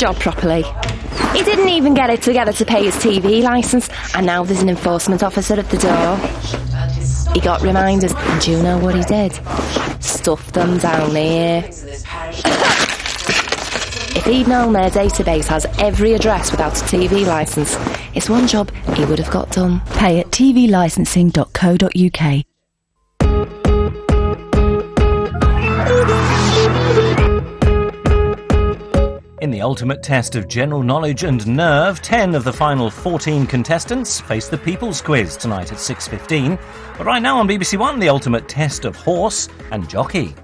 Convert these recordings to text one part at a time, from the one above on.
job properly. He didn't even get it together to pay his TV licence, and now there's an enforcement officer at the door. He got reminders, and do you know what he did? Stuffed them down here. If he'd known their database has every address without a TV licence, it's one job he would have got done. Pay at tvlicensing.co.uk. In the ultimate test of general knowledge and nerve, 10 of the final 14 contestants face the People's Quiz tonight at 6:15. But right now on BBC One, the ultimate test of horse and jockey.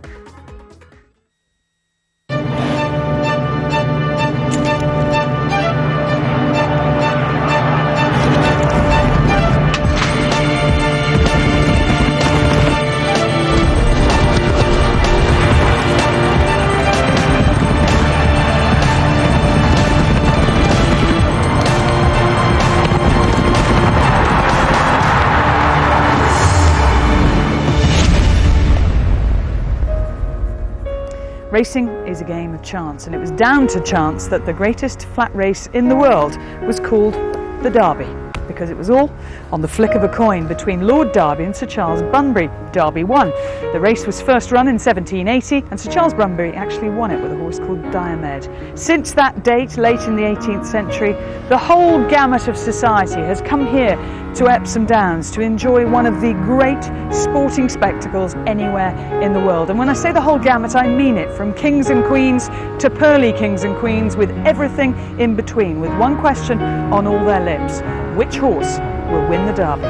Racing is a game of chance, and it was down to chance that the greatest flat race in the world was called the Derby, because it was all on the flick of a coin between Lord Derby and Sir Charles Bunbury. Derby won. The race was first run in 1780, and Sir Charles Bunbury actually won it with a horse called Diomed. Since that date, late in the 18th century, the whole gamut of society has come here to Epsom Downs to enjoy one of the great sporting spectacles anywhere in the world. And when I say the whole gamut, I mean it, from kings and queens to pearly kings and queens, with everything in between, with one question on all their lips: which horse will win the Derby?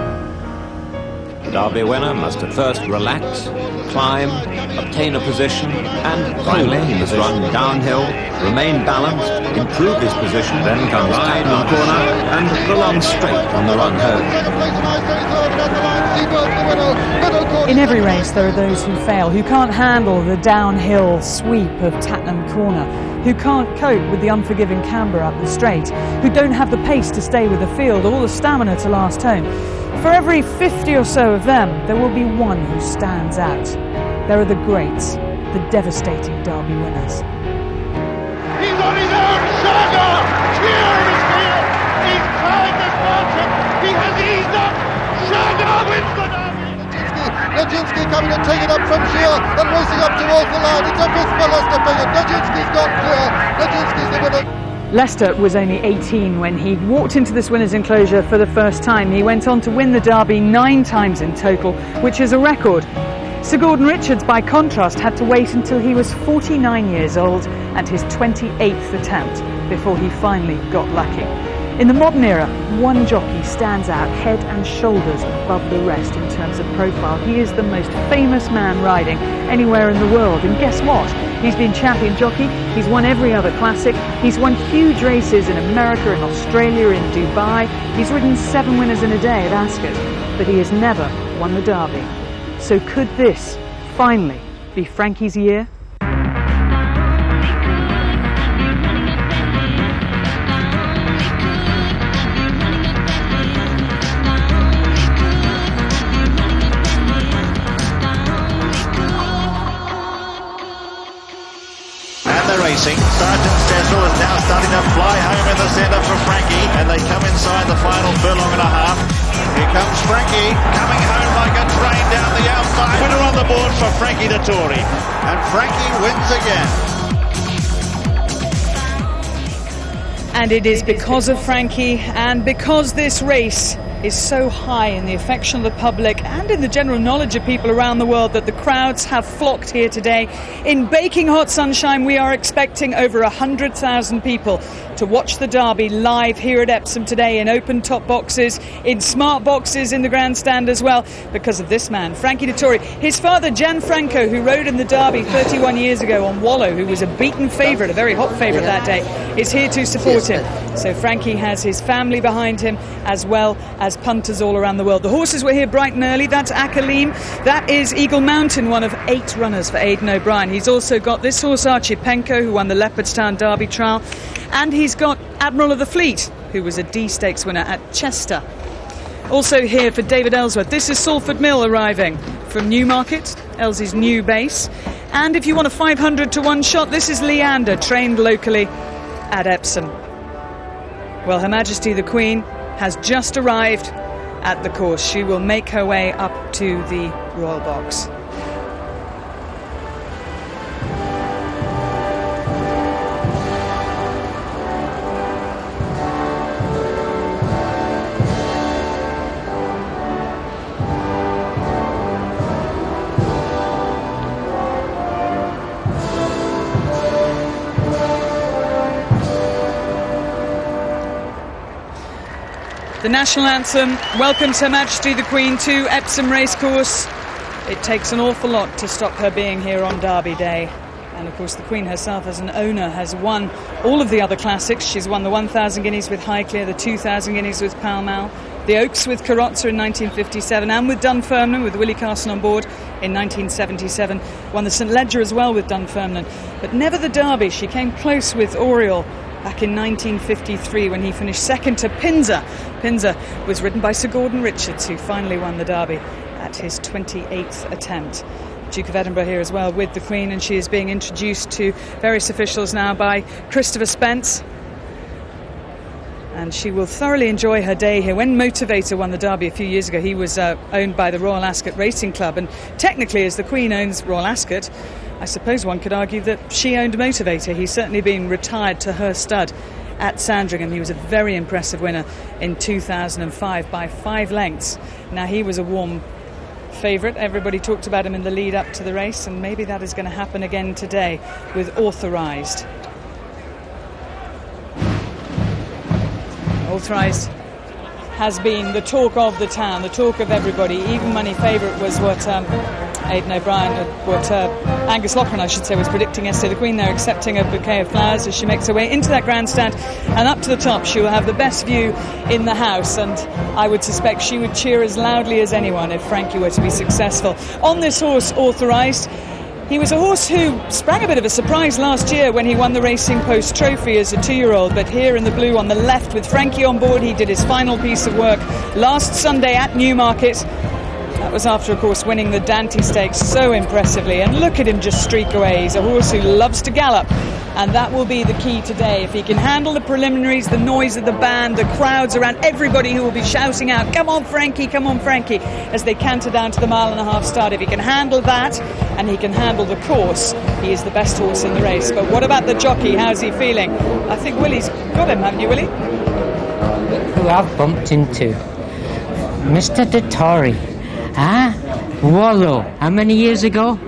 The Derby winner must at first relax, climb, obtain a position, and finally he must run downhill, remain balanced, improve his position, then comes Tatnam corner and the long straight on the run home. In every race there are those who fail, who can't handle the downhill sweep of Tatnam corner, who can't cope with the unforgiving camber up the straight, who don't have the pace to stay with the field or the stamina to last home. For every 50 or so of them, there will be one who stands out. There are the greats, the devastating Derby winners. He's on his own, Shaga! Here is here! He's climbed this mountain! He has eased up! Shaga wins the Derby! Nijinsky coming and taking up from here and racing up towards the line. It's a whisper, Leicester Bigger. Nijinsky's gone clear. Nijinsky's the winner. Leicester was only 18 when he walked into this winner's enclosure for the first time. He went on to win the Derby 9 times in total, which is a record. Sir Gordon Richards, by contrast, had to wait until he was 49 years old and his 28th attempt before he finally got lucky. In the modern era, one jockey stands out head and shoulders above the rest in terms of profile. He is the most famous man riding anywhere in the world, and guess what? He's been champion jockey, he's won every other classic, he's won huge races in America, in Australia, in Dubai, he's ridden 7 winners in a day at Ascot, but he has never won the Derby. So could this finally be Frankie's year? Sergeant Cecil is now starting to fly home in the centre for Frankie, and they come inside the final furlong and a half. Here comes Frankie, coming home like a train down the outside. Winner on the board for Frankie Dettori, and Frankie wins again. And it is because of Frankie, and because this race is so high in the affection of the public and in the general knowledge of people around the world, that the crowds have flocked here today. In baking hot sunshine, we are expecting over 100,000 people to watch the Derby live here at Epsom today, in open top boxes, in smart boxes in the grandstand as well, because of this man, Frankie Dettori. His father, Gianfranco, who rode in the Derby 31 years ago on Wallow, who was a beaten favourite, a very hot favourite that day, is here to support him. So Frankie has his family behind him, as well as punters all around the world. The horses were here bright and early. That's Akalim. That is Eagle Mountain, one of 8 runners for Aidan O'Brien. He's also got this horse, Archipenko, who won the Leopardstown Derby trial. And he's got Admiral of the Fleet, who was a D Stakes winner at Chester. Also here for David Ellsworth, this is Salford Mill arriving from Newmarket, Elsley's new base. And if you want a 500 to 1 shot, this is Leander, trained locally at Epsom. Well, Her Majesty the Queen has just arrived at the course. She will make her way up to the royal box. The national anthem welcomes Her Majesty the Queen to Epsom Racecourse. It takes an awful lot to stop her being here on Derby Day. And of course the Queen herself as an owner has won all of the other classics. She's won the 1,000 guineas with Highclere, the 2,000 guineas with Pall Mall, the Oaks with Carrozza in 1957 and with Dunfermline with Willie Carson on board in 1977. Won the St Leger as well with Dunfermline. But never the Derby. She came close with Oriole back in 1953 when he finished second to Pinzer. Pinzer was ridden by Sir Gordon Richards, who finally won the Derby at his 28th attempt. Duke of Edinburgh here as well with the Queen, and she is being introduced to various officials now by Christopher Spence. And she will thoroughly enjoy her day here. When Motivator won the Derby a few years ago, he was owned by the Royal Ascot Racing Club, and technically as the Queen owns Royal Ascot, I suppose one could argue that she owned Motivator. He's certainly been retired to her stud at Sandringham. He was a very impressive winner in 2005 by 5 lengths. Now he was a warm favourite. Everybody talked about him in the lead up to the race, and maybe that is going to happen again today with Authorized. Authorized has been the talk of the town, the talk of everybody. Even money favourite was what Aidan O'Brien, what Angus Loughran, I should say, was predicting yesterday. The Queen there accepting a bouquet of flowers as she makes her way into that grandstand and up to the top. She will have the best view in the house, and I would suspect she would cheer as loudly as anyone if Frankie were to be successful. On this horse, Authorized, he was a horse who sprang a bit of a surprise last year when he won the Racing Post Trophy as a 2-year-old, but here in the blue on the left with Frankie on board, he did his final piece of work last Sunday at Newmarket. That was after, of course, winning the Dante Stakes so impressively. And look at him just streak away. He's a horse who loves to gallop. And that will be the key today. If he can handle the preliminaries, the noise of the band, the crowds around, everybody who will be shouting out, "Come on, Frankie, come on, Frankie," as they canter down to the 1.5-mile start. If he can handle that and he can handle the course, he is the best horse in the race. But what about the jockey? How's he feeling? I think Willie's got him, haven't you, Willie? Who I've bumped into? Mr. Dettori. Wallow. How many years ago?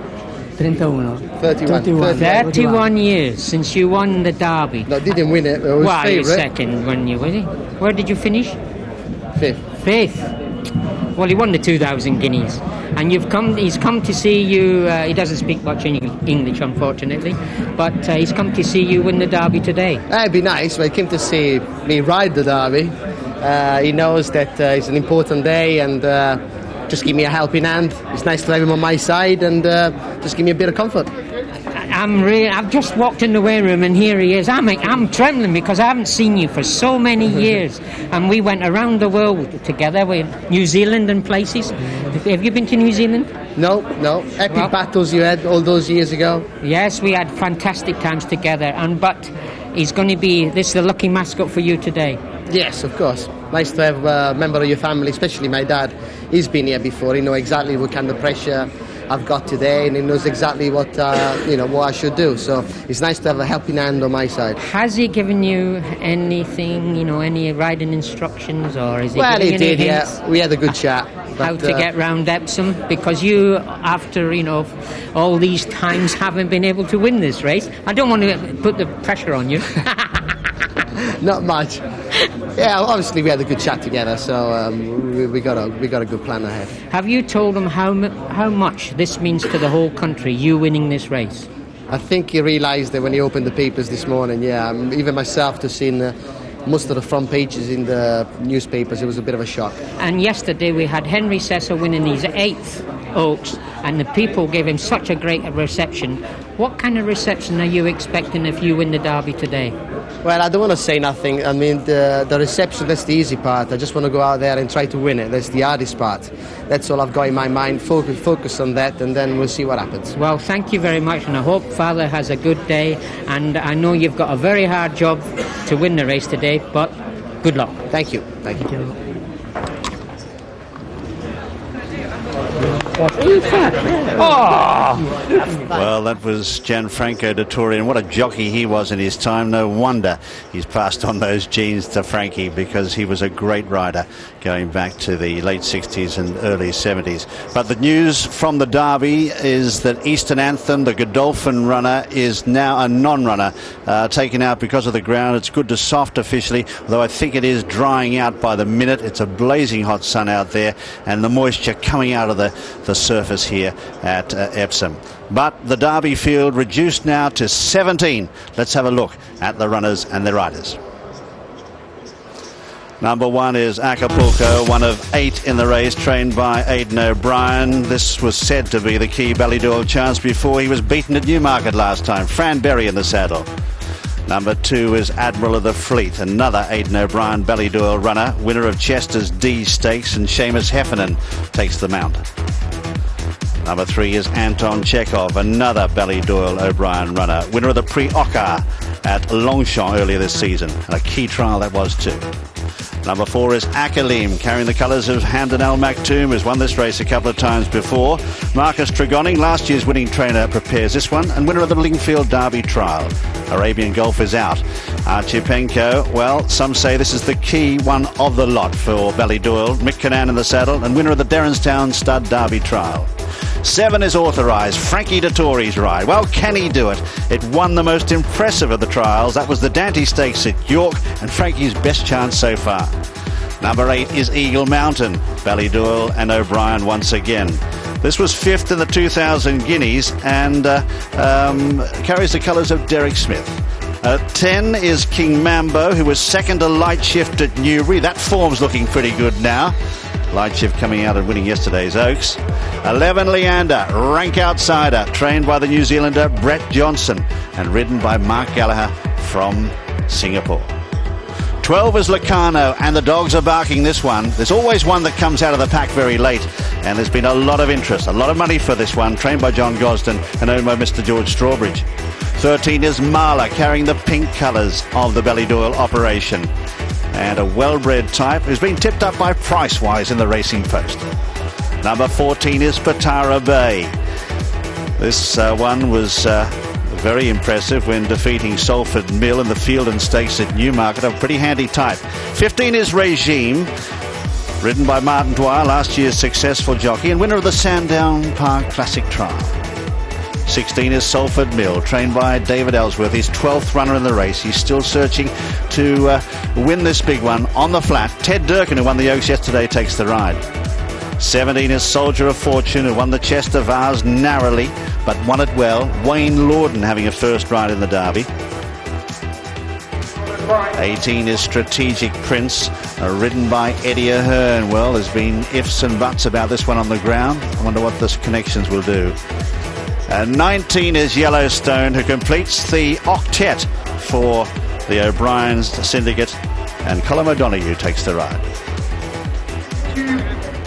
31 years since you won the Derby. No, didn't win it. It was favourite. Second, weren't you, Willie? Where did you finish? Fifth. Well, he won the 2,000 guineas. And he's come to see you. He doesn't speak much English, unfortunately, but he's come to see you win the Derby today. It'd be nice. He came to see me ride the Derby. He knows that it's an important day, and just give me a helping hand. It's nice to have him on my side, and just give me a bit of comfort. I've just walked in the weigh room, and here he is. I'm trembling because I haven't seen you for so many years, and we went around the world together, with New Zealand and places. Have you been to New Zealand? No. Epic battles you had all those years ago. Yes, we had fantastic times together, but he's going to be the lucky mascot for you today. Yes, of course. Nice to have a member of your family, especially my dad. He's been here before. He knows exactly what kind of pressure I've got today, and he knows exactly what what I should do. So it's nice to have a helping hand on my side. Has he given you anything, any riding instructions, or is he? Well, giving he did. hints? Yeah, we had a good chat. How to get round Epsom, because you, after all these times, haven't been able to win this race. I don't want to put the pressure on you. Not much. Yeah, obviously we had a good chat together, so we got a good plan ahead. Have you told him how much this means to the whole country, you winning this race? I think he realised that when he opened the papers this morning. Yeah, even myself to see most of the front pages in the newspapers, it was a bit of a shock. And yesterday we had Henry Cecil winning his 8th Oaks, and the people gave him such a great reception. What kind of reception are you expecting if you win the Derby today? Well, I don't want to say nothing. I mean, the reception, that's the easy part. I just want to go out there and try to win it. That's the hardest part. That's all I've got in my mind. Focus on that, and then we'll see what happens. Well, thank you very much, and I hope Father has a good day. And I know you've got a very hard job to win the race today, but good luck. Thank you. Thank you. Well, that was Gianfranco Dettori, and what a jockey he was in his time. No wonder he's passed on those genes to Frankie, because he was a great rider going back to the late 60s and early 70s. But the news from the Derby is that Eastern Anthem, the Godolphin runner, is now a non-runner, taken out because of the ground. It's good to soft officially, although I think it is drying out by the minute. It's a blazing hot sun out there, and the moisture coming out of the surface here at Epsom. But the Derby field reduced now to 17. Let's have a look at the runners and the riders. Number 1 is Acapulco, one of 8 in the race, trained by Aidan O'Brien. This was said to be the key Ballydoyle chance before he was beaten at Newmarket last time. Fran Berry in the saddle. Number 2 is Admiral of the Fleet, another Aidan O'Brien Ballydoyle runner, winner of Chester's D Stakes, and Seamus Heffernan takes the mount. Number 3 is Anton Chekhov, another Ballydoyle O'Brien runner, winner of the Prix Ocar at Longchamp earlier this season, and a key trial that was too. Number 4 is Akalim, carrying the colours of Hamdan Al Maktoum, who's won this race a couple of times before. Marcus Tregoning, last year's winning trainer, prepares this one, and winner of the Lingfield Derby trial. Arabian Gulf is out. Archipenko, well, some say this is the key one of the lot for Ballydoyle. Mick Cannan in the saddle, and winner of the Derrinstown Stud Derby trial. 7 is Authorized, Frankie Dettori's ride. Well, can he do it? It won the most impressive of the trials. That was the Dante Stakes at York, and Frankie's best chance so far. Number 8 is Eagle Mountain, Ballydoyle and O'Brien once again. This was 5th in the 2,000 guineas and carries the colours of Derek Smith. 10 is King Mambo, who was 2nd to Light Shift at Newbury. That form's looking pretty good now. Light Shift coming out and winning yesterday's Oaks. 11, Leander, rank outsider, trained by the New Zealander Brett Johnson and ridden by Mark Gallagher from Singapore. 12 is Locarno, and the dogs are barking this one. There's always one that comes out of the pack very late, and there's been a lot of interest, a lot of money for this one, trained by John Gosden and owned by Mr. George Strawbridge. 13 is Marla, carrying the pink colours of the Ballydoyle operation, and a well-bred type who's been tipped up by Pricewise in the Racing Post. Number 14 is Patara Bay. This one was very impressive when defeating Salford Mill in the Field and Stakes at Newmarket. A pretty handy type. 15 is Regime, ridden by Martin Dwyer, last year's successful jockey and winner of the Sandown Park Classic Trial. 16 is Salford Mill, trained by David Ellsworth, his 12th runner in the race. He's still searching to win this big one on the flat. Ted Durkin, who won the Oaks yesterday, takes the ride. 17 is Soldier of Fortune, who won the Chester Vase narrowly, but won it well. Wayne Lorden having a first ride in the Derby. 18 is Strategic Prince, ridden by Eddie Ahern. Well, there's been ifs and buts about this one on the ground. I wonder what this connections will do. 19 is Yellowstone, who completes the octet for the O'Brien's syndicate, and Colin O'Donoghue takes the ride.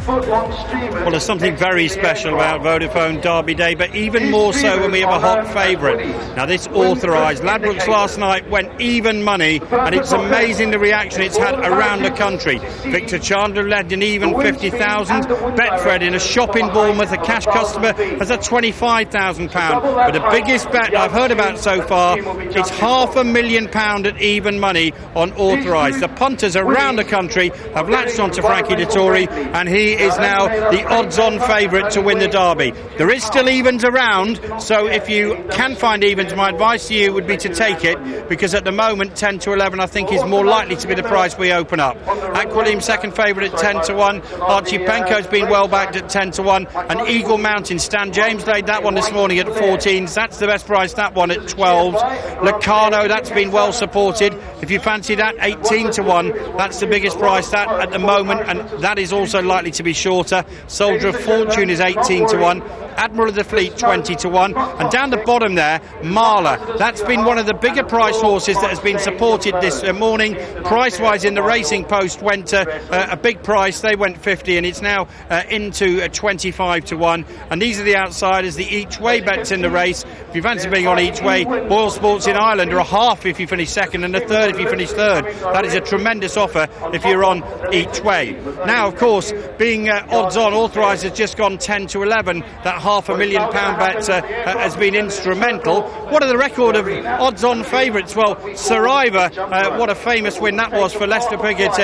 Well, there's something very special about Vodafone Derby Day, but even more so when we have a hot favourite. Now, this Authorized. Ladbrokes last night went even money, and it's amazing the reaction it's had around the country. Victor Chandler led an even 50,000. Betfred in a shop in Bournemouth, a cash customer, has a £25,000. But the biggest bet I've heard about so far, it's £500,000 at even money on Authorized. The punters around the country have latched onto Frankie Dettori, and he is now the odds-on favourite to win the Derby. There is still evens around, so if you can find evens, my advice to you would be to take it, because at the moment 10 to 11 I think is more likely to be the price we open up. Aquilium second favourite at 10 to 1. Archipenko's been well backed at 10 to 1, and Eagle Mountain, Stan James laid that one this morning at 14s. That's the best price, that one at 12s. Locarno, that's been well supported. If you fancy that, 18 to 1, that's the biggest price that at the moment, and that is also likely to be shorter. Soldier of Fortune is 18 to 1. Admiral of the Fleet 20-1, and down the bottom there, Marla. That's been one of the bigger price horses that has been supported this morning. Price-wise in the Racing Post went a big price. They went 50, and it's now into 25-1. And these are the outsiders, the each-way bets in the race. If you fancy being on each way, Boyle Sports in Ireland are a half if you finish second, and a third if you finish third. That is a tremendous offer if you're on each way. Now, of course, being odds on, Authorized has just gone 10-11. That £500,000 bet has been instrumental. What are the record of odds on favourites? Well, Saraiva, what a famous win that was for Lester Piggott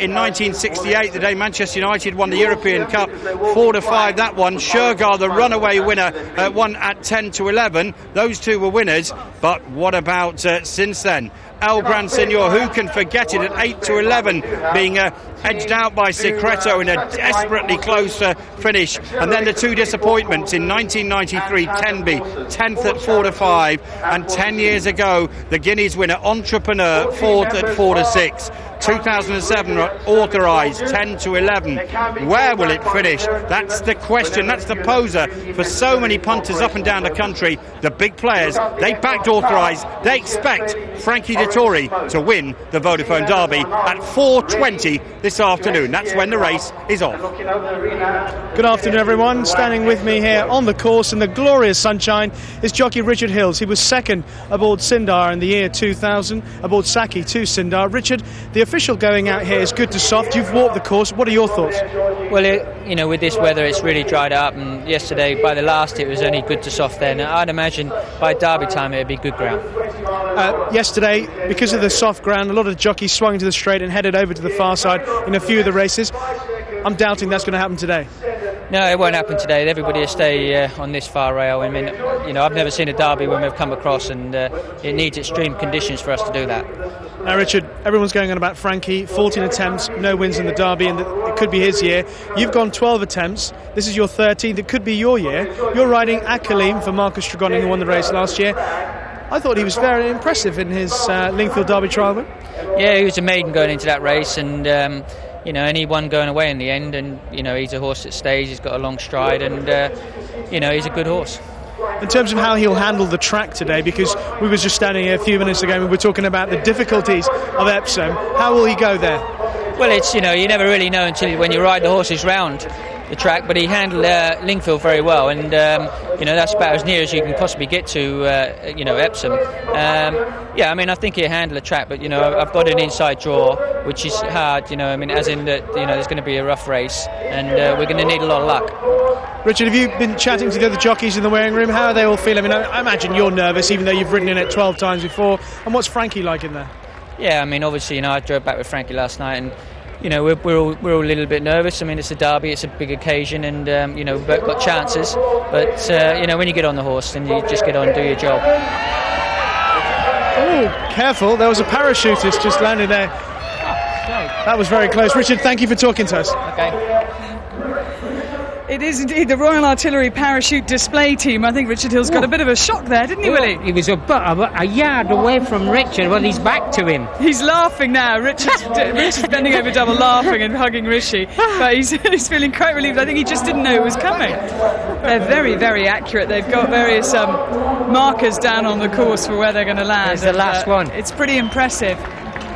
in 1968, the day Manchester United won the European Cup. 4-5 that one. Shergar, the runaway winner, won at 10-11. Those two were winners. But what about since then? El Gran Senor, who can forget it, at 8-11, being edged out by Secreto in a desperately close finish. And then the two disappointments in 1993, Tenby, 10th at 4-5, and 10 years ago, the Guineas winner, Entrepreneur, 4th at 4-6. 2007 Authorized, 10-11. Where will it finish? That's the question, that's the poser for so many punters up and down the country. The big players, they backed Authorized. They expect Frankie Dettori to win the Vodafone Derby at 4:20 this afternoon. That's when the race is off. Good afternoon, everyone. Standing with me here on the course in the glorious sunshine is jockey Richard Hills. He was second aboard Sindar in the year 2000, aboard Saki to Sindar. Richard, the official going out here is good to soft. You've walked the course. What are your thoughts? Well, with this weather, it's really dried up, and yesterday, by the last, it was only good to soft then. I'd imagine by Derby time, it'd be good ground. Yesterday, because of the soft ground, a lot of the jockeys swung into the straight and headed over to the far side in a few of the races. I'm doubting that's going to happen today. No, it won't happen today. Everybody will stay on this far rail. I mean, I've never seen a derby when we've come across, and it needs extreme conditions for us to do that. Now, Richard, everyone's going on about Frankie. 14 attempts, no wins in the derby, and it could be his year. You've gone 12 attempts. This is your 13th. It could be your year. You're riding Akalim for Marcus Tregoning, who won the race last year. I thought he was very impressive in his Lingfield Derby trial win. Yeah, he was a maiden going into that race, and and he won going away in the end. And he's a horse that stays. He's got a long stride, and he's a good horse. In terms of how he'll handle the track today, because we were just standing here a few minutes ago and we were talking about the difficulties of Epsom, how will he go there? Well, it's you never really know until when you ride the horses round the track, but he handled Lingfield very well, and that's about as near as you can possibly get to Epsom. I think he'll handle the track, but I've got an inside draw, which is hard. As in that there's going to be a rough race, and we're going to need a lot of luck. Richard, have you been chatting to the other jockeys in the wearing room? How are they all feeling? I imagine you're nervous, even though you've ridden in it 12 times before. And what's Frankie like in there? Yeah, obviously, I drove back with Frankie last night, and we're all a little bit nervous. It's a derby, it's a big occasion, and we've both got chances. But when you get on the horse, then you just get on and do your job. Oh, careful! There was a parachutist just landed there. That was very close. Richard, thank you for talking to us. Okay. It is indeed the Royal Artillery Parachute Display Team. I think Richard Hill's got a bit of a shock there, didn't he, Willie? He was a yard away from Richard. Well, he's back to him. He's laughing now. Richard's bending over double laughing and hugging Rishi. But he's feeling quite relieved. I think he just didn't know it was coming. They're very, very accurate. They've got various markers down on the course for where they're going to land. It's the last one. It's pretty impressive.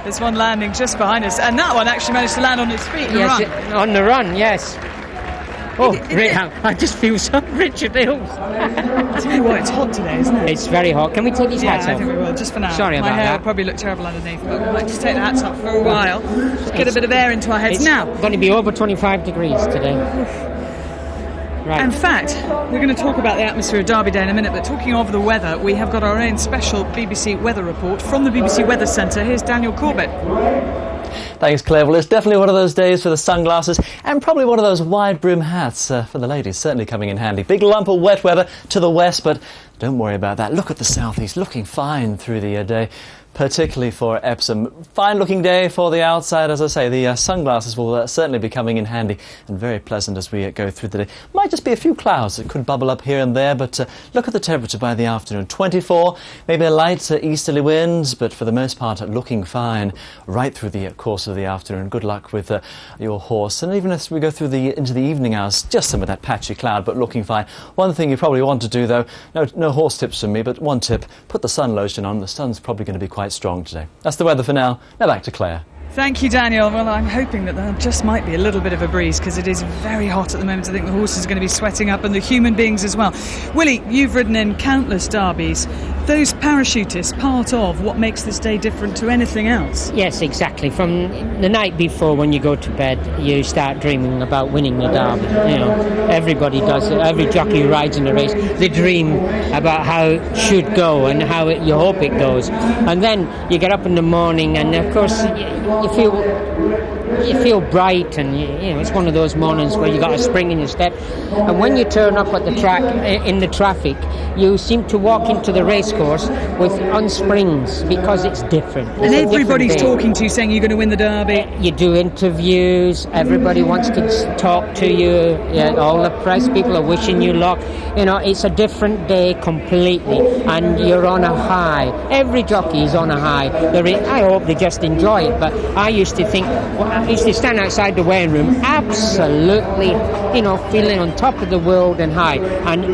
There's one landing just behind us. And that one actually managed to land on its feet and run. On the run, yes. Oh, I just feel so Richard Hill. I tell you what, it's hot today, isn't it? It's very hot. Can we take these hats off? I think we will, just for now. Sorry about that. My hair will probably look terrible underneath, but we might just take the hats off for a while. Just get a bit of air into our heads now. It's going to be over 25 degrees today. Right. In fact, we're going to talk about the atmosphere of Derby Day in a minute, but talking of the weather, we have got our own special BBC weather report from the BBC Weather Centre. Here's Daniel Corbett. Thanks, Clare. Well, it's definitely one of those days for the sunglasses and probably one of those wide brim hats for the ladies, certainly coming in handy. Big lump of wet weather to the west, but don't worry about that. Look at the southeast, looking fine through the day. particularly for Epsom. Fine looking day for the outside, as I say. The sunglasses will certainly be coming in handy and very pleasant as we go through the day. Might just be a few clouds that could bubble up here and there, but look at the temperature by the afternoon. 24, maybe a light easterly winds, but for the most part looking fine right through the course of the afternoon. Good luck with your horse. And even as we go through into the evening hours, just some of that patchy cloud, but looking fine. One thing you probably want to do, though, no horse tips from me, but one tip, put the sun lotion on. The sun's probably going to be quite strong today. That's the weather for now. Now back to Clare. Thank you, Daniel. Well, I'm hoping that there just might be a little bit of a breeze because it is very hot at the moment. I think the horses are going to be sweating up and the human beings as well. Willie, you've ridden in countless derbies. Those parachutists, part of what makes this day different to anything else? Yes, exactly. From the night before, when you go to bed, you start dreaming about winning the derby. You know, everybody does it. Every jockey who rides in a race, they dream about how it should go and how you hope it goes. And then you get up in the morning, and of course you feel bright, and you know it's one of those mornings where you got a spring in your step. And when you turn up at the track in the traffic, you seem to walk into the racecourse on springs because it's different. And everybody's talking to you, saying you're going to win the derby. You do interviews. Everybody wants to talk to you. Yeah, all the press people are wishing you luck. You know, it's a different day completely, and you're on a high. Every jockey is on a high. I hope they just enjoy it. But I used to think, I used to stand outside the weighing room, absolutely, you know, feeling on top of the world and high. And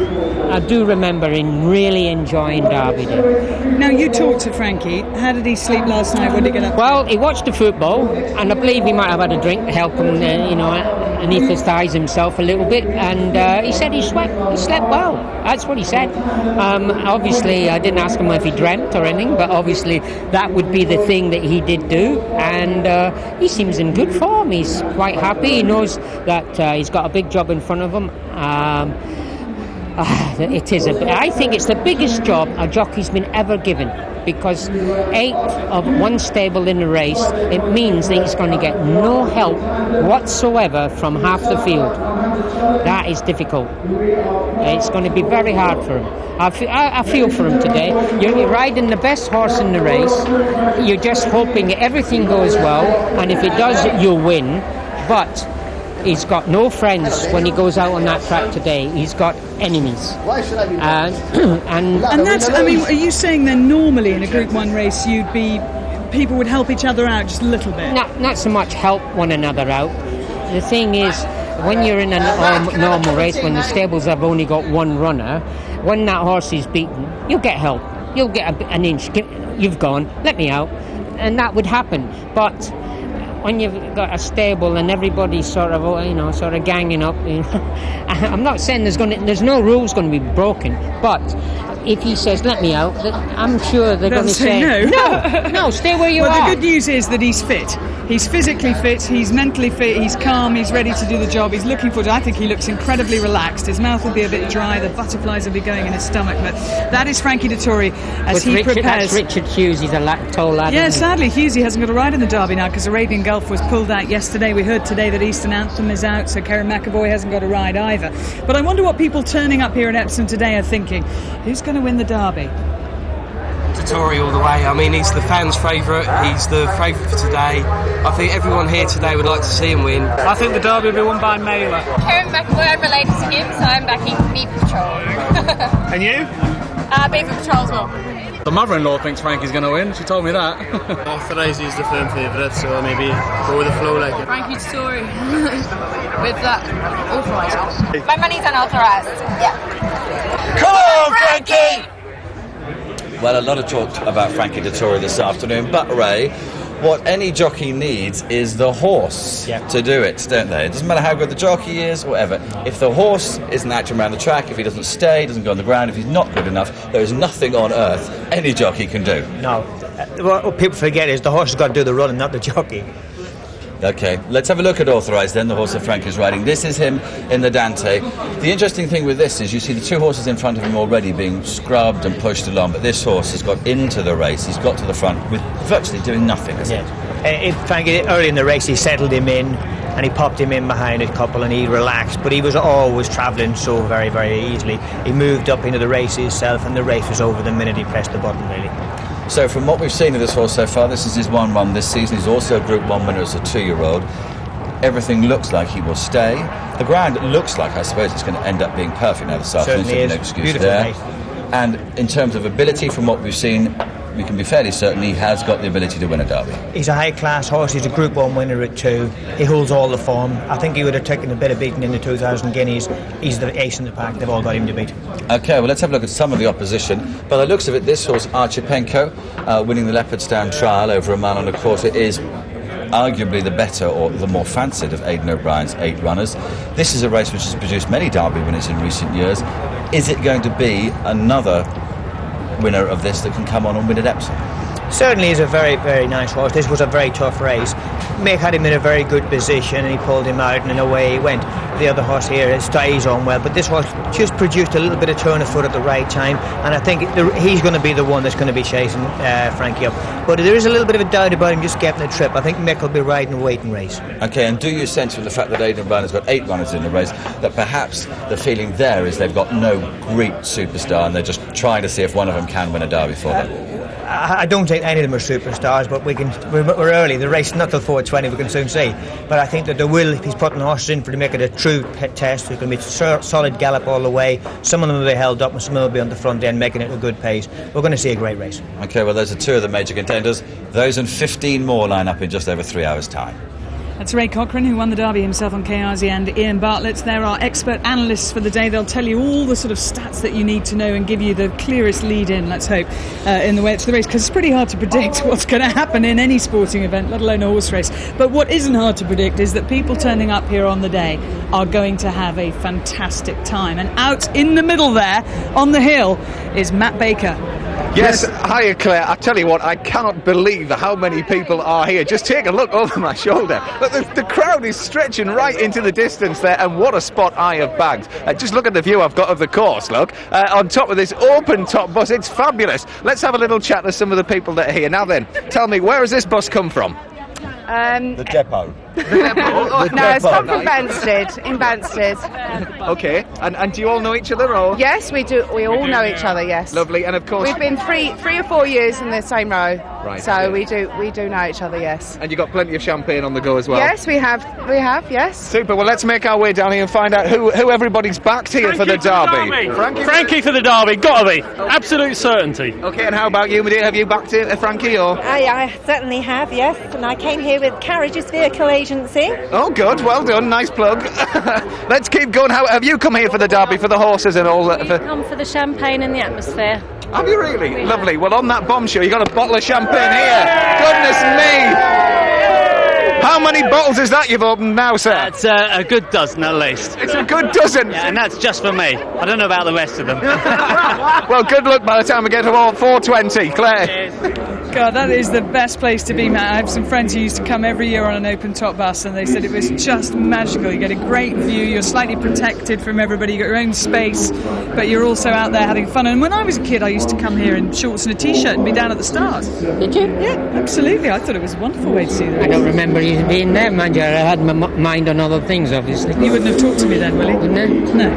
I do remember really enjoying Derby Day. Now, you talked to Frankie. How did he sleep last night? When did he get up? Well, he watched the football, and I believe he might have had a drink to help him, anaesthetize himself a little bit. And he said he slept well. That's what he said. Obviously, I didn't ask him if he dreamt or anything, but obviously that would be the thing that he did do. And he seems in good form. He's quite happy. He knows that he's got a big job in front of him. I think it's the biggest job a jockey's been ever given, because 8 of one stable in the race, it means that he's going to get no help whatsoever from half the field. That is difficult. It's going to be very hard for him. I feel for him today. You're riding the best horse in the race. You're just hoping everything goes well, and if it does, you'll win. But he's got no friends when he goes out on that track today. He's got enemies. And that's, I mean, are you saying then normally in a Group 1 race people would help each other out just a little bit? Not so much help one another out. The thing is, when you're in a normal race, when the stables have only got one runner, when that horse is beaten, you'll get help. You'll get an inch. You've gone, let me out. And that would happen. But when you've got a stable and everybody's sort of ganging up, I'm not saying there's no rules going to be broken, but if he says let me out, I'm sure they're going to say no, stay where you are. Well, the good news is that he's fit. He's physically fit, he's mentally fit, he's calm, he's ready to do the job, he's looking forward. I think he looks incredibly relaxed. His mouth will be a bit dry, the butterflies will be going in his stomach, but that is Frankie Dettori as he prepares. That's Richard Hughes, he's a tall lad. Yeah, sadly Hughesy hasn't got a ride in the Derby now because Arabian Gulf was pulled out yesterday. We heard today that Eastern Anthem is out, so Kerry McAvoy hasn't got a ride either. But I wonder what people turning up here in Epsom today are thinking. Who's going to win the Derby? Dettori all the way. I mean, he's the fans' favourite. He's the favourite for today. I think everyone here today would like to see him win. I think the Derby will be won by Mailer. Kerry McAvoy, I'm related to him, so I'm backing Beaver Patrol. And you? Beaver Patrol as well. The mother-in-law thinks Frankie's going to win. She told me that. Authorized is the firm favourite, so maybe go with the flow like it. Frankie Dettori with that Authorized. My money's on Authorized. Yeah. Come on, Frankie! Well, a lot of talk about Frankie Dettori this afternoon, but Ray, what any jockey needs is the horse to do it, don't they? It doesn't matter how good the jockey is or whatever. If the horse isn't acting around the track, if he doesn't stay, doesn't go on the ground, if he's not good enough, there is nothing on earth any jockey can do. No. What people forget is the horse has got to do the running, not the jockey. Okay, let's have a look at Authorized then, the horse that Frank is riding. This is him in the Dante. The interesting thing with this is you see the two horses in front of him already being scrubbed and pushed along, but this horse has got into the race. He's got to the front with virtually doing nothing, hasn't it? Frankie, early in the race, he settled him in and he popped him in behind a couple and he relaxed, but he was always travelling so very, very easily. He moved up into the race himself and the race was over the minute he pressed the button, really. So from what we've seen of this horse so far, this is his 1 run this season. He's also a Group 1 winner as a 2-year-old. Everything looks like he will stay. The ground looks like, I suppose, it's going to end up being perfect now this afternoon. Certainly is. No excuse Beautiful there. race. And in terms of ability, from what we've seen, we can be fairly certain he has got the ability to win a Derby. He's a high-class horse. He's a Group 1 winner at 2. He holds all the form. I think he would have taken a bit of beating in the 2,000 guineas. He's the ace in the pack. They've all got him to beat. OK, well, let's have a look at some of the opposition. By the looks of it, this horse, Archipenko, winning the Leopardstown Trial over a mile and a quarter, is arguably the better or the more fancied of Aidan O'Brien's 8 runners. This is a race which has produced many Derby winners in recent years. Is it going to be another winner of this that can come on and win at Epsom? Certainly is a very, very nice horse. This was a very tough race. Mick had him in a very good position and he pulled him out and away he went. The other horse here stays on well, but this horse just produced a little bit of turn of foot at the right time, and I think he's going to be the one that's going to be chasing Frankie up. But there is a little bit of a doubt about him just getting a trip. I think Mick will be riding a waiting race. OK, and do you sense from the fact that Aidan O'Brien has got 8 runners in the race that perhaps the feeling there is they've got no Greek superstar and they're just trying to see if one of them can win a Derby for them? I don't think any of them are superstars, but we're early. The race not till 4:20. We can soon see. But I think that there will, if he's putting horses in for to make it a true test, it's going to be solid gallop all the way. Some of them will be held up, and some of them will be on the front end, making it a good pace. We're going to see a great race. OK, well, those are 2 of the major contenders. Those and 15 more line up in just over 3 hours' time. That's Ray Cochrane, who won the Derby himself on KRZ, and Ian Bartlett. They're our expert analysts for the day. They'll tell you all the sort of stats that you need to know and give you the clearest lead-in, let's hope, in the way to the race, because it's pretty hard to predict what's going to happen in any sporting event, let alone a horse race. But what isn't hard to predict is that people turning up here on the day are going to have a fantastic time. And out in the middle there, on the hill, is Matt Baker. Yes, hiya Claire. I tell you what, I cannot believe how many people are here. Just take a look over my shoulder. Look, the crowd is stretching right into the distance there, and what a spot I have bagged. Just look at the view I've got of the course, look. On top of this open top bus, it's fabulous. Let's have a little chat to some of the people that are here. Now then, tell me, where has this bus come from? The depot. It's come from Banstead, in Banstead. OK, and do you all know each other, or? Yes, we do. We all know each other, yes. Lovely, and of course... We've been three or 4 years in the same row. Right. So we do know each other, yes. And you've got plenty of champagne on the go as well? Yes, we have, yes. Super, well, let's make our way down here and find out who everybody's backed here for the Derby. Frankie for the Derby, gotta be. Absolute certainty. OK, and how about you, my dear? Have you backed it, Frankie, or...? I certainly have, yes, and I came here with Carriages Vehicle Agency. Oh, good, well done, nice plug. Let's keep going. How have you come here for the Derby, for the horses and all that? We've come for the champagne and the atmosphere. Have you really? Lovely. Well, on that bombshell, you got a bottle of champagne here. Goodness me! How many bottles is that you've opened now, sir? It's a good dozen at least. It's a good dozen? Yeah, and that's just for me. I don't know about the rest of them. Well, good luck by the time we get to all 4:20. Claire? Cheers. God, that is the best place to be, Matt. I have some friends who used to come every year on an open top bus, and they said it was just magical. You get a great view, you're slightly protected from everybody, you got your own space, but you're also out there having fun. And when I was a kid, I used to come here in shorts and a t-shirt and be down at the Stars. Did you? Yeah, absolutely. I thought it was a wonderful way to see the race. I don't remember you being there, mind you. I had my mind on other things, obviously. You wouldn't have talked to me then, Willie? Wouldn't I? No.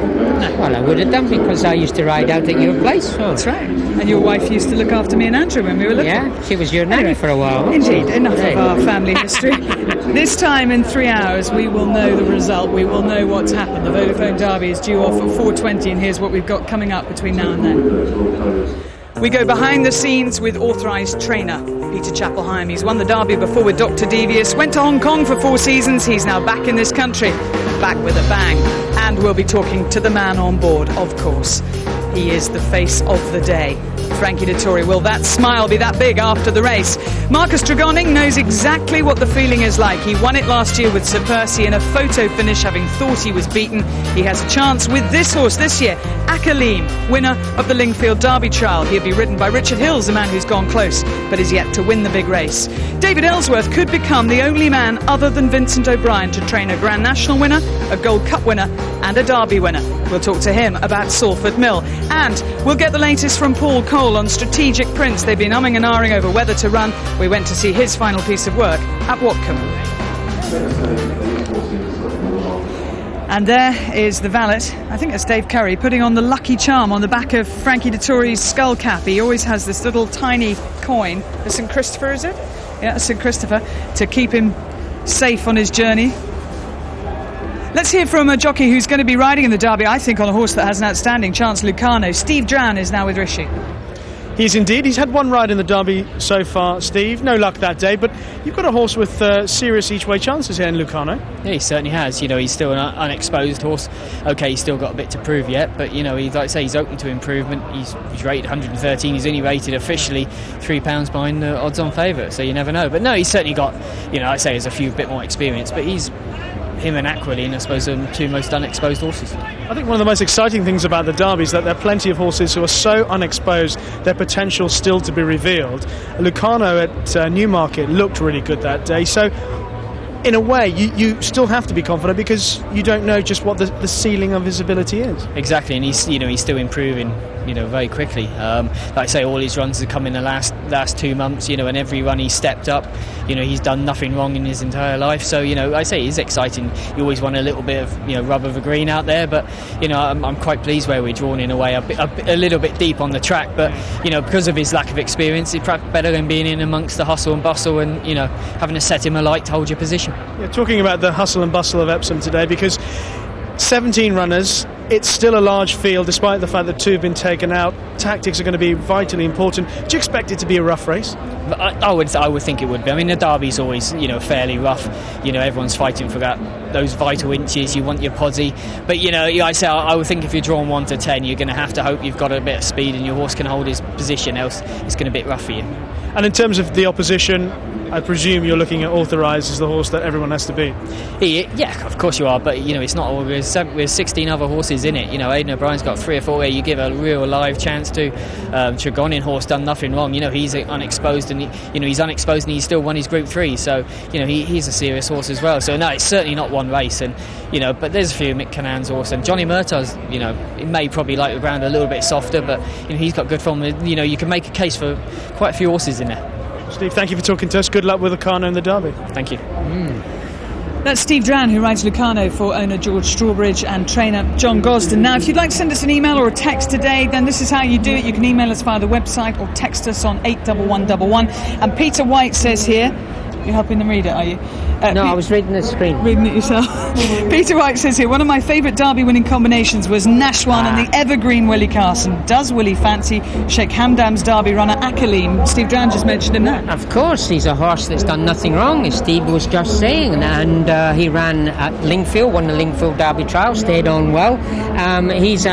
Well, I would have done, because I used to ride out at your place. So. That's right. And your wife used to look after me and Andrew when we were little. Yeah, she was your nanny for a while. Indeed, enough of our family history. This time in 3 hours we will know the result, we will know what's happened. The Vodafone Derby is due off at 4:20, and here's what we've got coming up between now and then. We go behind the scenes with Authorized trainer Peter Chapple. Hyam. He's won the Derby before with Dr. Devious, went to Hong Kong for 4 seasons, he's now back in this country, back with a bang, and we'll be talking to the man on board, of course. He is the face of the day, Frankie Dettori. Will that smile be that big after the race? Marcus Tregoning knows exactly what the feeling is like. He won it last year with Sir Percy in a photo finish, having thought he was beaten. He has a chance with this horse this year, Akalim, winner of the Lingfield Derby Trial. He'll be ridden by Richard Hills, the man who's gone close but is yet to win the big race. David Ellsworth could become the only man other than Vincent O'Brien to train a Grand National winner, a Gold Cup winner and a Derby winner. We'll talk to him about Salford Mill. And we'll get the latest from Paul Cole on Strategic Prince. They've been umming and ahhing over whether to run. We went to see his final piece of work at Watcombe. And there is the valet, I think that's Dave Curry, putting on the lucky charm on the back of Frankie Dettori's skull cap. He always has this little tiny coin, the St Christopher, is it? Yeah, St Christopher, to keep him safe on his journey. Let's hear from a jockey who's going to be riding in the Derby, I think, on a horse that has an outstanding chance, Lucano. Steve Dran is now with Rishi. He's indeed. He's had one ride in the Derby so far, Steve. No luck that day, but you've got a horse with serious each-way chances here in Lucano. Yeah, he certainly has. You know, he's still an unexposed horse. OK, he's still got a bit to prove yet, but, you know, like I say, he's open to improvement. He's rated 113. He's only rated officially £3 behind the odds-on favourite, so you never know. But no, he's certainly got, you know, I'd say there's a few bit more experience, but him and Aquiline, I suppose, are the two most unexposed horses. I think one of the most exciting things about the Derby is that there are plenty of horses who are so unexposed, their potential still to be revealed. Lucano at Newmarket looked really good that day, so in a way you still have to be confident because you don't know just what the ceiling of his ability is. Exactly, and he's still improving, you know, very quickly. Like I say, all his runs have come in the last 2 months, you know, and every run he's stepped up. You know, he's done nothing wrong in his entire life. So, you know, I say he's exciting. You always want a little bit of, you know, rub of the green out there, but, you know, I'm quite pleased where we're drawn in a way, a little bit deep on the track. But, you know, because of his lack of experience, it's perhaps better than being in amongst the hustle and bustle and, you know, having to set him alight to hold your position. Yeah, talking about the hustle and bustle of Epsom today, because 17 runners, it's still a large field despite the fact that 2 have been taken out. Tactics are going to be vitally important. Do you expect it to be a rough race? I would think it would be. I mean, the Derby's always, you know, fairly rough. You know, everyone's fighting for those vital inches. You want your podsy, but you know, I would think if you're drawn 1 to 10, you're going to have to hope you've got a bit of speed and your horse can hold his position. Else, it's going to be a bit rough for you. And in terms of the opposition, I presume you're looking at Authorized as the horse that everyone has to beat. Yeah, of course you are, but you know, it's not all. There's 16 other horses in it. You know, Aidan O'Brien's got 3 or 4 where you give a real live chance to. Tregonin horse done nothing wrong. You know, he's unexposed and he's unexposed and he's still won his Group 3. So you know, he's a serious horse as well. So no, it's certainly not one race. And you know, but there's a few. Mick Cannan's horse and Johnny Murtaugh's. You know, it may probably like the ground a little bit softer, but you know, he's got good form. You know, you can make a case for quite a few horses in there. Steve, thank you for talking to us. Good luck with Lucano and the Derby. Thank you. That's Steve Dran, who rides Lucano for owner George Strawbridge and trainer John Gosden. Now, if you'd like to send us an email or a text today, then this is how you do it. You can email us via the website or text us on 81111. And Peter White says here, you're helping them read it, are you? No, I was reading the screen. Reading it yourself. Peter White says here, one of my favourite Derby winning combinations was Nashwan and the evergreen Willie Carson. Does Willie fancy Sheikh Hamdam's Derby runner Akalim? Steve Dran just mentioned him there. Of course, he's a horse that's done nothing wrong, as Steve was just saying, and he ran at Lingfield, won the Lingfield Derby trial, stayed on well. He's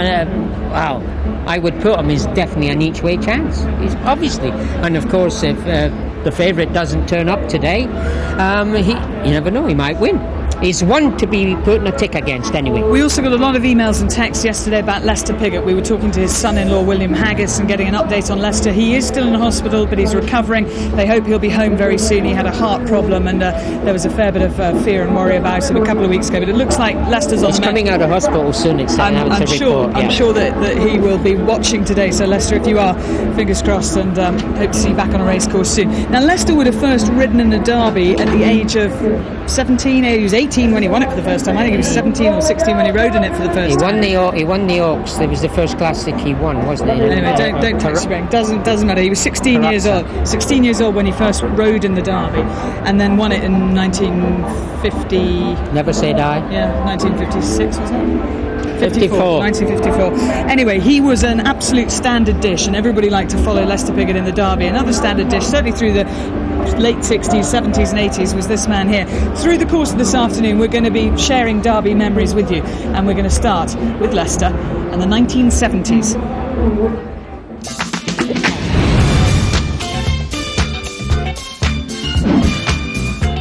I would put him as definitely an each way chance. He's obviously, and of course if the favourite doesn't turn up today, you never know, he might win. He's one to be putting a tick against anyway. We also got a lot of emails and texts yesterday about Lester Piggott. We were talking to his son-in-law William Haggis and getting an update on Lester. He is still in hospital, but he's recovering. They hope he'll be home very soon. He had a heart problem and there was a fair bit of fear and worry about him a couple of weeks ago, but it looks like Lester's on He's coming out of hospital soon, it's I'm sure that he will be watching today. So Lester, if you are, fingers crossed, and hope to see you back on a racecourse soon. Now, Lester would have first ridden in the Derby at the age of 17. He was 18 when he won it for the first time. I think he was 17 or 16 when he rode in it for the first time. He won the Oaks. It was the first classic he won, wasn't it? Anyway, don't touch spring. Doesn't matter. He was 16 years old. 16 years old when he first rode in the Derby, and then won it in 1950. Never say die. Yeah, 1956 was it? 1954. Anyway, he was an absolute standard dish, and everybody liked to follow Lester Piggott in the Derby. Another standard dish, certainly through the late 60s, 70s and 80s, was this man here. Through the course of this afternoon, we're going to be sharing Derby memories with you, and we're going to start with Lester and the 1970s.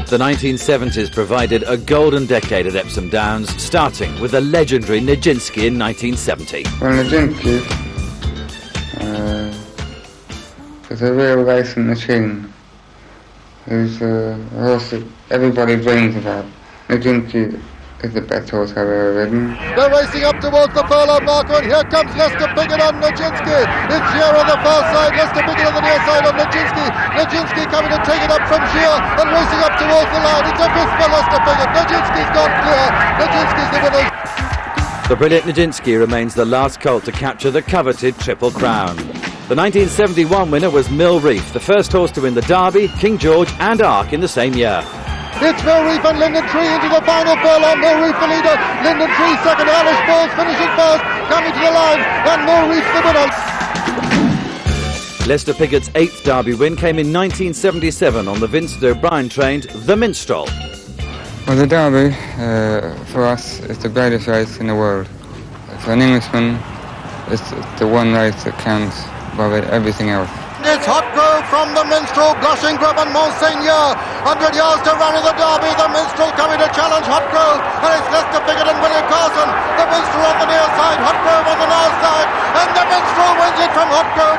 The 1970s provided a golden decade at Epsom Downs, starting with the legendary Nijinsky in 1970. Well, Nijinsky is a real racing machine. He's a horse that everybody dreams about. Nijinsky is the best horse I've ever ridden. They're racing up towards the furlong marker, and here comes Lester Piggott on Nijinsky. It's Shear on the far side, Lester Piggott on the near side of Nijinsky. Nijinsky coming to take it up from Shear and racing up towards the line. It's a miss for Lester Piggott. Nijinsky's gone clear. Nijinsky's the winner. The brilliant Nijinsky remains the last colt to capture the coveted Triple Crown. The 1971 winner was Mill Reef, the first horse to win the Derby, King George and Ark in the same year. It's Mill Reef and Linden Tree into the final furlong. Mill Reef the leader, Linden Tree second, Alice Balls finishing first, coming to the line, and Mill Reef the winner. Lester Piggott's 8th Derby win came in 1977 on the Vincent O'Brien trained The Minstrel. Well, the Derby, for us, is the greatest race in the world. For an Englishman, it's the one race that counts above everything else. It's Hotgrove from the Minstrel, Blushing Grub and Monseigneur. 100 yards to run in the Derby. The Minstrel coming to challenge Hotgrove. And it's Lester Piggott and Willie Carson. The Minstrel on the near side, Hotgrove on the far side. And the Minstrel wins it from Hotgrove.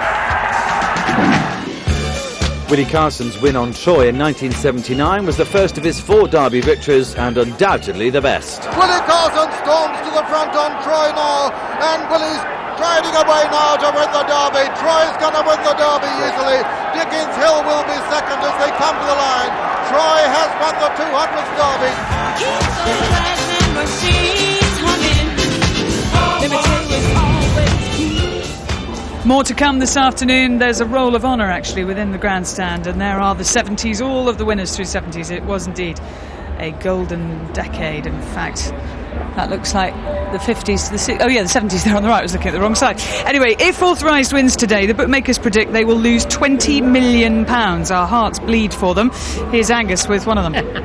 Willie Carson's win on Troy in 1979 was the first of his 4 Derby victories and undoubtedly the best. Willie Carson storms to the front on Troy now. And Willie's striding away now to win the Derby. Troy's going to win the Derby easily. Dickens Hill will be second as they come to the line. Troy has won the 200th Derby. More to come this afternoon. There's a roll of honour actually within the grandstand, and there are the 70s, all of the winners through 70s. It was indeed a golden decade. In fact, that looks like the 50s to the 60s. Oh yeah, the 70s there on the right. I was looking at the wrong side. Anyway, if Authorized wins today, the bookmakers predict they will lose £20 million. Our hearts bleed for them. Here's Angus with one of them.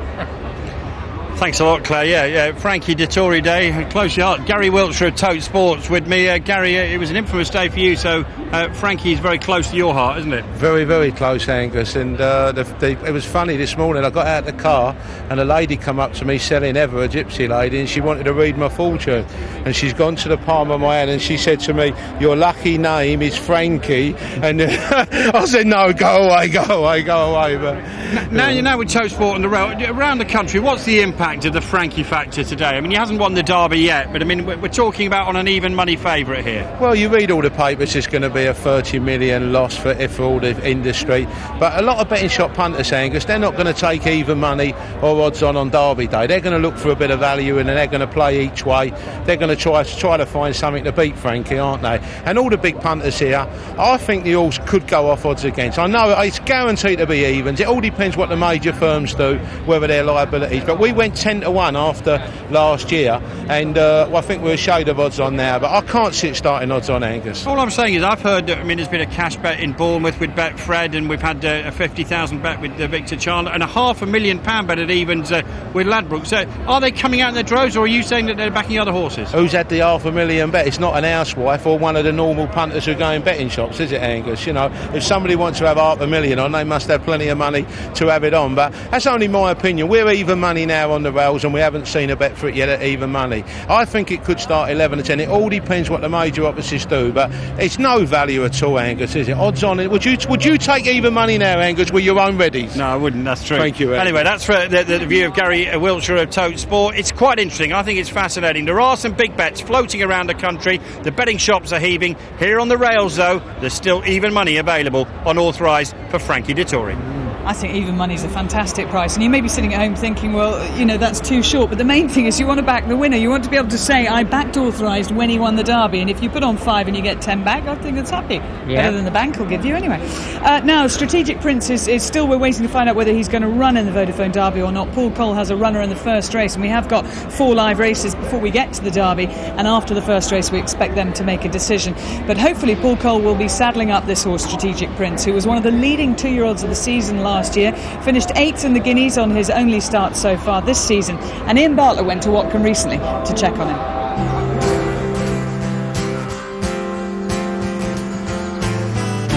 Thanks a lot, Claire. Yeah, Frankie Dettori Day, close your heart. Gary Wiltshire of Tote Sports with me. Gary, it was an infamous day for you, so Frankie's very close to your heart, isn't it? Very, very close, Angus. And it was funny this morning. I got out of the car and a lady come up to me selling ever, a gypsy lady, and she wanted to read my fortune. And she's gone to the palm of my hand and she said to me, "Your lucky name is Frankie." And I said, "No, go away. But now you're with Tote Sport and the rail around the country. What's the impact of the Frankie factor today? I mean, he hasn't won the Derby yet, but I mean, we're talking about on an even money favourite here. Well, you read all the papers, it's going to be a 30 million loss for all the industry. But a lot of betting shop punters, Angus, they're not going to take even money or odds on Derby Day. They're going to look for a bit of value and then they're going to play each way. They're going to try to find something to beat Frankie, aren't they? And all the big punters here, I think the horse could go off odds against. I know it's guaranteed to be evens. It all depends what the major firms do, whether they're liabilities. But we went 10-1 after last year, and I think we're a shade of odds on now, but I can't sit starting odds on, Angus. All I'm saying is I've heard that, I mean, there's been a cash bet in Bournemouth with Betfred, and we've had a 50,000 bet with Victor Chandler, and a £500,000 bet at evens with Ladbroke. So are they coming out in their droves, or are you saying that they're backing other horses? Who's had the £500,000 bet? It's not an housewife or one of the normal punters who go in betting shops, is it, Angus? You know, if somebody wants to have £500,000 on, they must have plenty of money to have it on, but that's only my opinion. We're even money now on the rails, and we haven't seen a bet for it yet at even money. I think it could start 11-10. It all depends what the major offices do, but it's no value at all, Angus, is it? Odds on it. Would you take even money now, Angus, with your own readies? No, I wouldn't. That's true. Thank you, Angus. Anyway, that's for the view of Gary Wiltshire of Tote Sport. It's quite interesting. I think it's fascinating. There are some big bets floating around the country. The betting shops are heaving. Here on the rails, though, there's still even money available on Authorized for Frankie Dettori. I think even money's a fantastic price, and you may be sitting at home thinking, well, you know, that's too short, but the main thing is you want to back the winner. You want to be able to say, I backed Authorized when he won the Derby, and if you put on 5 and you get 10 back, I think that's happy. Yeah. Better than the bank will give you anyway. Now, Strategic Prince is still, we're waiting to find out whether he's going to run in the Vodafone Derby or not. Paul Cole has a runner in the first race, and we have got 4 live races before we get to the Derby, and after the first race we expect them to make a decision. But hopefully Paul Cole will be saddling up this horse, Strategic Prince, who was one of the leading 2-year-olds of the season last year, finished 8th in the Guineas on his only start so far this season, and Ian Bartlett went to Watcombe recently to check on him.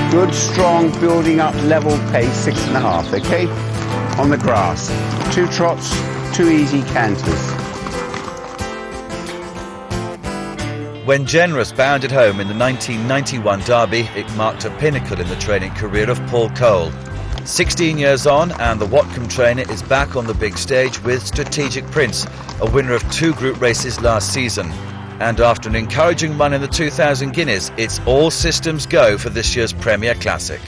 Good, strong, building up, level pace, 6.5, okay? On the grass. 2 trots, 2 easy canters. When Generous bounded home in the 1991 Derby, it marked a pinnacle in the training career of Paul Cole. 16 years on, and the Watcombe trainer is back on the big stage with Strategic Prince, a winner of 2 group races last season. And after an encouraging run in the 2,000 guineas, it's all systems go for this year's Premier Classic.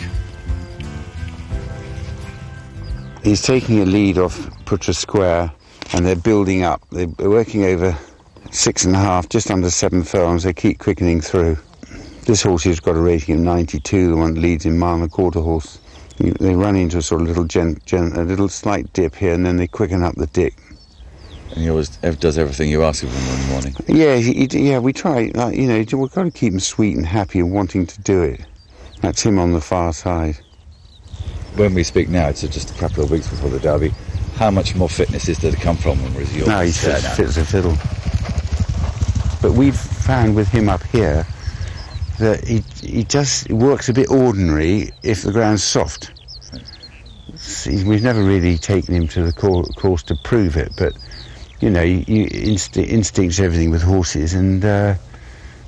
He's taking a lead off Putra Square, and they're building up. They're working over 6.5, just under 7 furlongs. They keep quickening through. This horse has got a rating of 92, the one that leads in 1 1/4 horse. They run into a sort of a little slight dip here, and then they quicken up the dip. And he always does everything you ask of him in the morning. Yeah, we try. We've got to keep him sweet and happy and wanting to do it. That's him on the far side. When we speak now, it's just a couple of weeks before the Derby. How much more fitness is there to come from him? Or is he no, he's fit as a fiddle. But we've found with him up here that he just works a bit ordinary if the ground's soft. We've never really taken him to the course to prove it, but instinct's everything with horses, and the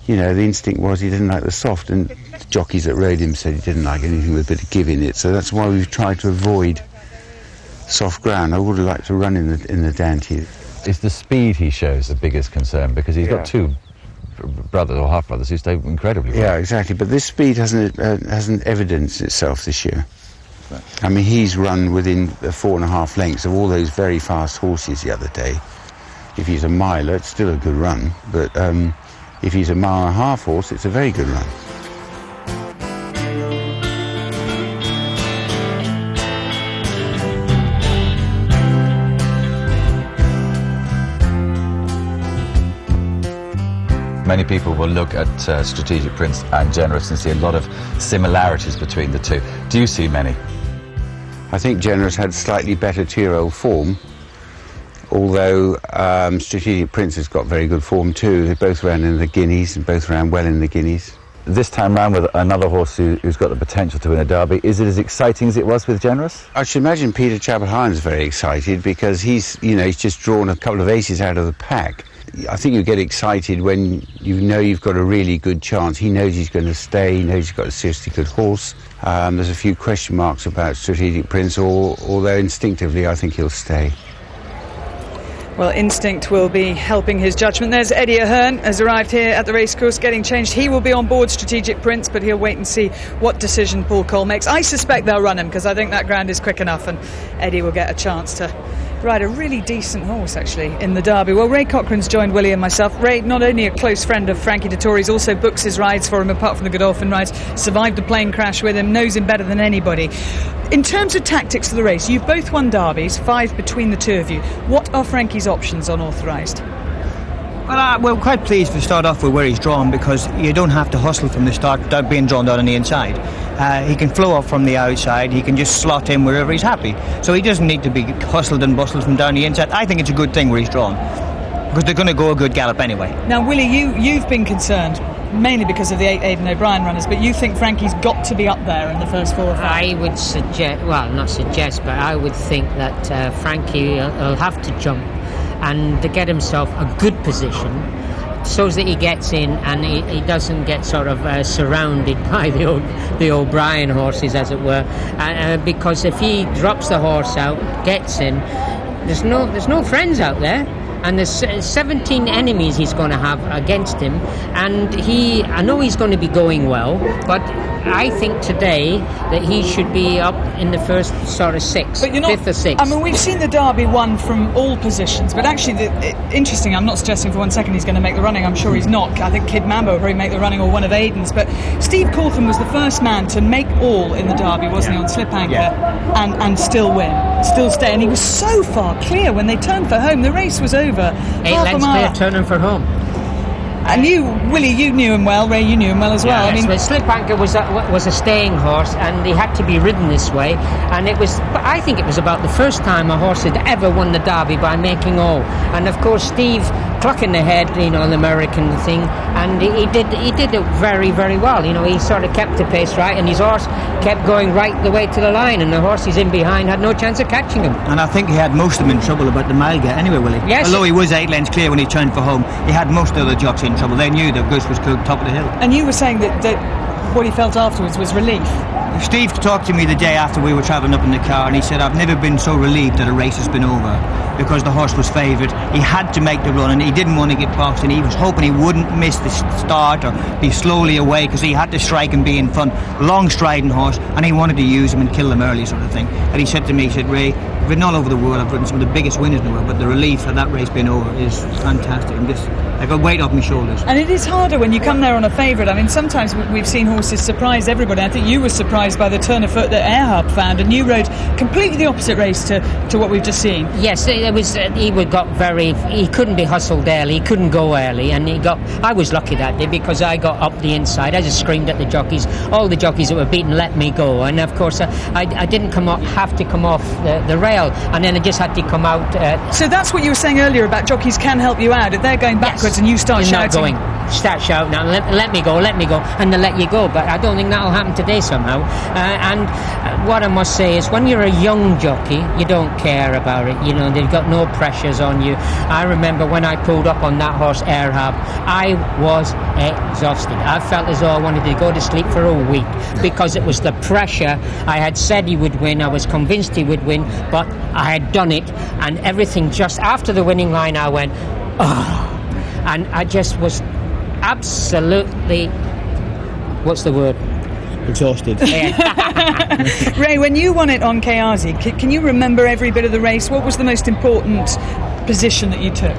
instinct was he didn't like the soft, and the jockeys that rode him said he didn't like anything with a bit of give in it, so that's why we've tried to avoid soft ground. I would have liked to run in the Dante. It's the speed he shows the biggest concern, because he's got 2 brothers or half brothers who stay incredibly well. Yeah, exactly, but this speed hasn't evidenced itself this year. I mean, he's run within 4.5 lengths of all those very fast horses the other day. If he's a miler, it's still a good run, but if he's a 1.5 mile horse, it's a very good run. Many people will look at Strategic Prince and Generous and see a lot of similarities between the two. Do you see many? I think Generous had slightly better 2-year-old form, although Strategic Prince has got very good form too. They both ran in the Guineas and both ran well in the Guineas. This time round with another horse who's got the potential to win a Derby, is it as exciting as it was with Generous? I should imagine Peter Chapple Hyam's very excited because he's just drawn a couple of aces out of the pack. I think you get excited when you know you've got a really good chance. He knows he's going to stay, he knows he's got a seriously good horse. There's a few question marks about Strategic Prince, although instinctively I think he'll stay. Well, instinct will be helping his judgment. There's Eddie Ahern has arrived here at the racecourse getting changed. He will be on board Strategic Prince, but he'll wait and see what decision Paul Cole makes. I suspect they'll run him because I think that ground is quick enough and Eddie will get a chance to ride a really decent horse, actually, in the Derby. Well, Ray Cochrane's joined Willie and myself. Ray, not only a close friend of Frankie Dettori's, also books his rides for him, apart from the Godolphin rides, survived the plane crash with him, knows him better than anybody. In terms of tactics for the race, you've both won Derbies, 5 between the two of you. What are Frankie's options on Authorized? Well, we're quite pleased to start off with where he's drawn, because you don't have to hustle from the start without being drawn down on the inside. He can flow up from the outside, he can just slot in wherever he's happy. So he doesn't need to be hustled and bustled from down the inside. I think it's a good thing where he's drawn, because they're going to go a good gallop anyway. Now, Willie, you've been concerned, mainly because of the 8 Aidan O'Brien runners, but you think Frankie's got to be up there in the first 4 or 5? I would suggest, well, not suggest, but I would think that Frankie will have to jump and to get himself a good position so that he gets in and he doesn't get sort of surrounded by the O'Brien horses, as it were, because if he drops the horse out, gets in, there's no friends out there, and there's 17 enemies he's going to have against him, and I know he's going to be going well, but I think today that he should be up in the first sort of 6th, 5th or 6th. I mean, we've seen the Derby won from all positions, but actually, interesting, I'm not suggesting for 1 second he's going to make the running, I'm sure he's not. I think Kid Mambo will probably make the running, or one of Aidan's, but Steve Cawthon was the first man to make all in the Derby, wasn't he, on slip anchor, and still win, still stay, and he was so far clear when they turned for home. The race was over. 8 lengths clear, turning for home. And you, Willie, you knew him well. Ray, you knew him well as well. Yes, but Slip Anchor was a staying horse, and he had to be ridden this way. And I think it was about the first time a horse had ever won the Derby by making all. And of course, Steve clucking ahead, the American thing, and he did it very, very well. He sort of kept the pace right, and his horse kept going right the way to the line, and the horses in behind had no chance of catching him. And I think he had most of them in trouble about the mile gate anyway, Willie. Yes. Although he was 8 lengths clear when he turned for home, he had most of the jocks in trouble. They knew that Goose was cooked top of the hill. And you were saying that what he felt afterwards was relief. Steve talked to me the day after we were travelling up in the car, and he said, I've never been so relieved that a race has been over, because the horse was favoured. He had to make the run, and he didn't want to get boxed, and he was hoping he wouldn't miss the start or be slowly away, because he had to strike and be in front. Long striding horse, and he wanted to use him and kill them early, sort of thing. And he said to me, he said, Ray, I've ridden all over the world, I've ridden some of the biggest winners in the world, but the relief of that race being over is fantastic. And just, I got weight off my shoulders. And it is harder when you come there on a favourite. I mean, sometimes we've seen horses surprise everybody. I think you were surprised by the turn of foot that Airhub found, and you rode completely the opposite race to what we've just seen. Yes, it was. He couldn't be hustled early. He couldn't go early, and I was lucky that day because I got up the inside. I just screamed at the jockeys. All the jockeys that were beaten let me go, and of course I didn't have to come off the rail, and then I just had to come out. So that's what you were saying earlier about jockeys can help you out if they're going backwards and you start shouting. Start shouting now, let me go, and they let you go. But I don't think that'll happen today somehow. And what I must say is, when you're a young jockey, you don't care about it. You know, they've got no pressures on you. I remember when I pulled up on that horse, Airhub, I was exhausted. I felt as though I wanted to go to sleep for a week because it was the pressure. I had said he would win. I was convinced he would win, but I had done it, and everything just after the winning line, I went, oh, and I just was absolutely, what's the word? Exhausted. Ray, when you won it on Kayazi, can you remember every bit of the race? What was the most important position that you took?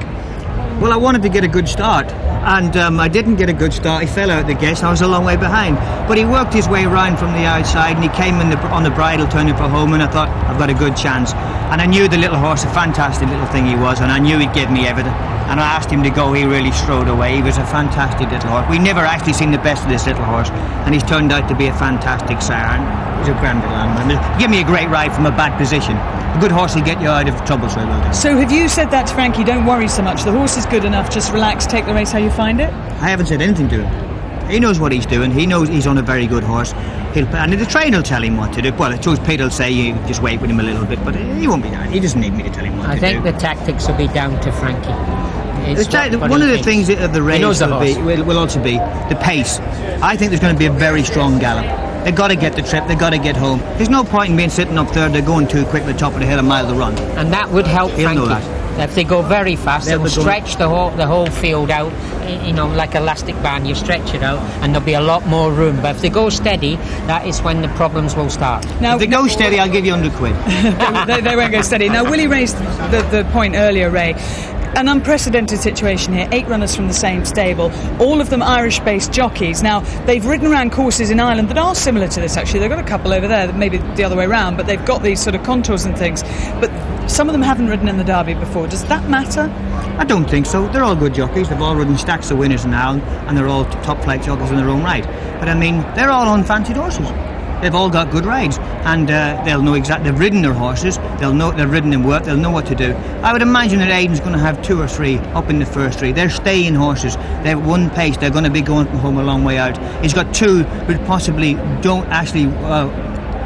Well, I wanted to get a good start, and I didn't get a good start. He fell out the guess. I was a long way behind, but he worked his way around from the outside, and he came on the bridle turning for home, and I thought, I've got a good chance. And I knew the little horse, a fantastic little thing he was, and I knew he'd give me everything. And I asked him to go. He really strode away. He was a fantastic little horse. We never actually seen the best of this little horse, and he's turned out to be a fantastic sire. He's a grand little animal. Give me a great ride from a bad position. A good horse will get you out of trouble, so will do. So have you said that to Frankie? Don't worry so much. The horse is good enough. Just relax, take the race how you find it? I haven't said anything to him. He knows what he's doing. He knows he's on a very good horse. And the trainer will tell him what to do. Well, I suppose Peter will say you just wait with him a little bit, but he won't be there. He doesn't need me to tell him what to do. I think the tactics will be down to Frankie. One of the things of the race will also be the pace. I think there's going to be a very strong gallop. They've got to get the trip, they've got to get home. There's no point in being sitting up there, they're going too quick at the top of the hill, a mile to run. And that would help Frankie. If they go very fast, it will stretch the whole field out, you know, like elastic band. You stretch it out, and there'll be a lot more room. But if they go steady, that is when the problems will start. Now, if they go steady, I'll give you £100. they won't go steady. Now, Willie raised the point earlier, Ray. An unprecedented situation here, 8 runners from the same stable, all of them Irish-based jockeys. Now, they've ridden around courses in Ireland that are similar to this, actually. They've got a couple over there, maybe the other way around, but they've got these sort of contours and things. But some of them haven't ridden in the Derby before. Does that matter? I don't think so. They're all good jockeys. They've all ridden stacks of winners in Ireland, and they're all top-flight jockeys in their own right. But, I mean, they're all unfancied horses. They've all got good rides, and they'll know exactly. They've ridden their horses. They'll know they've ridden in work. They'll know what to do. I would imagine that Aidan's going to have 2 or 3 up in the first 3. They're staying horses. They're one pace. They're going to be going from home a long way out. He's got 2 who possibly don't actually.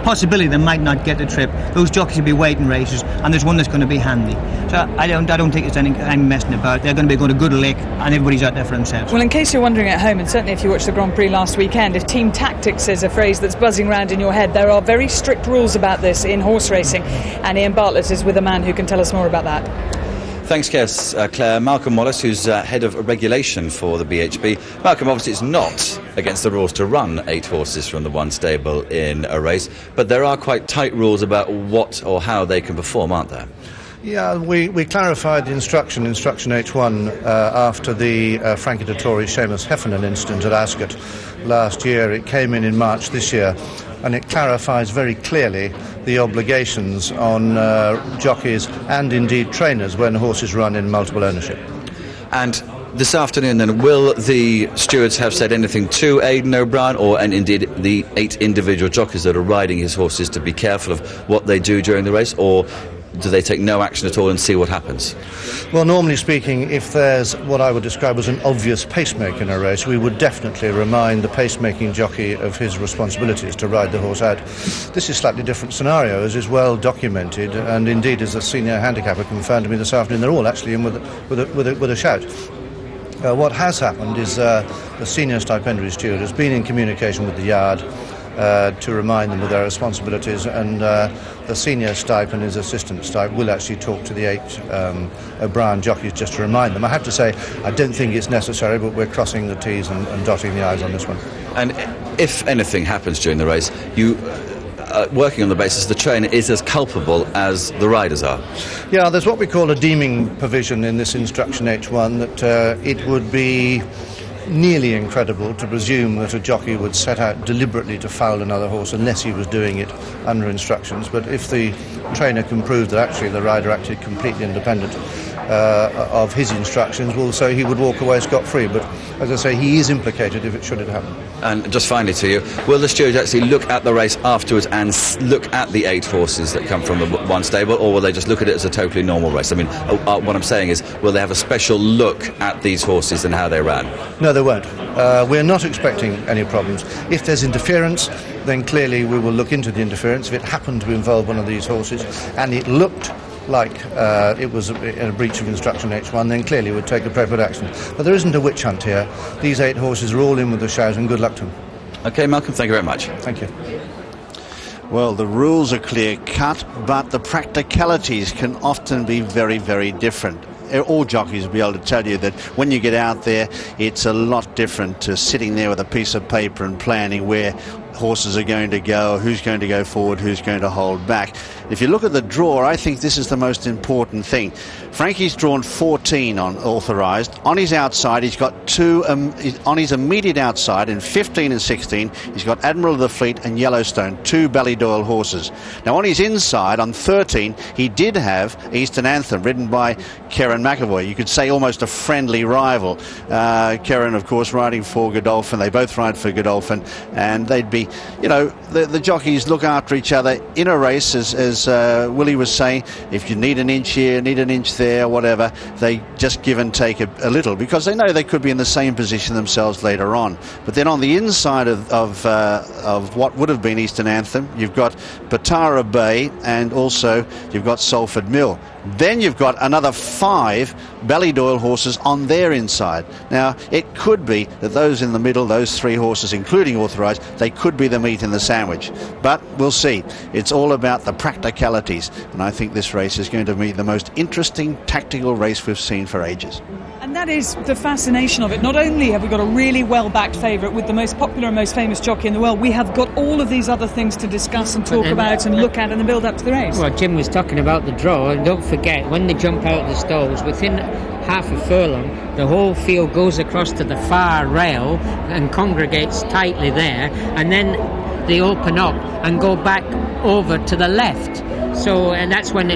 Possibility they might not get the trip. Those jockeys will be waiting races, and there's one that's going to be handy. So I don't think it's any messing about. They're going to be going a good lick, and everybody's out there for themselves. Well, in case you're wondering at home, and certainly if you watched the Grand Prix last weekend, if team tactics is a phrase that's buzzing around in your head, there are very strict rules about this in horse racing, and Ian Bartlett is with a man who can tell us more about that. Thanks, Claire. Malcolm Wallace, who's head of regulation for the BHB. Malcolm, obviously it's not against the rules to run 8 horses from the one stable in a race, but there are quite tight rules about what or how they can perform, aren't there? Yeah, we clarified the instruction H1 after the Frankie Dettori Seamus Heffernan incident at Ascot last year. It came in March this year, and it clarifies very clearly the obligations on jockeys and indeed trainers when horses run in multiple ownership. And this afternoon then, will the stewards have said anything to Aidan O'Brien and indeed the 8 individual jockeys that are riding his horses to be careful of what they do during the race, or do they take no action at all and see what happens? Well, normally speaking, if there's what I would describe as an obvious pacemaker in a race, we would definitely remind the pacemaking jockey of his responsibilities to ride the horse out. This is a slightly different scenario, as is well documented, and indeed, as a senior handicapper confirmed to me this afternoon, they're all actually in with a shout. What has happened is the senior stipendiary steward has been in communication with the yard. to remind them of their responsibilities, and the senior stipe and his assistant stipe will actually talk to the 8 O'Brien jockeys just to remind them. I have to say, I don't think it's necessary, but we're crossing the T's and dotting the I's on this one. And if anything happens during the race, you working on the basis the trainer is as culpable as the riders are. Yeah, there's what we call a deeming provision in this instruction H1, that it would be nearly incredible to presume that a jockey would set out deliberately to foul another horse unless he was doing it under instructions. But if the trainer can prove that actually the rider acted completely independent of his instructions, well, so he would walk away scot-free. But as I say, he is implicated if it should happen. And just finally to you, will the stewards actually look at the race afterwards and look at the 8 horses that come from the one stable, or will they just look at it as a totally normal race? I mean, what I'm saying is, will they have a special look at these horses and how they ran? No, they won't. We're not expecting any problems. If there's interference, then clearly we will look into the interference. If it happened to involve one of these horses and it looked like it was a breach of instruction H1, then clearly would take appropriate action. But there isn't a witch hunt here. These 8 horses are all in with the shout, and good luck to them. OK, Malcolm, thank you very much. Thank you. Well, the rules are clear-cut, but the practicalities can often be very, very different. All jockeys will be able to tell you that when you get out there, it's a lot different to sitting there with a piece of paper and planning where horses are going to go, who's going to go forward, who's going to hold back. If you look at the draw, I think this is the most important thing. Frankie's drawn 14 on Authorized. On his outside, he's got 2, on his immediate outside, in 15 and 16, he's got Admiral of the Fleet and Yellowstone, 2 Ballydoyle horses. Now, on his inside, on 13, he did have Eastern Anthem, ridden by Karen McAvoy. You could say almost a friendly rival. Karen, of course, riding for Godolphin. They both ride for Godolphin, and they'd be, you know, the jockeys look after each other in a race, as Willie was saying. If you need an inch here, need an inch there, whatever, they just give and take a little, because they know they could be in the same position themselves later on. But then on the inside of what would have been Eastern Anthem, you've got Patara Bay, and also you've got Salford Mill. Then you've got another 5 Ballydoyle horses on their inside. Now, it could be that those in the middle, those 3 horses, including Authorized, they could be the meat in the sandwich. But we'll see. It's all about the practicalities. And I think this race is going to be the most interesting tactical race we've seen for ages. And that is the fascination of it. Not only have we got a really well-backed favourite with the most popular and most famous jockey in the world, we have got all of these other things to discuss and talk about and look at in the build-up to the race. Well, Jim was talking about the draw, and don't forget, when they jump out of the stalls, within half a furlong, the whole field goes across to the far rail and congregates tightly there, and then they open up and go back over to the left. So, and that's when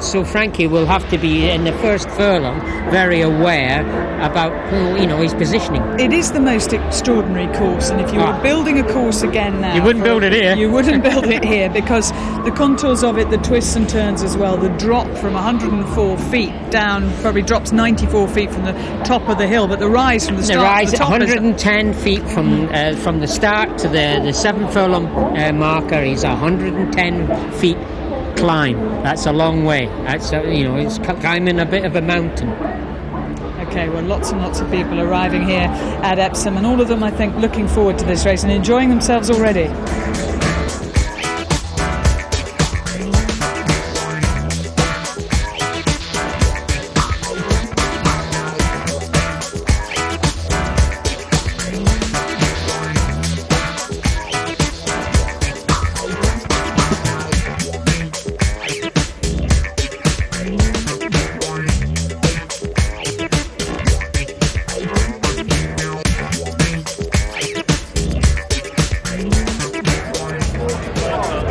so Frankie will have to be in the first furlong very aware about, you know, his positioning. It is the most extraordinary course, and if you were building a course again now, you wouldn't build it here. You wouldn't build it here, because the contours of it, the twists and turns as well, the drop from 104 feet down probably drops 94 feet from the top of the hill, but the rise from the start, the rise to the top 110 feet from the start to the 7 furlong marker is 110 feet. Climb. That's a long way. That's it's climbing a bit of a mountain. Okay, well, lots and lots of people arriving here at Epsom, and all of them, I think, looking forward to this race and enjoying themselves already.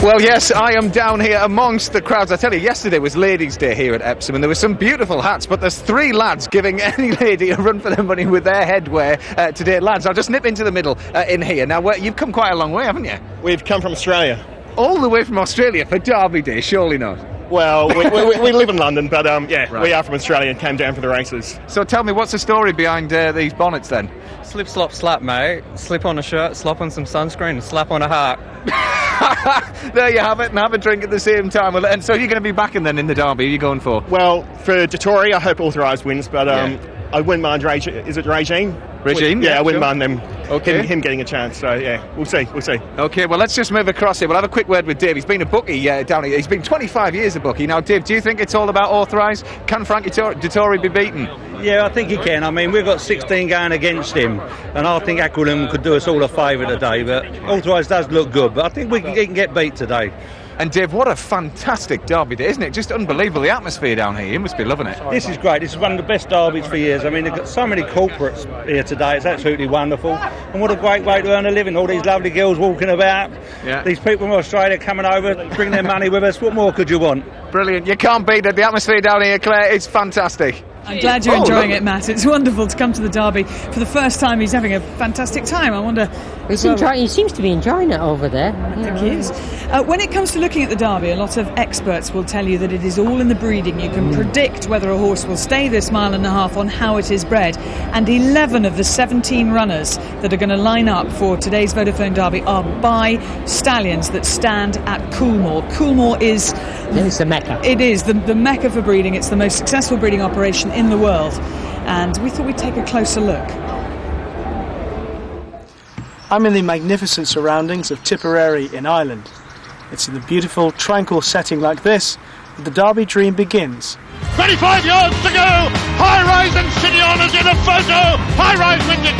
Well, yes, I am down here amongst the crowds. I tell you, yesterday was Ladies' Day here at Epsom, and there were some beautiful hats, but there's 3 lads giving any lady a run for their money with their headwear today. Lads, I'll just nip into the middle in here. Now, you've come quite a long way, haven't you? We've come from Australia. All the way from Australia for Derby Day, surely not? Well, we live in London, but right. We are from Australia and came down for the races. So tell me, what's the story behind these bonnets then? Slip, slop, slap, mate. Slip on a shirt, slop on some sunscreen, and slap on a hat. There you have it, and have a drink at the same time. And so you're going to be backing then in the Derby? Who are you going for? Well, for Dettori, I hope Authorized wins, but I wouldn't mind is it Regine? Regine? Yeah, I wouldn't sure. mind them. Okay. Him getting a chance. So yeah, we'll see. Okay, well, let's just move across here. We'll have a quick word with Dave. He's been a bookie down here. He's been 25 years a bookie. Now, Dave, do you think it's all about Authorized? Can Frankie Dettori be beaten? Yeah, I think he can. I mean, we've got 16 going against him, and I think Aquilum could do us all a favour today, but Authorized does look good, but I think he can get beat today. And Dave, what a fantastic derby day, isn't it? Just unbelievable, the atmosphere down here. You must be loving it. This is great. This is one of the best derbies for years. I mean, they've got so many corporates here today. It's absolutely wonderful. And what a great way to earn a living. All these lovely girls walking about. Yeah. These people from Australia coming over, bringing their money with us. What more could you want? Brilliant. You can't beat it. The atmosphere down here, Clare, it's fantastic. I'm glad you're enjoying it, Matt. It's wonderful to come to the derby. For the first time, he's having a fantastic time. I wonder... He seems to be enjoying it over there. I think he is. When it comes to looking at the derby, a lot of experts will tell you that it is all in the breeding. You can predict whether a horse will stay this mile and a half on how it is bred. And 11 of the 17 runners that are going to line up for today's Vodafone Derby are by stallions that stand at Coolmore. Coolmore is... It's the Mecca. It is the Mecca for breeding. It's the most successful breeding operation in the world. And we thought we'd take a closer look. I'm in the magnificent surroundings of Tipperary in Ireland. It's in the beautiful, tranquil setting like this that the Derby dream begins. 25 yards to go! High Rise and City Honours in a photo! High Rise wins it!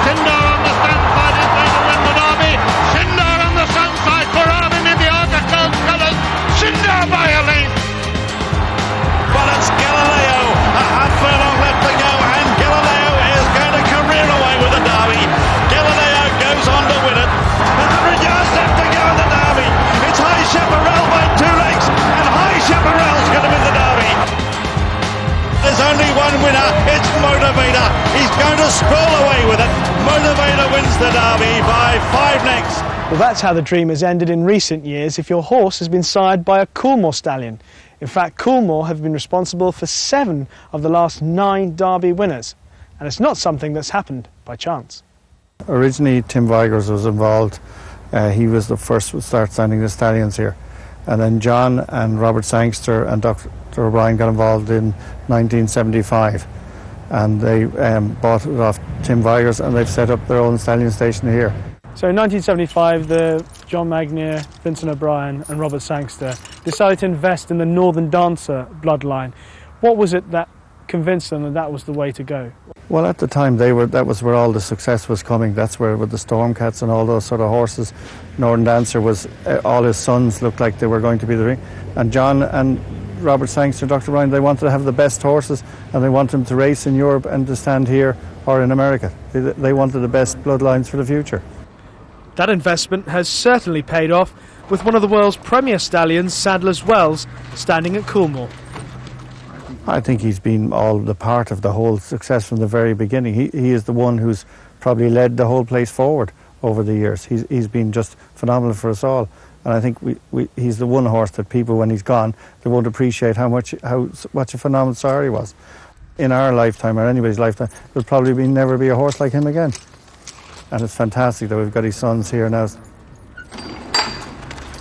Sindar on the stand side is going to win the Derby! Sindar on the stand side for Armin in the Arca Cloud colours! Sindar by a length! But it's Galileo, a half furlong left to go, and Galileo is going to career away with the Derby. Galileo goes on to win it. 100 yards left to go in the Derby. It's High Chaparral by 2 lengths, and High Chaparral's going to win the Derby. There's only one winner, it's Motivator. He's going to scroll away with it. Motivator wins the Derby by 5 lengths. Well, that's how the dream has ended in recent years if your horse has been sired by a Coolmore stallion. In fact, Coolmore have been responsible for 7 of the last 9 Derby winners. And it's not something that's happened by chance. Originally, Tim Vigors was involved. He was the first to start sending the stallions here. And then John and Robert Sangster and Dr. O'Brien got involved in 1975. And they bought it off Tim Vigors, and they've set up their own stallion station here. So in 1975, John Magnier, Vincent O'Brien and Robert Sangster decided to invest in the Northern Dancer bloodline. What was it that convinced them that was the way to go? Well, at the time, that was where all the success was coming. That's where, with the Stormcats and all those sort of horses, Northern Dancer was, all his sons looked like they were going to be the ring. And John and Robert Sangster, Dr. Ryan, they wanted to have the best horses, and they wanted them to race in Europe and to stand here or in America. They wanted the best bloodlines for the future. That investment has certainly paid off, with one of the world's premier stallions, Sadler's Wells, standing at Coolmore. I think he's been all the part of the whole success from the very beginning. He is the one who's probably led the whole place forward over the years. He's been just phenomenal for us all. And I think he's the one horse that people, when he's gone, they won't appreciate how much a phenomenal sire he was. In our lifetime, or anybody's lifetime, there'll probably never be a horse like him again. And it's fantastic that we've got his sons here now.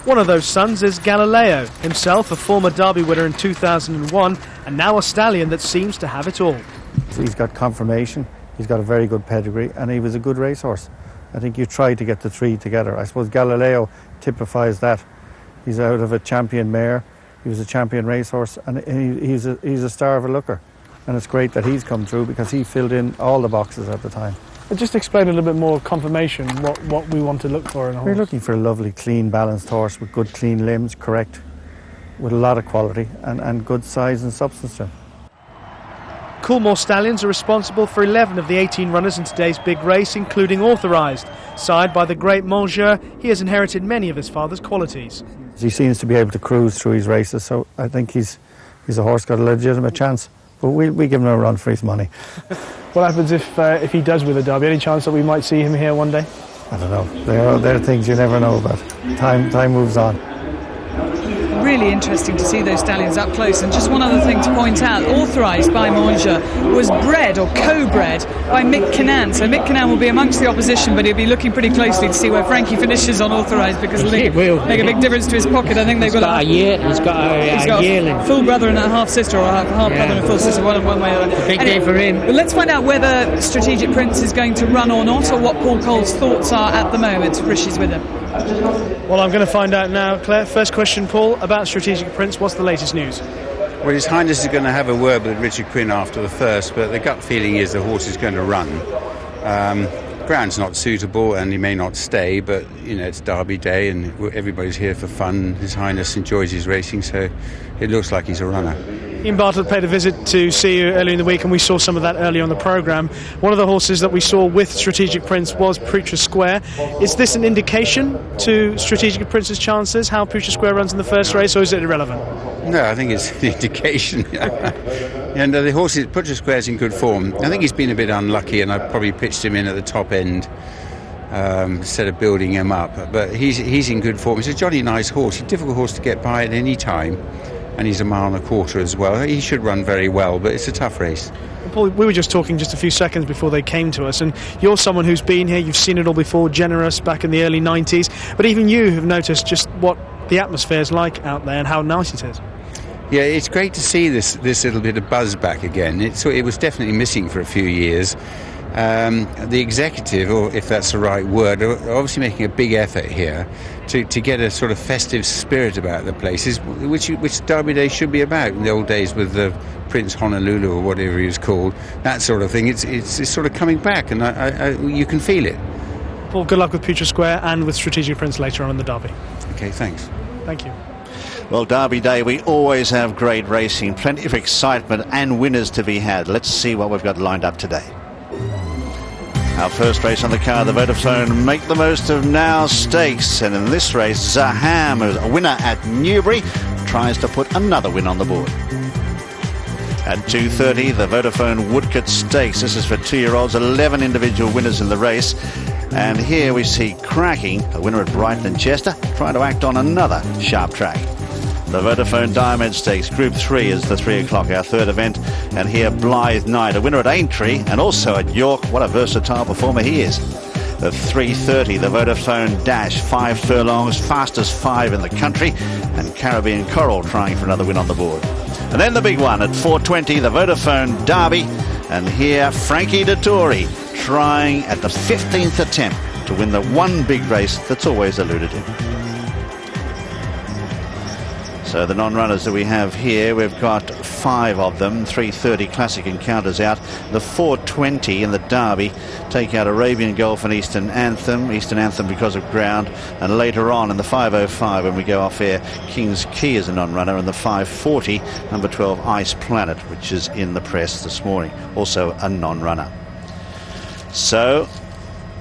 One of those sons is Galileo, himself a former Derby winner in 2001, and now a stallion that seems to have it all. He's got confirmation, he's got a very good pedigree, and he was a good racehorse. I think you try to get the 3 together. I suppose Galileo typifies that. He's out of a champion mare, he was a champion racehorse, and he's a star of a looker. And it's great that he's come through because he filled in all the boxes at the time. Just explain a little bit more confirmation, what we want to look for in a horse. We're looking for a lovely, clean, balanced horse with good, clean limbs, correct, with a lot of quality and good size and substance to him. Coolmore stallions are responsible for 11 of the 18 runners in today's big race, including Authorized. Sired by the great Mangeur, he has inherited many of his father's qualities. He seems to be able to cruise through his races, so I think he's a horse got a legitimate chance. But we give him a run for his money. What happens if he does win the Derby? Any chance that we might see him here one day? I don't know. There are things you never know about. Time moves on. really interesting to see those stallions up close. And just one other thing to point out, Authorized by Manger was bred or co-bred by Mick Kinnan. So Mick Kinnan will be amongst the opposition, but he'll be looking pretty closely to see where Frankie finishes on Authorized, because it'll make a big difference to his pocket. I think they've got a year. He's got a yearling, full brother and a half sister, or half brother and a full sister, one way or other. Big day for him. But let's find out whether Strategic Prince is going to run or not, or what Paul Cole's thoughts are at the moment. Rishi's with him. Well, I'm going to find out now, Claire. First question, Paul, about Strategic Prince. What's the latest news? Well, His Highness is going to have a word with Richard Quinn after the first, but the gut feeling is the horse is going to run. Ground's not suitable and he may not stay, but it's Derby Day and everybody's here for fun. His Highness enjoys his racing, so it looks like he's a runner. Ian Bartlett paid a visit to see you earlier in the week, and we saw some of that earlier on the programme. One of the horses that we saw with Strategic Prince was Preacher Square. Is this an indication to Strategic Prince's chances, how Preacher Square runs in the first race, or is it irrelevant? No, I think it's an indication. And the horse, Preacher Square's in good form. I think he's been a bit unlucky, and I probably pitched him in at the top end instead of building him up. But he's in good form. He's a jolly nice horse. He's a difficult horse to get by at any time. And he's a mile and a quarter as well. He should run very well, but it's a tough race. Paul, we were just talking just a few seconds before they came to us, and you're someone who's been here, you've seen it all before, generous back in the early 90s, but even you have noticed just what the atmosphere is like out there and how nice it is. Yeah, it's great to see this little bit of buzz back again. It was definitely missing for a few years. The executive, or if that's the right word, are obviously making a big effort here to get a sort of festive spirit about the places, which Derby Day should be about. In the old days with the Prince Honolulu or whatever he was called, that sort of thing, it's sort of coming back, and you can feel it. Paul, good luck with Preacher Square and with Strategic Prince later on in the Derby. Okay, thanks. Thank you. Well, Derby Day, we always have great racing, plenty of excitement and winners to be had. Let's see what we've got lined up today. Our first race on the card, the Vodafone Make the Most of Now Stakes. And in this race, Hyam, a winner at Newbury, tries to put another win on the board. At 2:30, the Vodafone Woodcote Stakes. This is for 2-year-olds, 11 individual winners in the race. And here we see Cracking, a winner at Brighton and Chester, trying to act on another sharp track. The Vodafone Diamond Stakes, Group 3 is the 3 o'clock, our third event. And here Blythe Knight, a winner at Aintree and also at York. What a versatile performer he is. The 3:30, the Vodafone Dash, 5 furlongs, fastest 5 in the country. And Caribbean Coral trying for another win on the board. And then the big one at 4:20, the Vodafone Derby. And here Frankie Dettori trying at the 15th attempt to win the one big race that's always eluded him. So the non-runners that we have here, we've got 5 of them. 3:30 Classic Encounters out. The 4:20 in the Derby take out Arabian Gulf and Eastern Anthem. Eastern Anthem because of ground. And later on in the 5:05 when we go off air, King's Key is a non-runner. And the 5:40, number 12 Ice Planet, which is in the press this morning, also a non-runner. So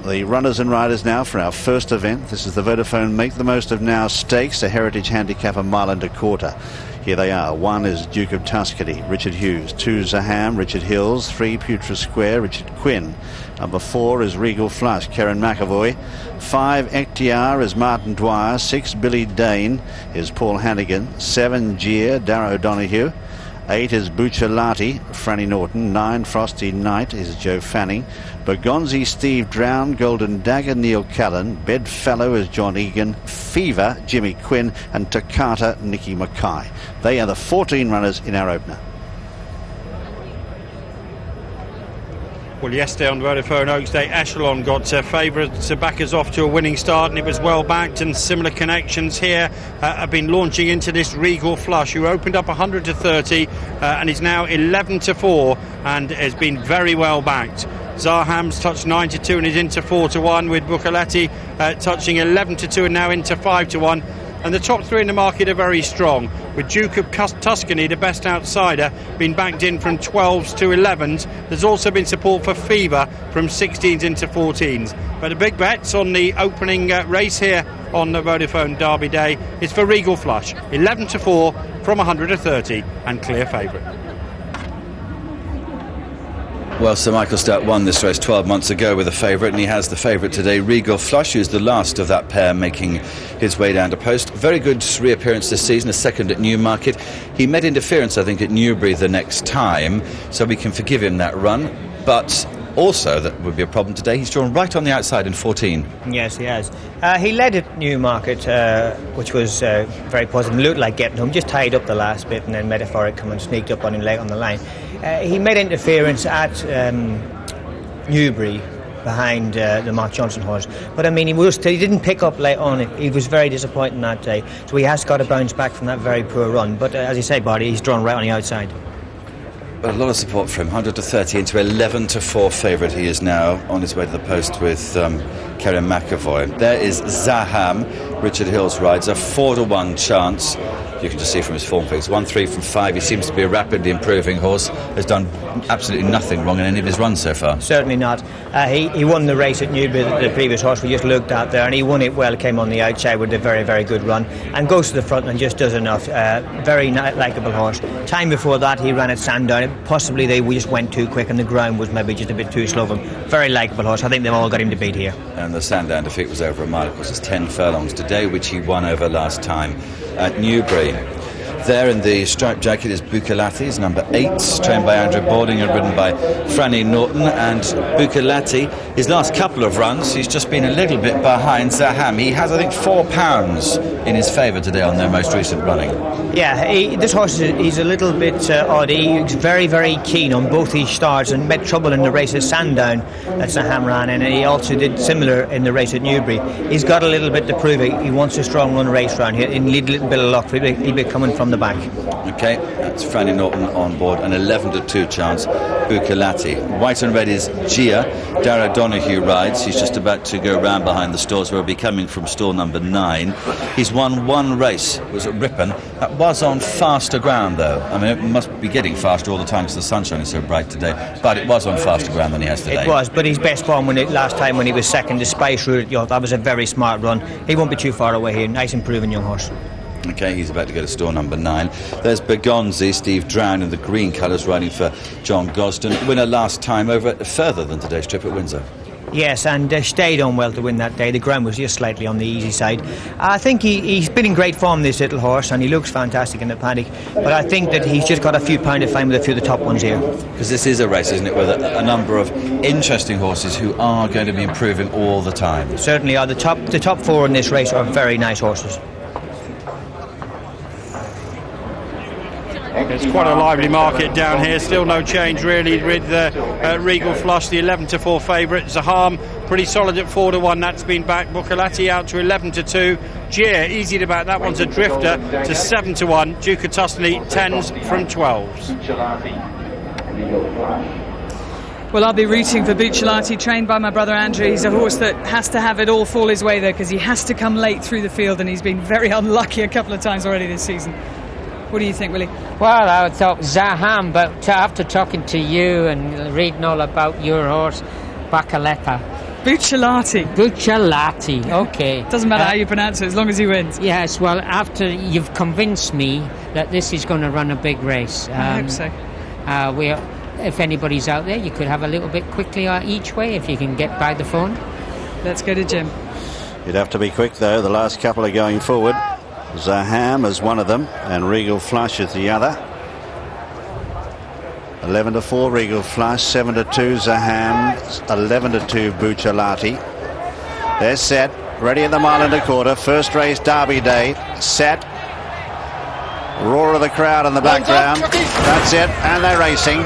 the runners and riders now for our first event. This is the Vodafone Make the Most of Now Stakes, a heritage handicap, a mile and a quarter. Here they are. 1 is Duke of Tuscany, Richard Hughes. 2 Hyam, Richard Hills. 3 Preacher Square, Richard Quinn. Number 4 is Regal Flush, Karen McAvoy. 5 Ectiar is Martin Dwyer. 6 Billy Dane is Paul Hannigan. 7 Gier, Darragh O'Donoghue. 8 is Bucciolati, Franny Norton. 9 Frosty Knight is Joe Fanning. Bergonzi, Steve Drown. Golden Dagger, Neil Callan. Bedfellow is John Egan. Fever, Jimmy Quinn. And Toccata, Nicky Mackay. They are the 14 runners in our opener. Well, yesterday on Vodafone Oaks Day, Echelon got favourite backers off to a winning start, and it was well backed, and similar connections here have been launching into this Regal Flush, who opened up 100 to 30 and is now 11 to 4 and has been very well backed. Zaham's touched 9 to 2 and is into 4 to 1, with Bucciolati touching 11 to 2 and now into 5 to 1. And the top 3 in the market are very strong, with Duke of Tuscany, the best outsider, being backed in from 12s to 11s. There's also been support for Fever from 16s into 14s. But the big bets on the opening race here on the Vodafone Derby Day is for Regal Flush, 11 to 4 from 100 to 30 and clear favourite. Well, Sir Michael Stout won this race 12 months ago with a favourite, and he has the favourite today, Regal Flush, who's the last of that pair making his way down to post. Very good reappearance this season, a second at Newmarket. He met interference, I think, at Newbury the next time, so we can forgive him that run. But also, that would be a problem today, he's drawn right on the outside in 14. Yes, he has. He led at Newmarket, which was very positive. Looked like getting home, just tied up the last bit, and then Metaphoric come and sneaked up on him late on the line. He made interference at Newbury behind the Mark Johnson horse, but I mean he didn't pick up late on it. He was very disappointing that day, so he has got to bounce back from that very poor run. But as you say, Barty, he's drawn right on the outside. But a lot of support for him, 100-30 into 11-4 favourite. He is now on his way to the post with Kerry McAvoy. There is Zaham, Richard Hill's rides, a 4-1 chance. You can just see from his form fix, 1-3 from 5. He seems to be a rapidly improving horse. Has done absolutely nothing wrong in any of his runs so far. Certainly not. He won the race at Newbury, the previous horse we just looked at there, and he won it well. Came on the outside with a very, very good run, and goes to the front and just does enough. Very likeable horse. Time before that, he ran at Sandown. Possibly we just went too quick, and the ground was maybe just a bit too slow for him. Very likeable horse. I think they've all got him to beat here. And the Sandown defeat was over a mile. Of course, it's 10 furlongs today, which he won over last time at Newbury. There in the striped jacket is Bucalati, is number 8, trained by Andrew Balding and ridden by Franny Norton. And Bucalati, his last couple of runs, he's just been a little bit behind Zaham. He has, I think, £4 in his favour today on their most recent running. Yeah, this horse he's a little bit odd. He's very, very keen on both his starts and met trouble in the race at Sandown that Zaham ran in, and he also did similar in the race at Newbury. He's got a little bit to prove it. He wants a strong run race round here. He needs a little bit of luck. He'll be coming from the back. Okay, that's Franny Norton on board, an 11-2 chance. Bucalati. White and red is Gia. Darragh Donoghue rides. He's just about to go round behind the stalls, where he'll be coming from stall number 9. He's won one race, it was at Ripon. That was on faster ground, though. I mean, it must be getting faster all the time because the sunshine is so bright today, but it was on faster ground than he has today. It was, but his best form last time when he was second to Spice Route, that was a very smart run. He won't be too far away here. Nice improving young horse. Okay, he's about to go to store number 9. There's Bergonzi, Steve Drown in the green colours, riding for John Gosden. Winner last time over further than today's trip at Windsor. Yes, and stayed on well to win that day. The ground was just slightly on the easy side. I think he's been in great form, this little horse, and he looks fantastic in the paddock. But I think that he's just got a few pound to find with a few of the top ones here. Because this is a race, isn't it, with a number of interesting horses who are going to be improving all the time. Certainly are. The top 4 in this race are very nice horses. It's quite a lively market down here. Still no change really with Regal Flush, the 11-4 favourite. Zaham pretty solid at 4-1. That's been back. Bucalati out to 11-2. Gia easy to back. That one's a drifter to 7-1. Duke of Tuscany 10s from 12s. Well, I'll be rooting for Bucalati, trained by my brother Andrew. He's a horse that has to have it all fall his way there because he has to come late through the field, and he's been very unlucky a couple of times already this season. What do you think, Willie? Well, I thought Zaham, but after talking to you and reading all about your horse, Bucalati. Bucalati, okay. Doesn't matter how you pronounce it, as long as he wins. Yes, well, after you've convinced me that this is going to run a big race. I hope so. If anybody's out there, you could have a little bit quickly each way if you can get by the phone. Let's go to Jim. You'd have to be quick, though. The last couple are going forward. Zaham is one of them, and Regal Flush is the other. 11-4 Regal Flush, 7-2 Zaham, 11-2 Bucalati. They're set, ready at the mile and a quarter. First race Derby Day, set. Roar of the crowd in the background. That's it, and they're racing.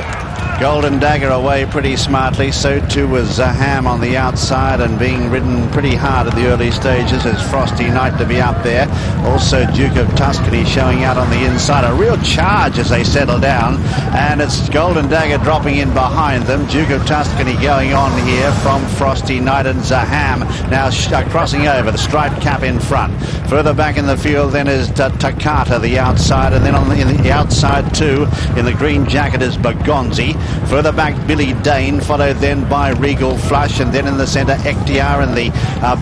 Golden Dagger away pretty smartly, so too was Zaham on the outside and being ridden pretty hard at the early stages as Frosty Knight to be up there. Also Duke of Tuscany showing out on the inside. A real charge as they settle down, and it's Golden Dagger dropping in behind them. Duke of Tuscany going on here from Frosty Knight, and Zaham now crossing over, the striped cap in front. Further back in the field then is Takata, the outside, and then on the outside too in the green jacket is Bergonzi. Further back Billy Dane, followed then by Regal Flush, and then in the centre Ekhtiar in the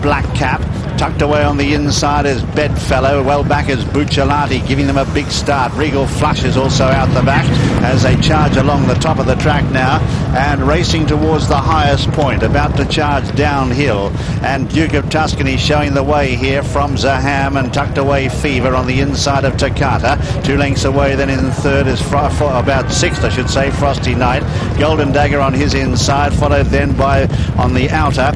black cap. Tucked away on the inside is Bedfellow. Well back is Bucciolati, giving them a big start. Regal Flush is also out the back as they charge along the top of the track now and racing towards the highest point, about to charge downhill. And Duke of Tuscany showing the way here from Hyam, and tucked away Fever on the inside of Takata. 2 lengths away then in third is about sixth, I should say, Frosty Knight. Golden Dagger on his inside, followed then by, on the outer,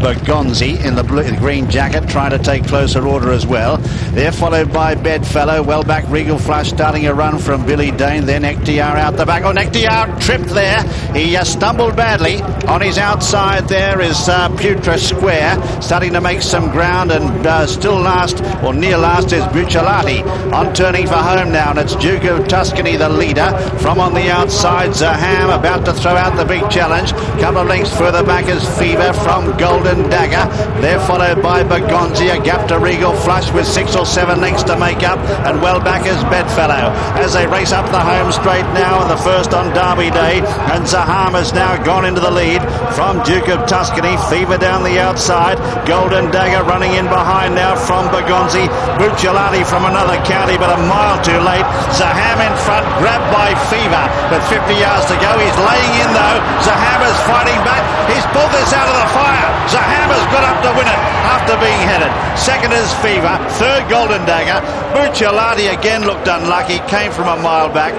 Bergonzi in the green jacket, trying to take closer order as well. They're followed by Bedfellow. Well back Regal Flush starting a run from Billy Dane. Then Ectiar out the back. Oh, Ectiar tripped there. He stumbled badly. On his outside there is Putra Square, starting to make some ground, and still last, or near last, is Bucciolati. On turning for home now, and it's Duke of Tuscany the leader. From on the outside, Hyam about to throw out the big challenge. Couple of lengths further back is Fever from Golden Dagger. They're followed by Bergonzi, a gap to Regal Flush with 6 or 7 lengths to make up, and well back is Bedfellow as they race up the home straight now, in the first on Derby Day, and Hyam has now gone into the lead from Duke of Tuscany. Fever down the outside, Golden Dagger running in behind now from Bergonzi. Bucciolati from another county, but a mile too late. Hyam in front, grabbed by Fever with 50 yards to go. He's laying in though. Hyam is fighting back. He's pulled this out of the fire. Hyam has got up to win it after being headed. Second is Fever, third Golden Dagger. Bucciolati again looked unlucky, came from a mile back.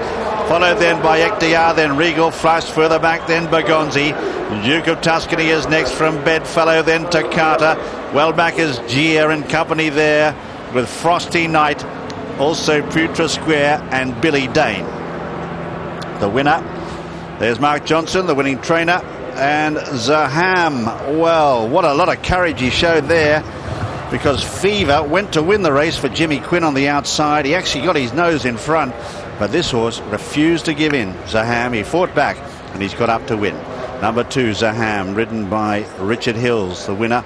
Followed then by Ectiar, then Regal Flush, further back then Bergonzi. Duke of Tuscany is next from Bedfellow, then Takata. Well back is Gier and company there with Frosty Knight, also Putra Square and Billy Dane. The winner, there's Mark Johnson, the winning trainer, and Hyam. Well, what a lot of courage he showed there, because Fever went to win the race for Jimmy Quinn on the outside. He actually got his nose in front, but this horse refused to give in. Hyam, he fought back, and he's got up to win. Number 2, Hyam, ridden by Richard Hills, the winner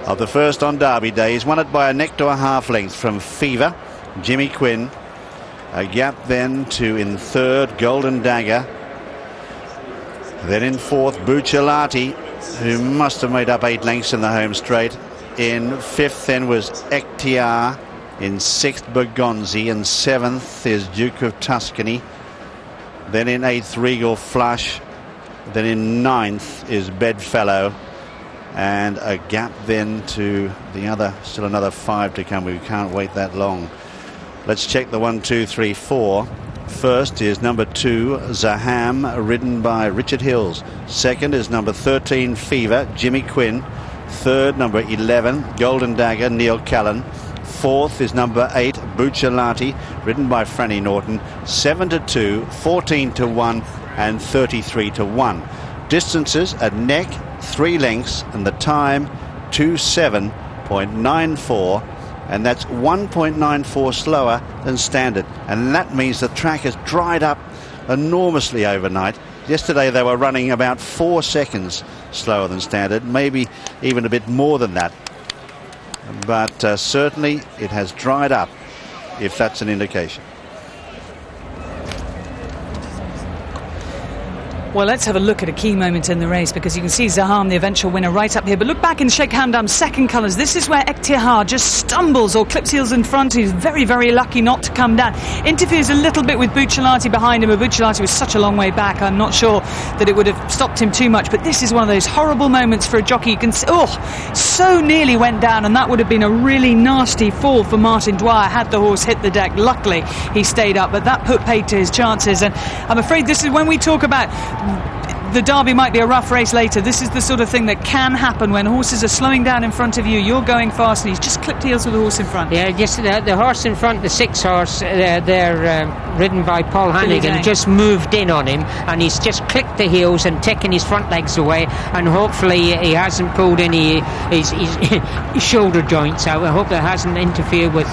of the first on Derby Day. He's won it by a neck to a half length from Fever, Jimmy Quinn. A gap then to, in third, Golden Dagger. Then in fourth, Bucciolati, who must have made up 8 lengths in the home straight. In fifth then was Ectiar. In sixth, Bergonzi. In seventh is Duke of Tuscany. Then in eighth, Regal Flush. Then in ninth is Bedfellow. And a gap then to the other, still another 5 to come. We can't wait that long. Let's check the 1, 2, 3, 4. First is number 2, Hyam, ridden by Richard Hills. Second is number 13, Fever, Jimmy Quinn. Third, number 11, Golden Dagger, Neil Callan. Fourth is number 8, Bucciolati, ridden by Franny Norton. 7-2, 14-1, and 33-1. Distances at neck, 3 lengths, and the time 2:7.94. And that's 1.94 slower than standard. And that means the track has dried up enormously overnight. Yesterday they were running about 4 seconds slower than standard, maybe even a bit more than that. But certainly it has dried up, if that's an indication. Well, let's have a look at a key moment in the race, because you can see Hyam, the eventual winner, right up here. But look back in Sheikh Hamdan's second colours. This is where Ectiar just stumbles or clips heels in front. He's very, very lucky not to come down. Interferes a little bit with Bucciolati behind him, but Bucciolati was such a long way back. I'm not sure that it would have stopped him too much. But this is one of those horrible moments for a jockey. You can see, so nearly went down, and that would have been a really nasty fall for Martin Dwyer had the horse hit the deck. Luckily, he stayed up, but that put paid to his chances. And I'm afraid this is when we talk about the Derby might be a rough race later. This is the sort of thing that can happen when horses are slowing down in front of you. You're going fast, and he's just clipped heels with the horse in front. Yeah, just the horse in front, the 6 horse, they're ridden by Paul Hannigan, just moved in on him, and he's just clipped the heels and taken his front legs away, and hopefully he hasn't pulled any his shoulder joints out. I hope that hasn't interfered with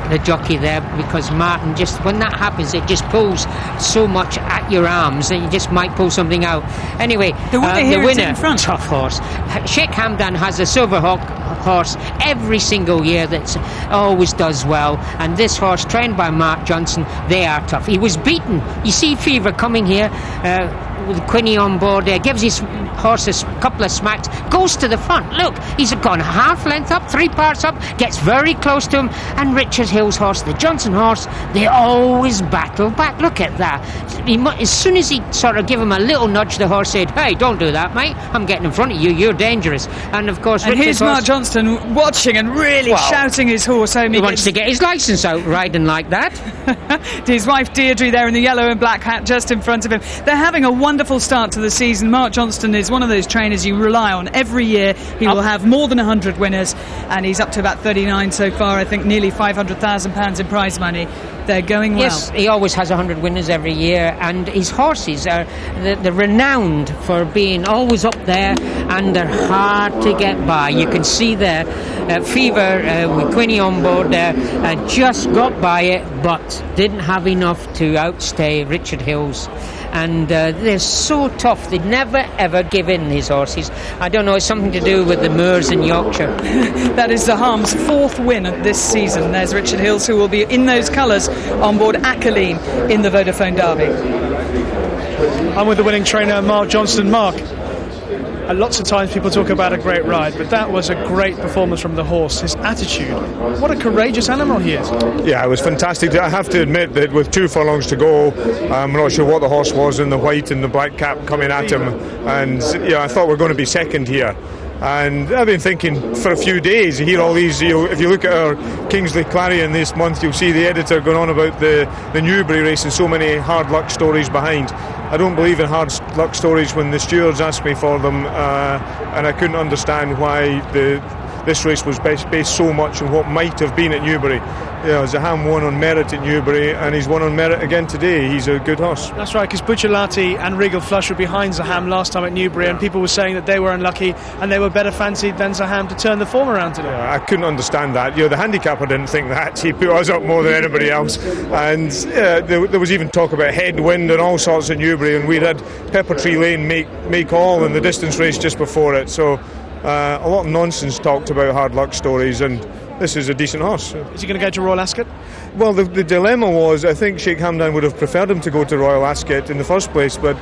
the jockey there, because Martin, just when that happens, it just pulls so much at your arms that you just might pull something out. Anyway, the winner in front. Tough horse. Sheikh Hamdan has a Silverhawk horse every single year that always does well, and this horse, trained by Mark Johnson, they are tough. He was beaten. You see Fever coming here, with Quinny on board there, gives his horse a couple of smacks, goes to the front. Look, he's gone half length up, 3 parts up, gets very close to him, and Richard Hill's horse, the Johnson horse, they always battle back. Look at that. As soon as he sort of give him a little nudge, the horse said, "Hey, don't do that, mate. I'm getting in front of you. You're dangerous." And of course, and here's Mark Johnston watching and really shouting his horse home. He wants to get his licence out riding like that. His wife Deirdre there in the yellow and black hat just in front of him. They're having a wonderful start to the season. Mark Johnston is one of those trainers you rely on every year. He will have more than 100 winners, and he's up to about 39 so far. I think nearly £500,000 in prize money. They're going well. Yes, he always has 100 winners every year, and his horses are they're renowned for being always up there, and they're hard to get by. You can see there, Fever with Quinny on board there, just got by it, but didn't have enough to outstay Richard Hill's. And they're so tough. They never ever give in, these horses. I don't know, it's something to do with the Moors in Yorkshire. That is Zaham's 4th win of this season. There's Richard Hills, who will be in those colours on board Akalim in the Vodafone Derby. I'm with the winning trainer, Mark Johnston. Mark, lots of times people talk about a great ride, but that was a great performance from the horse. His attitude, what a courageous animal he is. Yeah, it was fantastic. I have to admit that with 2 furlongs to go, I'm not sure what the horse was in the white and the black cap coming at him, and I thought we were going to be second here. And I've been thinking for a few days, you hear all these, if you look at our Kingsley Clarion this month, you'll see the editor going on about the Newbury race and so many hard luck stories behind. I don't believe in hard luck stories when the stewards ask me for them, and I couldn't understand why this race was based so much on what might have been at Newbury. Hyam won on merit at Newbury, and he's won on merit again today. He's a good horse. That's right, because Buccellati and Regal Flush were behind Hyam last time at Newbury, and people were saying that they were unlucky and they were better fancied than Hyam to turn the form around today. I couldn't understand that. The handicapper didn't think that. He put us up more than anybody else, and there was even talk about headwind and all sorts at Newbury, and we had Pepper Tree Lane make all in the distance race just before it. So a lot of nonsense talked about hard luck stories, and this is a decent horse. Is he going to go to Royal Ascot? Well, the dilemma was, I think Sheikh Hamdan would have preferred him to go to Royal Ascot in the first place, but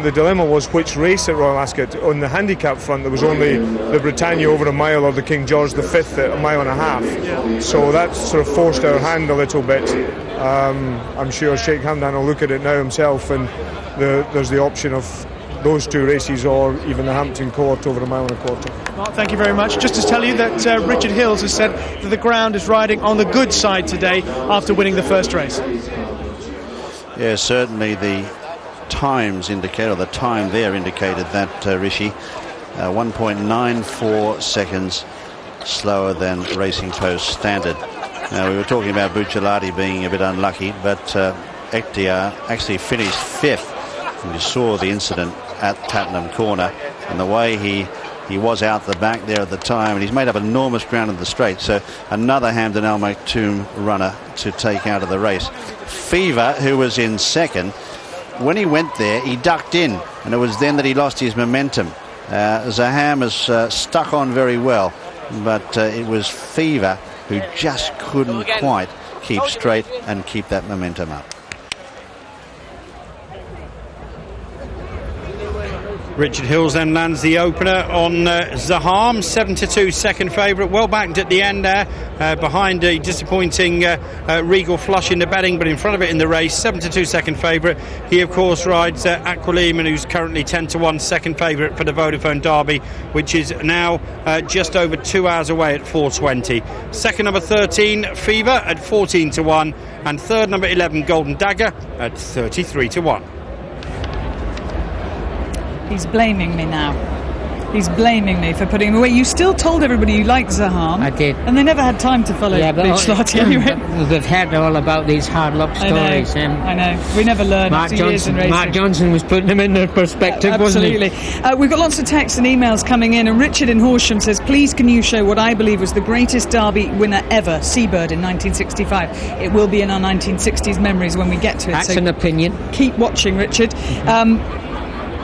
the dilemma was which race at Royal Ascot. On the handicap front, there was only the Britannia over a mile or the King George V at 1.5 miles. So that sort of forced our hand a little bit. I'm sure Sheikh Hamdan will look at it now himself, and there's the option of those 2 races or even the Hampton Court over 1.25 miles. Mark, thank you very much. Just to tell you that Richard Hills has said that the ground is riding on the good side today after winning the first race. Yeah, certainly the times indicate, or the time there indicated that, Rishi, 1.94 seconds slower than Racing Post standard. Now, we were talking about Buccellati being a bit unlucky, but Ekhtiar actually finished 5th. And you saw the incident at Tattenham Corner and the way he was out the back there at the time, and he's made up enormous ground in the straight. So another Hamdan Al Maktoum runner to take out of the race. Fever, who was in second, when he went there he ducked in, and it was then that he lost his momentum. Hyam has stuck on very well, but it was Fever who just couldn't quite keep straight and keep that momentum up. Richard Hills then lands the opener on Hyam, 7-2 second favourite, well backed at the end there, behind a disappointing Regal Flush in the betting, but in front of it in the race. 7-2 second favourite. He of course rides Aqualiman, who's currently 10-1 second favourite for the Vodafone Derby, which is now just over 2 hours away at 4:20. Second number 13 Fever at 14-1, and third number 11 Golden Dagger at 33-1. He's blaming me now. He's blaming me for putting him away. You still told everybody you liked Hyam. I did. And they never had time to follow Buccellati anyway. We've heard all about these hard luck stories. I know. We never learned after years in racing. Mark Johnson was putting them in their perspective, wasn't he? Absolutely. We've got lots of texts and emails coming in, and Richard in Horsham says, please can you show what I believe was the greatest Derby winner ever, Seabird in 1965. It will be in our 1960s memories when we get to it. That's an opinion. Keep watching, Richard.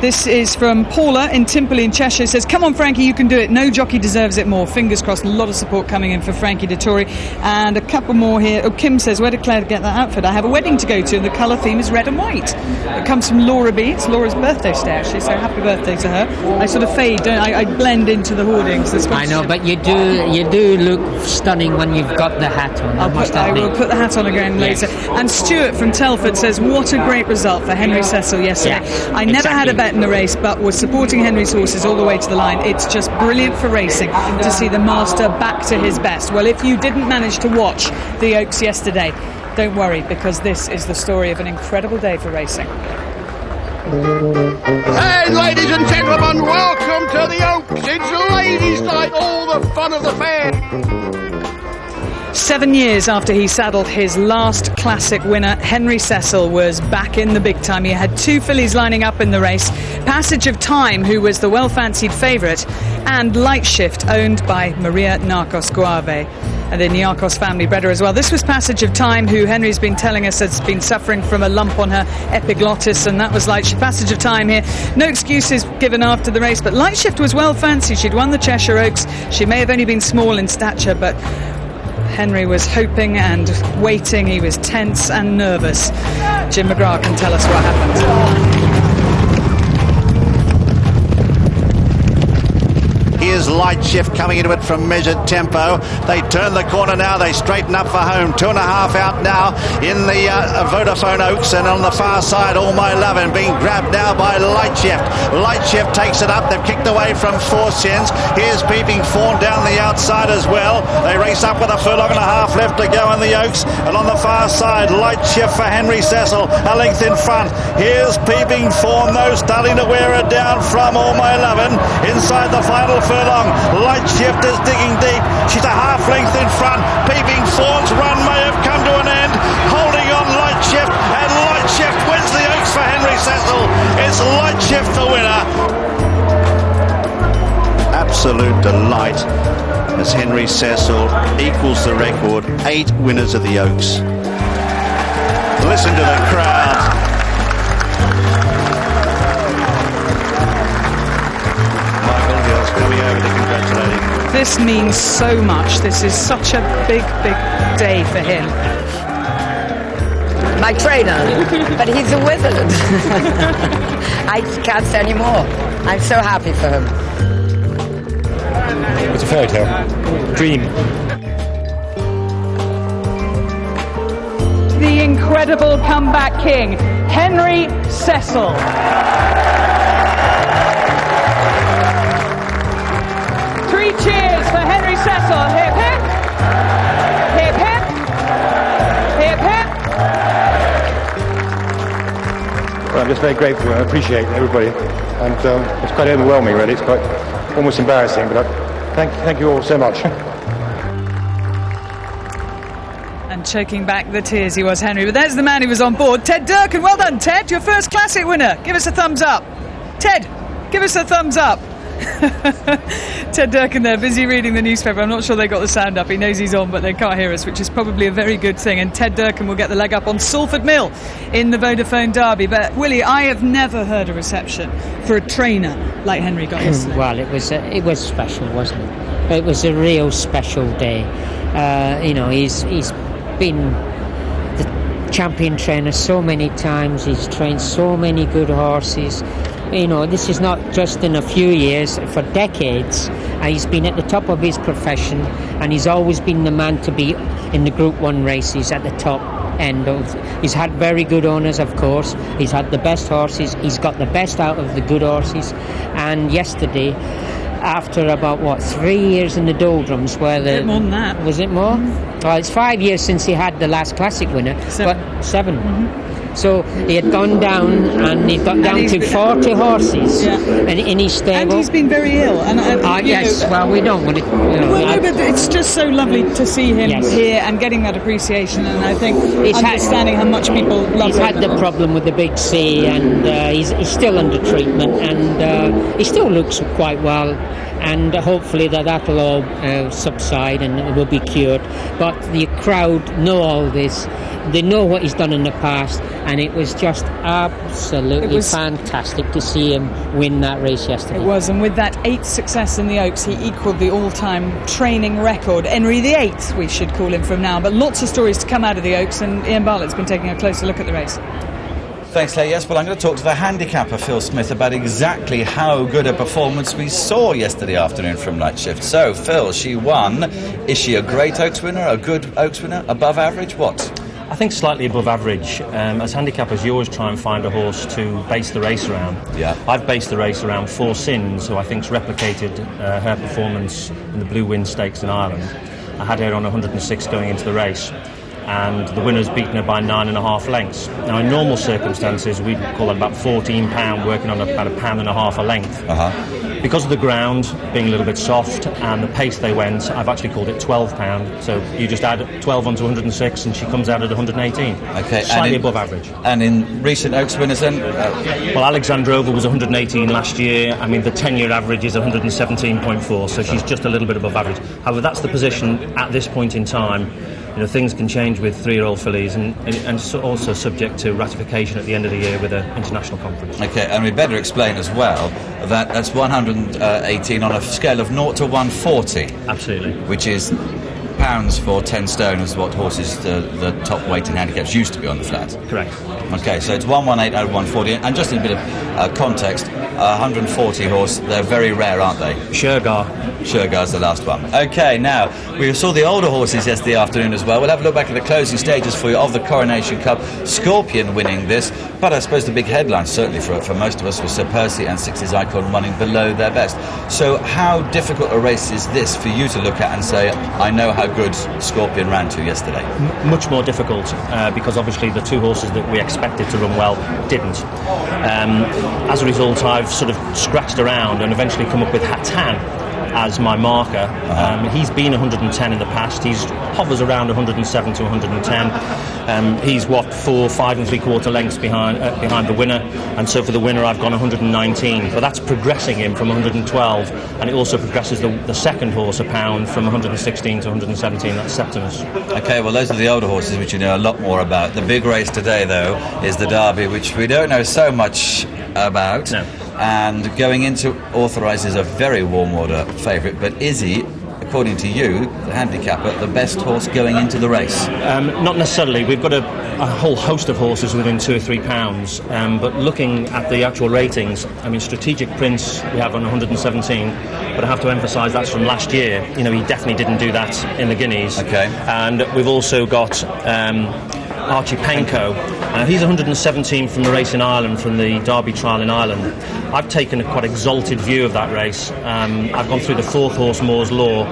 This is from Paula in Timperley in Cheshire. Says, come on, Frankie, you can do it. No jockey deserves it more. Fingers crossed. A lot of support coming in for Frankie Dettori. And a couple more here. Oh, Kim says, where did Clare get that outfit? I have a wedding to go to, and the colour theme is red and white. It comes from Laura B. It's Laura's birthday today, actually, so happy birthday to her. I sort of fade, don't I? I blend into the hoardings. I know, but you do look stunning when you've got the hat on. I will put the hat on again later. And Stuart from Telford says, what a great result for Henry Cecil yesterday. Yeah, I never had a bet in the race, but was supporting Henry's horses all the way to the line. It's just brilliant for racing to see the master back to his best. Well, if you didn't manage to watch the Oaks yesterday, don't worry, because this is the story of an incredible day for racing. Hey, ladies and gentlemen, welcome to the Oaks. It's ladies' night, all the fun of the fair. 7 years after he saddled his last classic winner, Henry Cecil was back in the big time. He had 2 fillies lining up in the race. Passage of Time, who was the well-fancied favourite, and Light Shift, owned by Maria Narcos Guave, and the Narcos family bred her as well. This was Passage of Time, who Henry's been telling us has been suffering from a lump on her epiglottis, and that was Light Shift. Passage of Time here. No excuses given after the race, but Light Shift was well fancied. She'd won the Cheshire Oaks. She may have only been small in stature, but Henry was hoping and waiting. He was tense and nervous. Jim McGrath can tell us what happened. Here's Light Shift coming into it from measured tempo. They turn the corner now. They straighten up for home. 2.5 out now in the Vodafone Oaks, and on the far side, All My Lovin' being grabbed now by Light Shift. Light Shift takes it up. They've kicked away from 4 cents. Here's Peeping Fawn down the outside as well. They race up with 1.5 furlongs left to go in the Oaks, and on the far side, Light Shift for Henry Cecil, a length in front. Here's Peeping Fawn, though, starting to wear it down from All My Lovin'. Inside the final furlong, Light Shift is digging deep. She's a half length in front. Peeping Fawn's run may have come to an end. Holding on Light Shift, and Light Shift wins the Oaks for Henry Cecil. It's Light Shift the winner. Absolute delight as Henry Cecil equals the record. 8 winners of the Oaks. Listen to the crowd. Coming over to congratulate him. This means so much. This is such a big, big day for him. My trainer, but he's a wizard. I can't say any more. I'm so happy for him. It's a fairy tale. Dream. The incredible comeback king, Henry Cecil. 3 cheers for Henry Cecil. Hip hip. Hip hip. Hip hip. Well, I'm just very grateful and I appreciate everybody. And it's quite overwhelming, really. It's quite almost embarrassing, but thank you all so much. And choking back the tears he was, Henry. But there's the man who was on board, Ted Durkin. Well done, Ted. Your first classic winner. Give us a thumbs up. Ted, give us a thumbs up. Ted Durkin there, busy reading the newspaper. I'm not sure they got the sound up. He knows he's on, but they can't hear us, which is probably a very good thing. And Ted Durkin will get the leg up on Salford Mill in the Vodafone Derby. But Willie, I have never heard a reception for a trainer like Henry got yesterday. Well, it was special, wasn't it? It was a real special day. He's been the champion trainer so many times. He's trained so many good horses. This is not just in a few years, for decades. He's been at the top of his profession, and he's always been the man to be in the Group 1 races at the top end. He's had very good owners, of course. He's had the best horses. He's got the best out of the good horses. And yesterday, after about 3 years in the doldrums, where the more than that. Was it more? Well, it's 5 years since he had the last classic winner. 7. Mm-hmm. So he had gone down, and he got down to 40 horses in his stable. And he's been very ill. Yes, well, we don't want to... but it's just so lovely to see him here and getting that appreciation, and I think understanding how much people love him. He's had the problem with the big C, and he's still under treatment, and he still looks quite well. and hopefully that'll all subside and it will be cured. But the crowd know all this. They know what he's done in the past, and it was just absolutely fantastic to see him win that race yesterday. It was, and with that 8th success in the Oaks, he equalled the all-time training record. Henry VIII, we should call him from now, but lots of stories to come out of the Oaks, and Ian Bartlett's been taking a closer look at the race. Thanks, Claire. Yes, well, I'm going to talk to the handicapper, Phil Smith, about exactly how good a performance we saw yesterday afternoon from Night Shift. So, Phil, she won. Is she a great Oaks winner, a good Oaks winner, above average? What? I think slightly above average. As handicappers, you always try and find a horse to base the race around. Yeah. I've based the race around Four Sins, who I think's replicated her performance in the Blue Wind Stakes in Ireland. I had her on 106 going into the race, and the winner's beaten her by 9.5 lengths. Now, in normal circumstances, we'd call that about £14, working on about £1.5 a length. Because of the ground being a little bit soft and the pace they went, I've actually called it £12. So you just add 12 onto 106 and she comes out at 118. Okay, slightly above average. And in recent Oaks winners then? Well, Alexandrova was 118 last year. I mean, the 10-year average is 117.4, so she's just a little bit above average. However, that's the position at this point in time. You know, things can change with 3-year-old fillies and so also subject to ratification at the end of the year with an international conference. Okay, and we better explain as well that that's 118 on a scale of 0 to 140. Absolutely. Which is pounds for 10 stone is what horses, the top weight in handicaps used to be on the flat. Correct. Okay, so it's 118 out of 140. And just in a bit of context, 140 horse, they're very rare, aren't they? Shergar's the last one. Okay, now, we saw the older horses yesterday afternoon as well. We'll have a look back at the closing stages for you of the Coronation Cup. Scorpion winning this, but I suppose the big headline, certainly for most of us, was Sir Percy and 60s Icon running below their best. So how difficult a race is this for you to look at and say, I know how good Scorpion ran to yesterday? Much more difficult, because obviously the two horses that we expected to run well didn't. As a result, I've sort of scratched around and eventually come up with Hatan as my marker. He's been 110 in the past. He's hovers around 107 to 110. He's 5 3/4 lengths behind the winner, and so for the winner I've gone 119. But that's progressing him from 112, and it also progresses the second horse a pound from 116 to 117. That's Septimus. Okay, well those are the older horses which you know a lot more about. The big race today though is the Derby, which we don't know so much about. No. And going into Authorized is a very warm water favourite, but is he, according to you, the handicapper, the best horse going into the race? Not necessarily. We've got a whole host of horses within £2 or £3, but looking at the actual ratings, I mean, Strategic Prince we have on 117, but I have to emphasise that's from last year. You know, he definitely didn't do that in the Guineas. Okay. And we've also got Archie Penko. He's 117 from the race in Ireland, from the Derby trial in Ireland. I've taken a quite exalted view of that race. I've gone through the fourth horse, Moore's Law.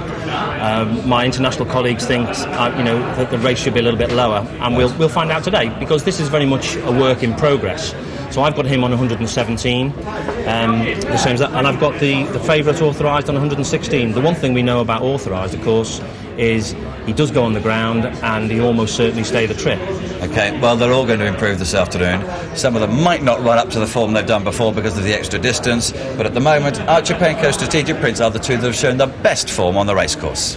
My international colleagues think, that the race should be a little bit lower, and we'll find out today, because this is very much a work in progress. So I've got him on 117, the same as that, and I've got the favourite Authorized on 116. The one thing we know about Authorized, of course, is he does go on the ground and he almost certainly stay the trip. Okay, well they're all going to improve this afternoon. Some of them might not run up to the form they've done before because of the extra distance, but at the moment Archie Penko, Strategic Prince are the two that have shown the best form on the racecourse.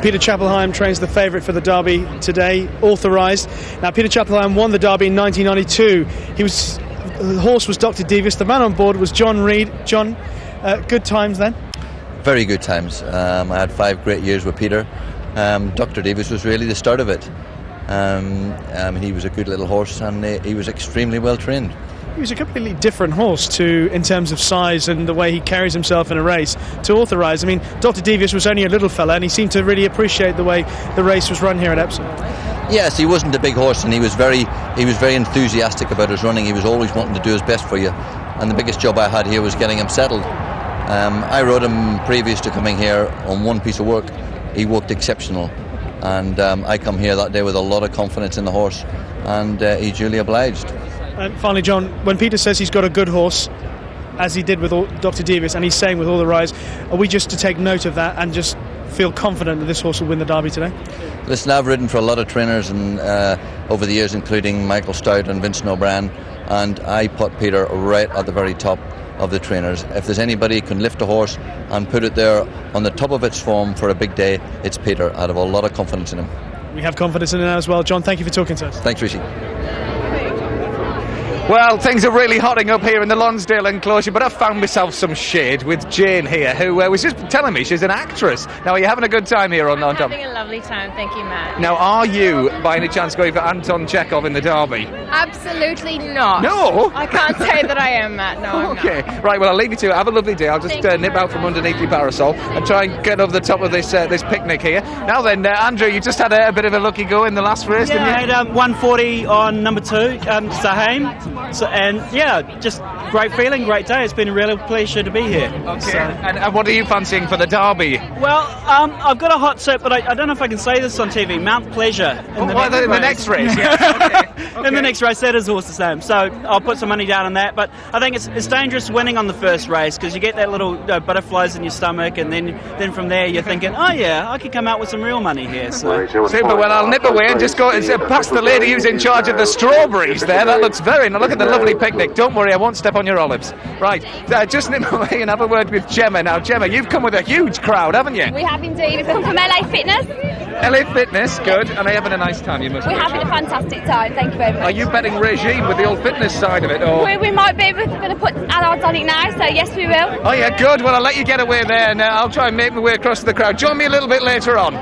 Peter Chapple Hyam trains the favourite for the Derby today, Authorized. Now, Peter Chapple Hyam won the Derby in 1992. The horse was Dr. Devious. The man on board was John Reid. John, good times then? Very good times. I had 5 great years with Peter. Dr. Devious was really the start of it. He was a good little horse, and he was extremely well trained. He was a completely different horse in terms of size and the way he carries himself in a race to Authorized. I mean, Dr. Devious was only a little fella, and he seemed to really appreciate the way the race was run here at Epsom. Yes, he wasn't a big horse, and he was very enthusiastic about his running. He was always wanting to do his best for you, and the biggest job I had here was getting him settled. I rode him previous to coming here on one piece of work. He worked exceptional, and I come here that day with a lot of confidence in the horse, and he duly obliged. And finally, John, when Peter says he's got a good horse, as he did with Dr. Devious, and he's saying with Authorized, are we just to take note of that and just feel confident that this horse will win the Derby today? Listen, I've ridden for a lot of trainers and over the years, including Michael Stout and Vincent O'Brien, and I put Peter right at the very top. of the trainers. If there's anybody who can lift a horse and put it there on the top of its form for a big day, it's Peter. I have a lot of confidence in him. We have confidence in him as well. John, thank you for talking to us. Thanks, Rishi. Well, things are really hotting up here in the Lonsdale enclosure, but I've found myself some shade with Jane here, who was just telling me she's an actress. Now, are you having a good time here on top? Having a lovely time, thank you, Matt. Now, are you, by any chance, going for Anton Chekhov in the Derby? Absolutely not. No? I can't say that I am, Matt. No, I'm Okay, right, well, I'll leave you to it. Have a lovely day. I'll just nip out from underneath your parasol and try and get over the top of this picnic here. Now then, Andrew, you just had a bit of a lucky go in the last race, didn't you? I had 140 on number 2, Hyam. And just great feeling, great day. It's been a real pleasure to be here. Okay, So, and what are you fancying for the Derby? well, I've got a hot tip, but I don't know if I can say this on TV. Mount Pleasure in the next race, yes. In the next race, that is horse's name. So I'll put some money down on that. But I think it's dangerous winning on the first race because you get that little butterflies in your stomach, and then from there you're thinking, oh yeah, I could come out with some real money here. So Super, well, I'll nip away and just go past the lady who's in charge of the strawberries there. That looks very nice. Look at the lovely picnic. Don't worry, I won't step on your olives. Right, just nip away and have a word with Gemma. Now, Gemma, you've come with a huge crowd, haven't you? We have indeed. We've come from LA Fitness. LA Fitness, good. And are you having a nice time? You must. We're having a fantastic time. Thank you very much. Are you betting regime with the old fitness side of it? Or? We might be. We're going to put odds on it now, so yes, we will. Oh yeah, good. Well, I'll let you get away there, and I'll try and make my way across to the crowd. Join me a little bit later on.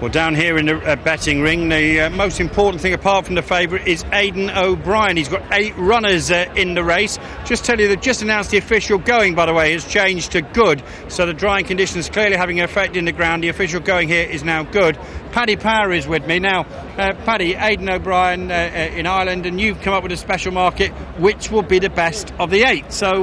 Well, down here in the betting ring, the most important thing apart from the favourite is Aidan O'Brien. He's got 8 runners in the race. Just tell you, they've just announced the official going, by the way, has changed to good. So the drying conditions clearly having an effect in the ground. The official going here is now good. Paddy Power is with me. Now, Paddy, Aidan O'Brien in Ireland, and you've come up with a special market, which will be the best of the 8. So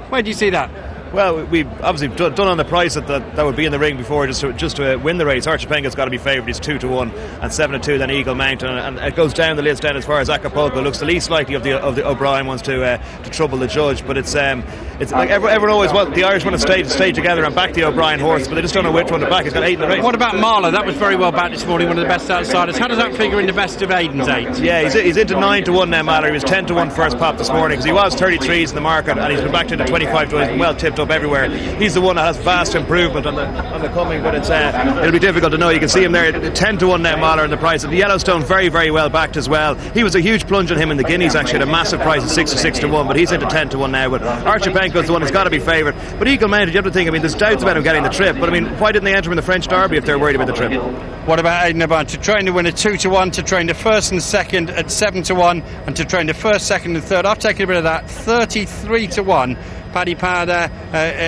where do you see that? Well, we've obviously done on the price that would be in the ring before just to win the race. Archie Penga's got to be favoured. He's 2-1 and 7-2. Then Eagle Mountain, and it goes down the list down as far as Acapulco. Looks the least likely of the O'Brien ones to trouble the judge. But it's like everyone always the Irish want to stay together and back the O'Brien horse, but they just don't know which one to back. He's got 8 in the race. What about Marlow? That was very well backed this morning. One of the best outsiders. How does that figure in the best of Aidan's 8? Yeah, he's into 9-1 now, Marlow. He was 10-1 first pop this morning because he was 33s in the market, and he's been backed into 25 to 1. He's been well tipped up everywhere. He's the one that has vast improvement on the coming, but it'll be difficult to know. You can see him there, 10-1 now, Mahler in the price. And the Yellowstone very, very well backed as well. He was a huge plunge on him in the Guineas, actually, at a massive price of 6-1, but he's into 10-1 now. But Archie Penco's the one who's got to be favoured. But Eagle Mountain, you have to think, there's doubts about him getting the trip, but why didn't they enter him in the French Derby if they're worried about the trip? What about Aidan O'Brien? To train to win a 2-1, to train the first and second at 7-1, and to train the first, second and third, I've taken a bit of that, 33-1. Paddy Power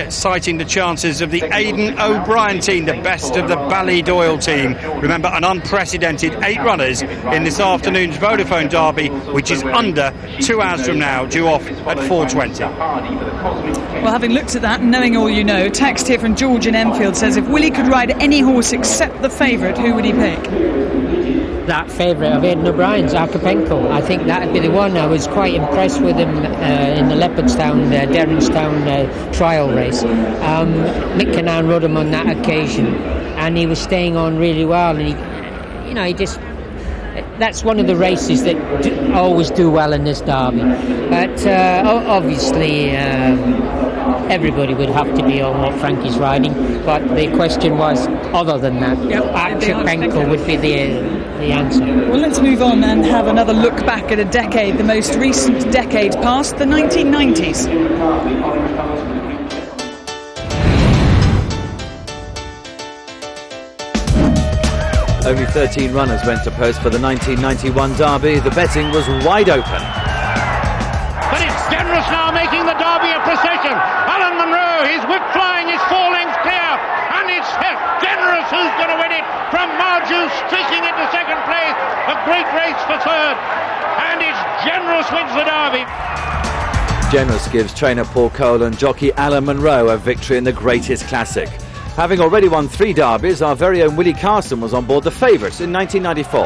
citing the chances of the Aidan O'Brien team, the best of the Ballydoyle team. Remember, an unprecedented 8 runners in this afternoon's Vodafone Derby, which is under 2 hours from now, due off at 4:20. Well, having looked at that and knowing all you know, text here from George in Enfield says, if Willie could ride any horse except the favourite, who would he pick? That favourite of Aidan O'Brien's, Acapulco. I think that would be the one. I was quite impressed with him in the Leopardstown, Derrinstown trial race. Mick Canaan rode him on that occasion, and he was staying on really well. And he just. That's one of the races that always do well in this derby. But obviously, everybody would have to be on what Frankie's riding. But the question was, other than that, Acapulco would be the answer. Well, let's move on and have another look back at a decade, the most recent decade past, the 1990s. Only 13 runners went to post for the 1991 Derby. The betting was wide open. But it's Generous now making the Derby a procession. Alan Munro, his whip flying, his 4 lengths clear, and it's Generous who's going to win it from Marju streaking into second place. A great race for third, and it's Generous wins the Derby. Generous gives trainer Paul Cole and jockey Alan Munro a victory in the Greatest Classic. Having already won 3 derbies, our very own Willie Carson was on board the favourites in 1994.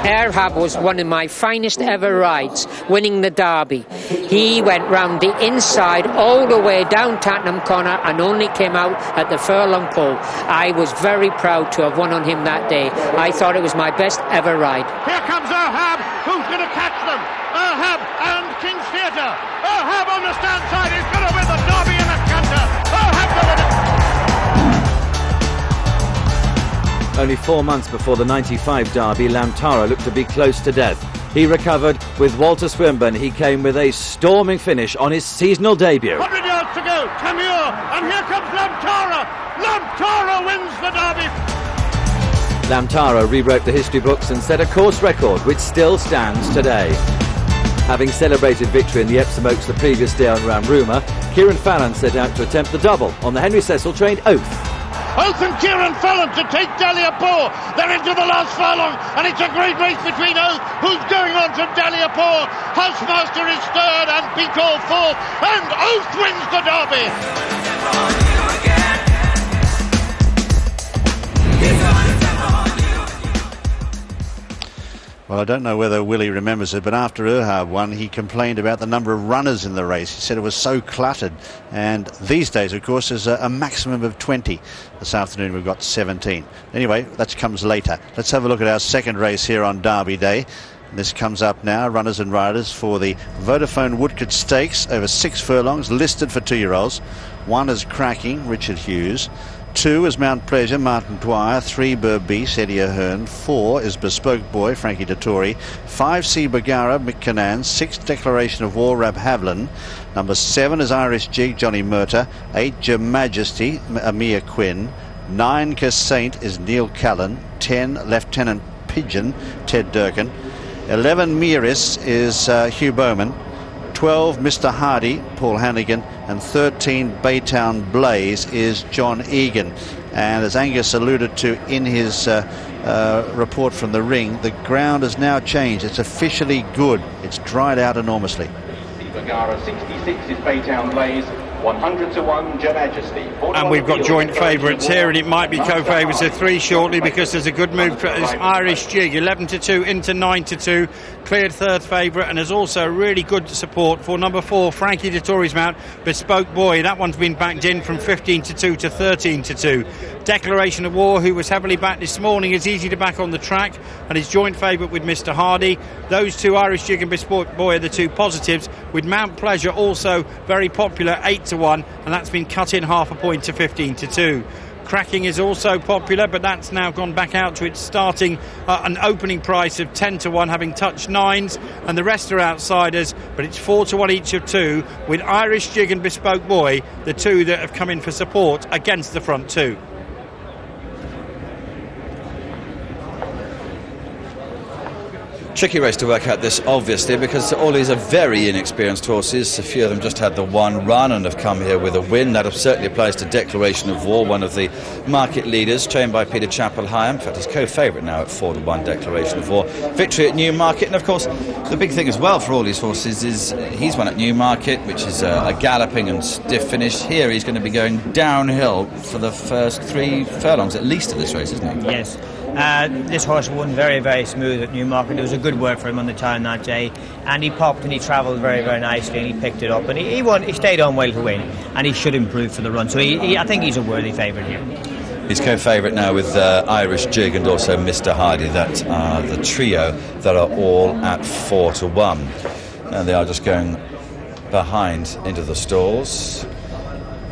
Ahab was one of my finest ever rides, winning the Derby. He went round the inside all the way down Tottenham Corner and only came out at the furlong pole. I was very proud to have won on him that day. I thought it was my best ever ride. Here comes Ahab. Who's going to catch them? Ahab and King's Theatre. Ahab on the stand side is going to win the Derby in a canter. Ahab to win it. Only 4 months before the 95 Derby, Lamtara looked to be close to death. He recovered with Walter Swinburne. He came with a storming finish on his seasonal debut. 100 yards to go. Tamur, and here comes Lamtara. Lamtara wins the Derby. Lamtara rewrote the history books and set a course record which still stands today. Having celebrated victory in the Epsom Oaks the previous day on Ramruma, Kieran Fallon set out to attempt the double on the Henry Cecil trained Oath. Oath and Kieran Fallon to take Daliapur. They're into the last furlong, and it's a great race between Oath, who's going on to Daliapur. Housemaster is third, and Peacock fourth, and Oath wins the Derby. Well, I don't know whether Willie remembers it, but after Ahab won, he complained about the number of runners in the race. He said it was so cluttered. And these days, of course, there's a maximum of 20. This afternoon, we've got 17. Anyway, that comes later. Let's have a look at our second race here on Derby Day. This comes up now, runners and riders for the Vodafone Woodcote Stakes over 6 furlongs, listed for 2-year-olds. 1 is Cracking, Richard Hughes. 2 is Mount Pleasure, Martin Dwyer. 3 Berbice, Eddie Ahern. 4 is Bespoke Boy, Frankie Dettori. 5 C Bagara, Mick Cannan. 6 Declaration of War, Rab Havlin. Number 7 is Irish Jig, Johnny Murtagh. 8 Your Majesty, Amir Quinn. 9 Casaint is Neil Callan. 10 Lieutenant Pigeon, Ted Durkin. 11 Miris is Hugh Bowman. 12 Mr Hardy, Paul Hannigan, and 13 Baytown Blaze is John Egan. And as Angus alluded to in his report from the ring, the ground has now changed. It's officially good. It's dried out enormously. Bagara 66 is Baytown Blaze. 100 to 1, Your Majesty. And we've got joint favourites here, and it might be co-favourites of 3 shortly, because there's a good move for this Irish Jig, 11 to 2 into 9 to 2, cleared third favourite, and there's also really good support for number 4, Frankie Dettori's mount, Bespoke Boy. That one's been backed in from 15 to 2 to 13 to 2. Declaration of War, who was heavily backed this morning, is easy to back on the track, and is joint favourite with Mr Hardy. Those 2, Irish Jig and Bespoke Boy, are the 2 positives, with Mount Pleasure also very popular, 8 to 1, and that's been cut in half a point to 15 to 2. Cracking is also popular, but that's now gone back out to its starting an opening price of 10 to 1, having touched 9s, and the rest are outsiders, but it's 4 to 1 each of 2, with Irish Jig and Bespoke Boy the 2 that have come in for support against the front 2. Tricky race to work out this, obviously, because all these are very inexperienced horses. A few of them just had the 1 run and have come here with a win. That certainly applies to Declaration of War, one of the market leaders, trained by Peter Chapple, Hyam. In fact, he's co-favourite now at 4 to 1, Declaration of War. Victory at Newmarket, and of course, the big thing as well for all these horses is he's won at Newmarket, which is a galloping and stiff finish. Here he's going to be going downhill for the first 3 furlongs at least of this race, isn't he? Yes. This horse won very, very smooth at Newmarket. It was a good work for him on the time that day, and he popped and he travelled very, very nicely, and he picked it up, and he won. He stayed on well to win, and he should improve for the run. So I think he's a worthy favourite here. He's co-favourite now with Irish Jig and also Mr Hardy. That are the trio that are all at 4 to 1, and they are just going behind into the stalls.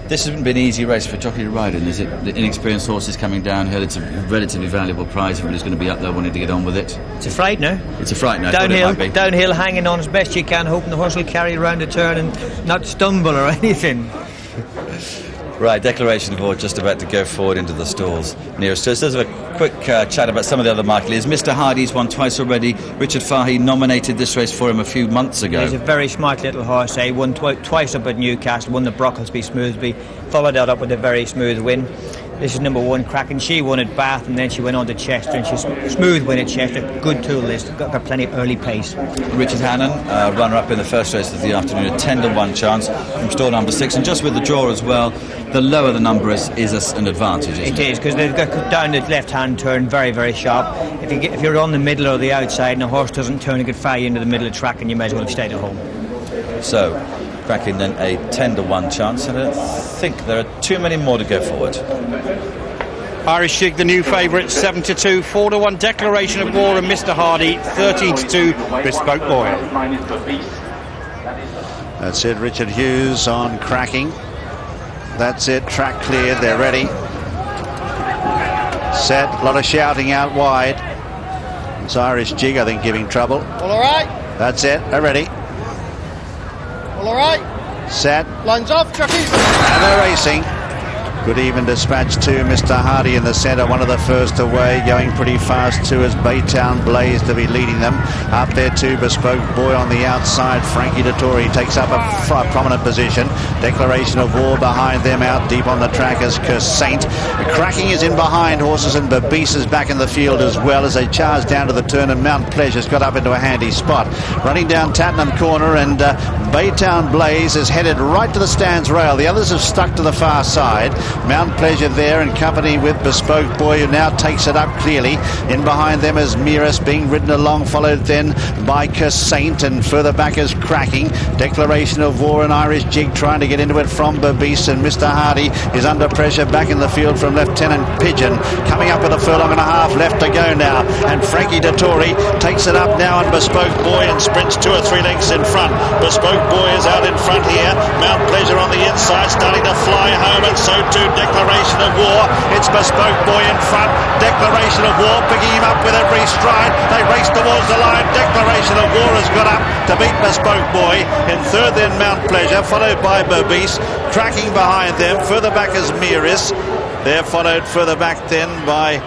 This hasn't been an easy race for jockey to ride in, is it? The inexperienced horses coming downhill. It's a relatively valuable prize. Everybody's going to be up there wanting to get on with it. It's a frightener. It's a frightener. Downhill, hanging on as best you can, hoping the horse will carry around the turn and not stumble or anything. Right, Declaration of War just about to go forward into the stalls nearest to us. Let's have a quick chat about some of the other market leaders. Mr Hardy's won twice already. Richard Fahey nominated this race for him a few months ago. He's a very smart little horse. He won twice up at Newcastle, won the Brocklesby Smoothby, followed that up with a very smooth win. This is number 1, Cracking. She won at Bath and then she went on to Chester, and she's smooth win at Chester. Good tool list. Got plenty of early pace. Richard Hannon, runner-up in the first race of the afternoon, a 10-1 chance from stall number 6, and just with the draw as well, the lower the number is an advantage. It is, because they've got down the left-hand turn very, very sharp. If you're on the middle or the outside and the horse doesn't turn, it could fire you into the middle of the track, and you may as well have stayed at home. So, Cracking then a 10-1 chance, and I think there are too many more to go forward. Irish Jig, the new favourite, 7-2, 4-1 Declaration of War, and Mr. Hardy, 13-2 Bespoke Boy. That's it, Richard Hughes on Cracking. That's it, track cleared, they're ready. Set, a lot of shouting out wide. It's Irish Jig, I think, giving trouble. All right. That's it, they're ready. All right. Set. Lines off, jockeys. And they're racing. Good even dispatch to Mr. Hardy in the centre, one of the first away, going pretty fast too as Baytown Blaze to be leading them. Up there too, Bespoke Boy on the outside. Frankie Dettori takes up a prominent position. Declaration of War behind them, out deep on the track as Saint. Cracking is in behind horses, and Babis is back in the field as well as they charge down to the turn, and Mount Pleasure's got up into a handy spot. Running down Tattenham Corner, and Baytown Blaze is headed right to the stands rail. The others have stuck to the far side. Mount Pleasure there in company with Bespoke Boy, who now takes it up clearly. In behind them is Miras being ridden along, followed then by Saint, and further back is Cracking. Declaration of War and Irish Jig trying to get into it from Babis, and Mr. Hardy is under pressure back in the field from Lieutenant Pigeon. Coming up with a furlong and a half left to go now, and Frankie Dettori takes it up now on Bespoke Boy and sprints 2 or 3 lengths in front. Bespoke Boy is out in front here. Mount Pleasure on the inside, starting to fly home, and so too Declaration of War. It's Bespoke Boy in front. Declaration of War picking him up with every stride. They race towards the line. Declaration of War has got up to beat Bespoke Boy. In third then Mount Pleasure, followed by Babis. Cracking behind them. Further back is Miras. They're followed further back then by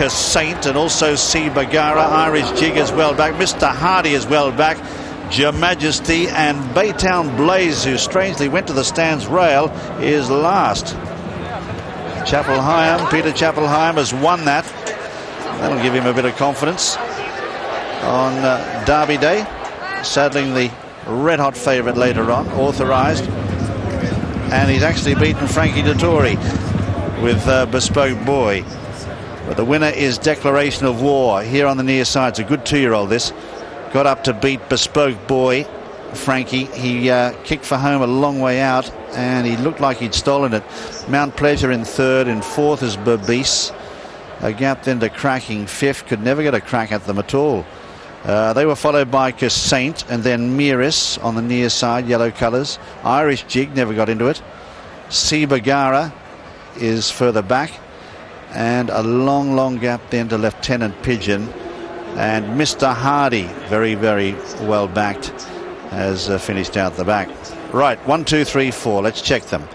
Saint, and also C. Bagara. Irish Jig is well back. Mr. Hardy is well back. Your Majesty and Baytown Blaze, who strangely went to the stands rail, is last. Chapple Hyam, Peter Chapple Hyam has won that. That'll give him a bit of confidence on Derby Day, saddling the red-hot favourite later on, Authorized. And he's actually beaten Frankie Dettori with Bespoke Boy. But the winner is Declaration of War here on the near side. It's a good 2-year-old, this. Got up to beat Bespoke Boy, Frankie. He kicked for home a long way out, and he looked like he'd stolen it. Mount Pleasure in third. In fourth is Babis. A gap then to Cracking fifth. Could never get a crack at them at all. They were followed by Saint, and then Miras on the near side, yellow colours. Irish Jig never got into it. C. Bagara is further back, and a long gap then to Lieutenant Pigeon. And Mr. Hardy, very, very well backed, has finished out the back. Right, 1, 2, 3, 4. Let's check them.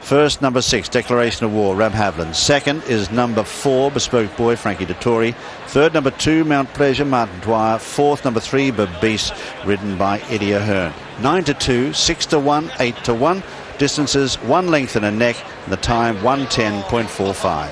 First, number 6, Declaration of War, Rab Havlin. Second is number 4, Bespoke Boy, Frankie Dettori. Third, number 2, Mount Pleasure, Martin Dwyer. Fourth, number 3, Babis, ridden by Eddie Ahern. 9-2, 6-1, 8-1. Distances 1 length and a neck. And the time 1:10.45.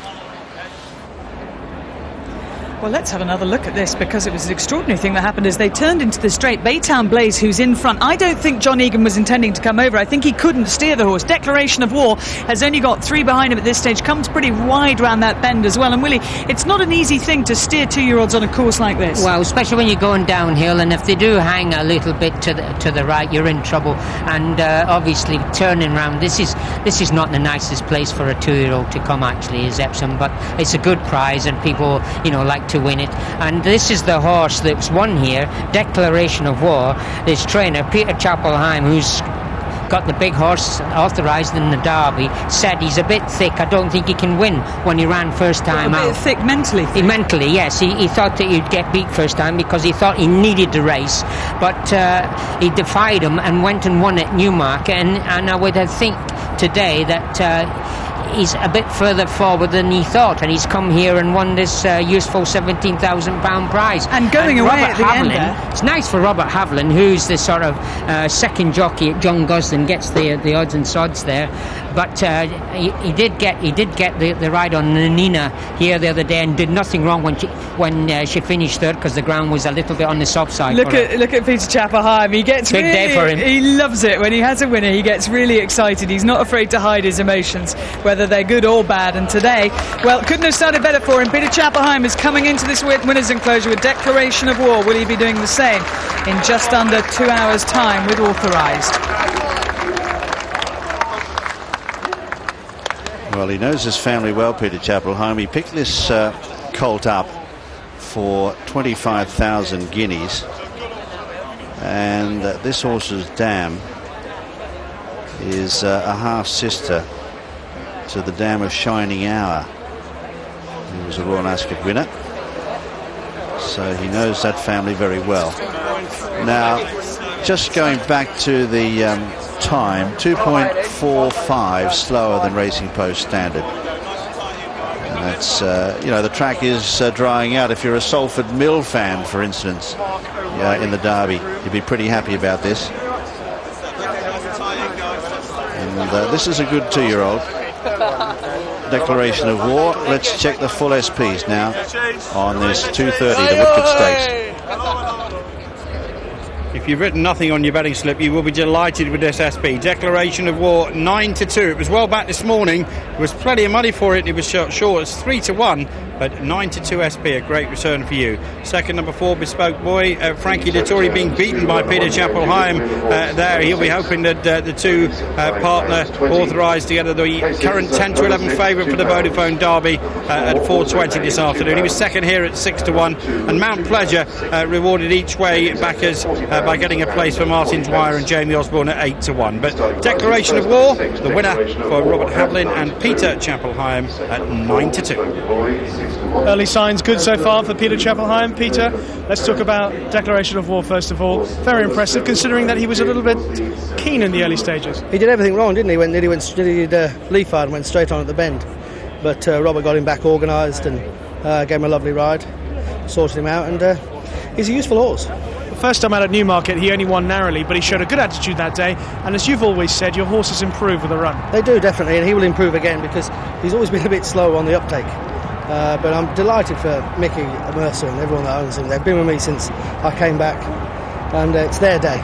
Well, let's have another look at this, because it was an extraordinary thing that happened as they turned into the straight. Baytown Blaze, who's in front, I don't think John Egan was intending to come over. I think he couldn't steer the horse. Declaration of War has only got 3 behind him at this stage, comes pretty wide round that bend as well. And Willie, it's not an easy thing to steer 2-year-olds on a course like this. Well, especially when you're going downhill, and if they do hang a little bit to the right, you're in trouble. And obviously turning round, this is not the nicest place for a 2-year-old to come, actually, is Epsom, but it's a good prize, and people, like to win it. And this is the horse that's won here, Declaration of War. This trainer, Peter Chapple, who's got the big horse Authorized in the Derby, said he's a bit thick. I don't think he can win when he ran first time out. A bit thick mentally. Mentally, yes. He thought that he'd get beat first time because he thought he needed the race. But he defied him and went and won at Newmarket. And I would think today that he's a bit further forward than he thought, and he's come here and won this useful £17,000 prize. And going away Robert at the end Havlin, there. it's nice for Robert Havlin, who's the sort of second jockey at John Gosden, gets the odds and sods there. But he did get the ride on Nina here the other day, and did nothing wrong when she finished third, because the ground was a little bit on the soft side. Look at Peter Chapple. He gets big day for him. He loves it when he has a winner. He gets really excited. He's not afraid to hide his emotions, whether they're good or bad. And today, well, couldn't have started better for him. Peter Chapple is coming into this winners' enclosure with declaration of war. Will he be doing the same in just under 2 hours' time with Authorized? Well, he knows his family well, Peter Chapple. He picked this colt up for 25,000 guineas, and this horse's dam is a half sister to the dam of Shining Hour, who was a Royal Ascot winner, so he knows that family very well. Now, just going back to the time, 2.45 slower than Racing Post Standard. And that's, the track is drying out. If you're a Salford Mill fan, for instance, in the Derby, you'd be pretty happy about this. And this is a good 2-year-old. Declaration of war. Let's check the full SPs now on this 2:30, the Woodford Stakes. If you've written nothing on your betting slip, you will be delighted with this SP. Declaration of war 9-2. It was well back this morning. There was plenty of money for it. It was short. It's 3-1, but 9-2 SP, a great return for you. Second, number 4, Bespoke Boy. Frankie Dettori being beaten by Peter Chapple. Hyam there. He'll be hoping that the two partner Authorized together. The current 10-11 favourite for the Vodafone Derby at 4:20 this afternoon. He was second here at 6-1, and Mount Pleasure rewarded each way backers by getting a place for Martin Dwyer and Jamie Osborne at 8-1. But Declaration of War, the winner for Robert Havlin and Peter Chapple Hyam at 9-2. Early signs good so far for Peter Chapple. Peter, let's talk about Declaration of War first of all. Very impressive, considering that he was a little bit keen in the early stages. He did everything wrong, didn't he? He did leaf hard and went straight on at the bend. But Robert got him back organised and gave him a lovely ride, sorted him out, and he's a useful horse. First time out at Newmarket, he only won narrowly, but he showed a good attitude that day, and as you've always said, your horses improve with a run. They do, definitely, and he will improve again, because he's always been a bit slow on the uptake. But I'm delighted for Mickey, Mercer and everyone that owns him. They've been with me since I came back, and it's their day.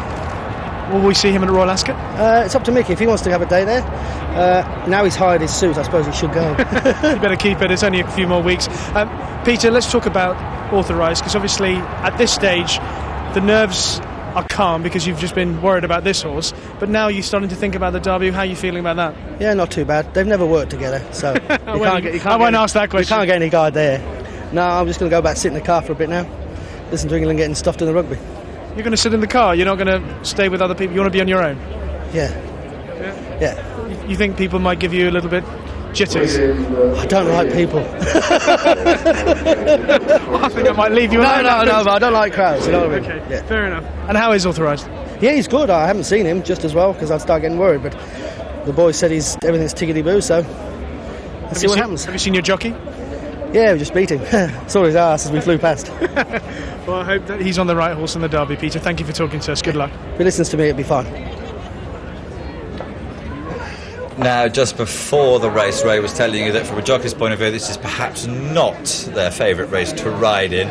Will we see him at Royal Ascot? It's up to Mickey. If he wants to have a day there. Now he's hired his suit, I suppose he should go. You better keep it, it's only a few more weeks. Peter, let's talk about Authorized, because obviously at this stage the nerves are calm because you've just been worried about this horse, but now you're starting to think about the Derby. How are you feeling about that? Yeah, not too bad. They've never worked together, so I won't ask that question. You can't get any guide there. No, I'm just going to go back, sit in the car for a bit now, listen to England getting stuffed in the rugby. You're going to sit in the car? You're not going to stay with other people? You want to be on your own? Yeah. You think people might give you a little bit jitters? I don't like people. I think I might leave you alone. No, but I don't like crowds, you know what I mean? Okay, yeah. Fair enough. And how is Authorized? Yeah, he's good. I haven't seen him just as well because I'd start getting worried, but the boys said everything's tickety-boo, so let's see what happens. Have you seen your jockey? Yeah, we just beat him. Saw his ass as we flew past. Well, I hope that he's on the right horse in the Derby, Peter. Thank you for talking to us. Good luck. If he listens to me, it'll be fine. Now, just before the race, Ray was telling you that from a jockey's point of view, this is perhaps not their favourite race to ride in.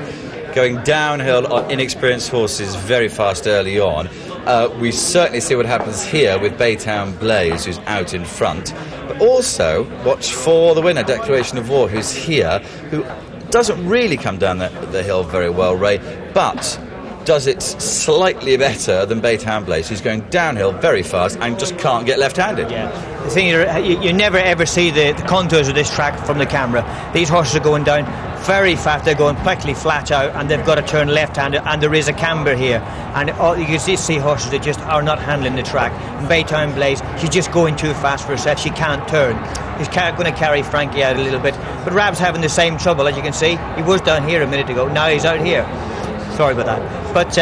Going downhill on inexperienced horses very fast early on. We certainly see what happens here with Baytown Blaze, who's out in front. But also, watch for the winner, Declaration of War, who's here, who doesn't really come down the hill very well, Ray, but does it slightly better than Baytown Blaze, who's going downhill very fast and just can't get left-handed. Yeah. The thing you never ever see the contours of this track from the camera. These horses are going down very fast. They're going practically flat out, and they've got to turn left-handed, and there is a camber here. And you can see horses that just are not handling the track. And Baytown Blaze, she's just going too fast for herself. She can't turn. He's going to carry Frankie out a little bit. But Rab's having the same trouble, as you can see. He was down here a minute ago. Now he's out here. Sorry about that. But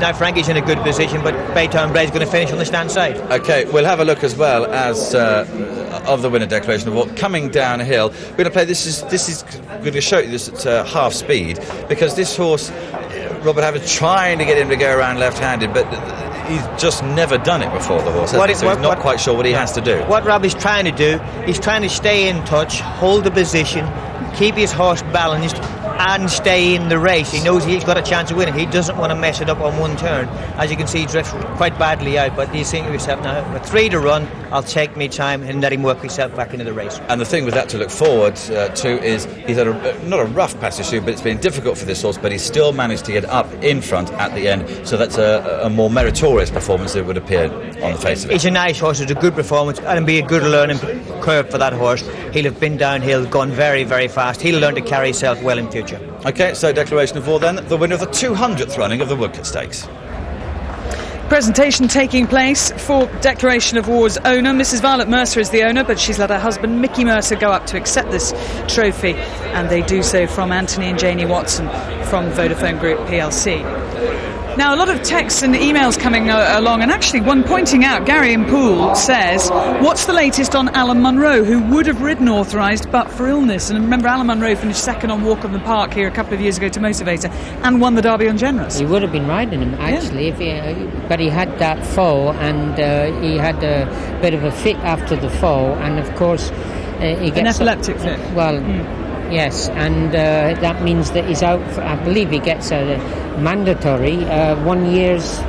Now Frankie's in a good position, but Baytown Blade's going to finish on the stand side. Okay, we'll have a look as well as of the winner declaration of war coming downhill. We're going to play. This is going to show you this at half speed, because this horse, Robert Havers, trying to get him to go around left-handed, but he's just never done it before, the horse, so he's not quite sure what he has to do. What Rob is trying to do, he's trying to stay in touch, hold the position, keep his horse balanced, and stay in the race. He knows he's got a chance of winning. He doesn't want to mess it up on one turn. As you can see, he drifts quite badly out, but you think to yourself, now, with 3 to run, I'll take me time and let him work himself back into the race. And the thing with that to look forward to is he's had not a rough passage through, but it's been difficult for this horse, but he's still managed to get up in front at the end, so that's a more meritorious performance than it would appear on the face of it. It's a nice horse, it's a good performance, and it'll be a good learning curve for that horse. He'll have been downhill, gone very, very fast. He'll learn to carry himself well in future. Okay, so declaration of war then, the winner of the 200th running of the Woodcote Stakes. Presentation taking place for Declaration of War's owner. Mrs. Violet Mercer is the owner, but she's let her husband Mickey Mercer go up to accept this trophy, and they do so from Anthony and Janie Watson from Vodafone Group PLC. Now, a lot of texts and emails coming along, and actually one pointing out, Gary in Poole says, what's the latest on Alan Munro, who would have ridden Authorized but for illness? And remember, Alan Munro finished second on Walk on the Park here a couple of years ago to Motivator and won the Derby on Generous. He would have been riding him, actually, but he had that fall, and he had a bit of a fit after the fall, and of course he gets... An epileptic fit? Well... Yes, and that means that he's out, I believe he gets a mandatory 1 year's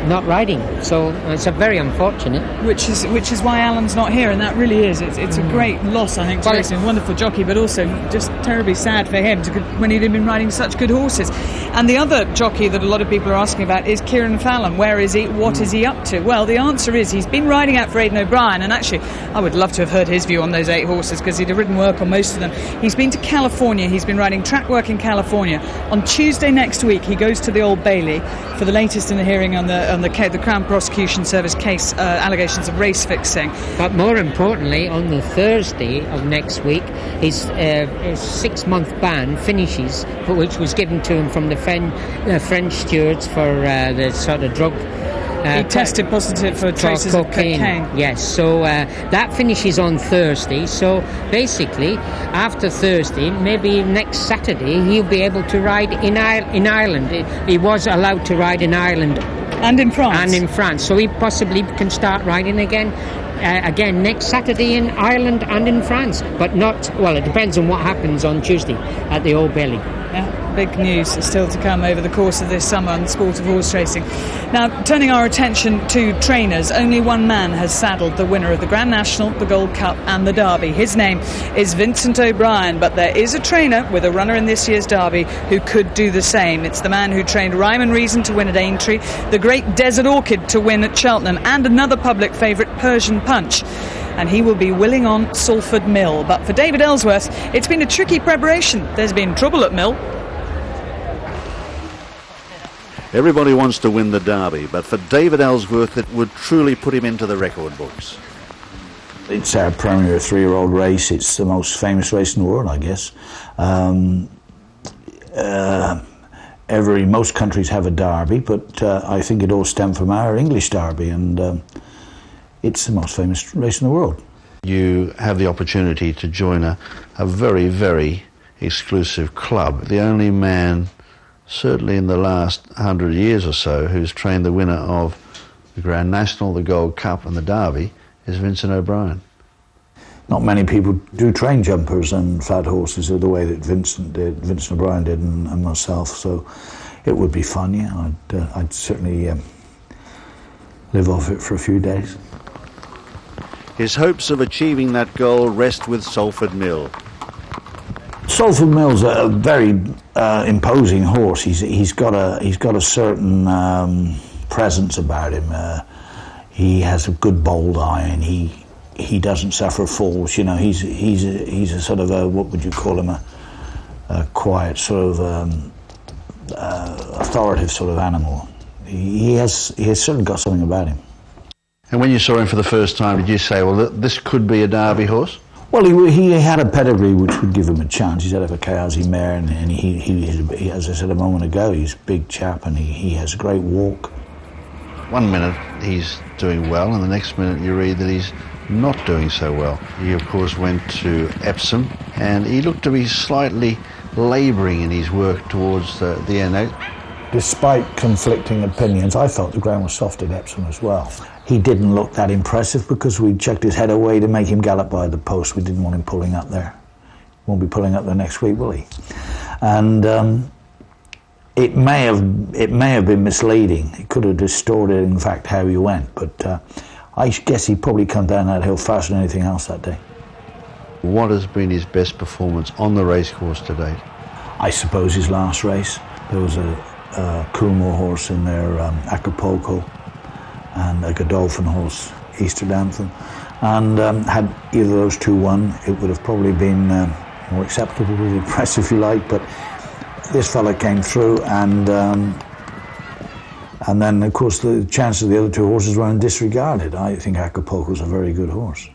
not riding, so it's a very unfortunate. Which is why Alan's not here, and that really is. It's a great loss, I think, to race. A wonderful jockey, but also just terribly sad for him when he'd been riding such good horses. And the other jockey that a lot of people are asking about is Kieran Fallon. Where is he? What is he up to? Well, the answer is he's been riding out for Aidan O'Brien, and actually I would love to have heard his view on those 8 horses, because he'd have ridden work on most of them. He's been to California. He's been riding track work in California. On Tuesday next week he goes to the Old Bailey for the latest in the hearing on the Crown Prosecution Service case, allegations of race fixing. But more importantly, on the Thursday of next week, his 6-month ban finishes, which was given to him from the French stewards for the sort of drug. He tested positive for traces of cocaine. Yes, so that finishes on Thursday. So basically, after Thursday, maybe next Saturday, he'll be able to ride in Ireland. He was allowed to ride in Ireland. And in France. And in France. So he possibly can start riding again next Saturday in Ireland and in France. But not, well, it depends on what happens on Tuesday at the Old Bailey. Yeah, big news still to come over the course of this summer on the sport of horse racing. Now, turning our attention to trainers, only one man has saddled the winner of the Grand National, the Gold Cup and the Derby. His name is Vincent O'Brien, but there is a trainer with a runner in this year's Derby who could do the same. It's the man who trained Rhyme and Reason to win at Aintree, the Great Desert Orchid to win at Cheltenham, and another public favourite, Persian Punch. And he will be willing on Salford Mill. But for David Ellsworth, it's been a tricky preparation. There's been trouble at Mill. Everybody wants to win the Derby, but for David Ellsworth it would truly put him into the record books. It's our premier 3-year-old race. It's the most famous race in the world, I guess. Most countries have a Derby, but I think it all stemmed from our English Derby, and it's the most famous race in the world. You have the opportunity to join a very, very exclusive club. The only man, certainly in the last 100 years or so, who's trained the winner of the Grand National, the Gold Cup and the Derby is Vincent O'Brien. Not many people do train jumpers and fat horses the way that Vincent O'Brien did, and myself, so it would be fun, yeah. I'd certainly live off it for a few days. His hopes of achieving that goal rest with Salford Mill. Salford Mill's a very imposing horse. He's got a certain presence about him. He has a good bold eye, and he doesn't suffer falls. You know, he's a sort of a, what would you call him, a quiet sort of authoritative sort of animal. He has certainly got something about him. And when you saw him for the first time, did you say, well, this could be a Derby horse? Well, he had a pedigree which would give him a chance. He's had a Kayazi mare, and he, as I said a moment ago, he's a big chap and he has a great walk. 1 minute he's doing well, and the next minute you read that he's not doing so well. He, of course, went to Epsom, and he looked to be slightly labouring in his work towards the end. Despite conflicting opinions, I thought the ground was soft at Epsom as well. He didn't look that impressive because we checked his head away to make him gallop by the post. We didn't want him pulling up there. Won't be pulling up there next week, will he? And it may have been misleading. It could have distorted, in fact, how he went. But I guess he probably come down that hill faster than anything else that day. What has been his best performance on the racecourse to date? I suppose his last race. There was a Coolmore horse in there, Acapulco, and a Godolphin horse, Easter Anthem. And had either of those two won, it would have probably been more acceptable to the press, if you like. But this fella came through, and then, of course, the chances of the other two horses were disregarded. I think Acapulco's a very good horse.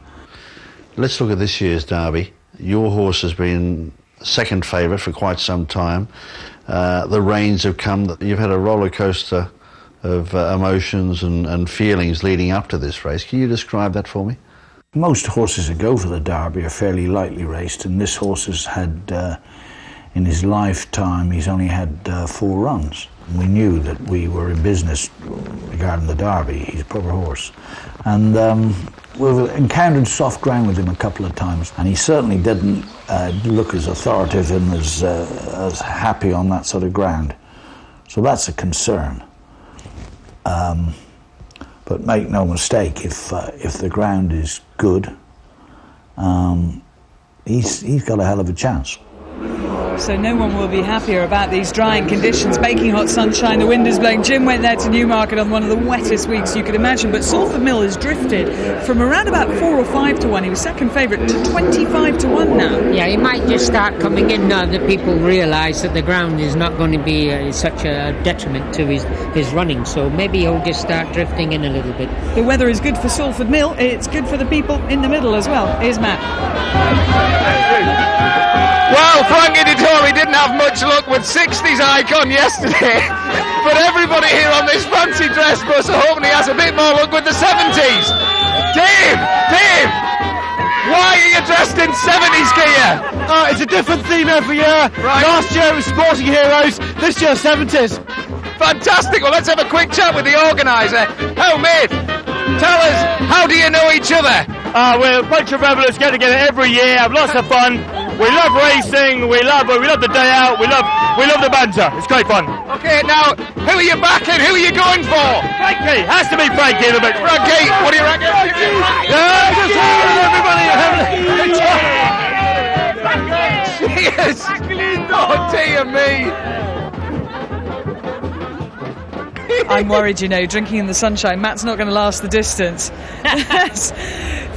Let's look at this year's Derby. Your horse has been second favourite for quite some time. The rains have come. You've had a roller coaster of emotions and feelings leading up to this race. Can you describe that for me? Most horses that go for the Derby are fairly lightly raced, and this horse has had, in his lifetime, he's only had 4 runs. We knew that we were in business regarding the Derby. He's a proper horse. And we've encountered soft ground with him a couple of times, and he certainly didn't look as authoritative and as happy on that sort of ground. So that's a concern. But make no mistake, if the ground is good, he's got a hell of a chance. So no one will be happier about these drying conditions, baking hot sunshine, the wind is blowing. Jim went there to Newmarket on one of the wettest weeks you could imagine, but Salford Mill has drifted from around about 4 or 5 to 1. He was second favourite to 25 to 1 now. Yeah, he might just start coming in now that people realise that the ground is not going to be such a detriment to his running, so maybe he'll just start drifting in a little bit. The weather is good for Salford Mill, it's good for the people in the middle as well. Here's Matt. Well, Frankie Dettori didn't have much luck with 60's icon yesterday, but everybody here on this fancy dress bus are hoping he has a bit more luck with the 70's. Dave! Why are you dressed in 70's gear? It's a different theme every year. Right. Last year it was Sporting Heroes, this year 70's. Fantastic, well let's have a quick chat with the organiser. Oh mate, tell us, how do you know each other? We're a bunch of rebels, get together every year, have lots of fun. We love racing, we love the day out, we love the banter. It's great fun. Okay, now, who are you backing? Who are you going for? Frankie, has to be Frankie in a bit. Frankie, what do you reckon? Yeah, just everybody. Cheers! Oh dear me! I'm worried, drinking in the sunshine. Matt's not going to last the distance.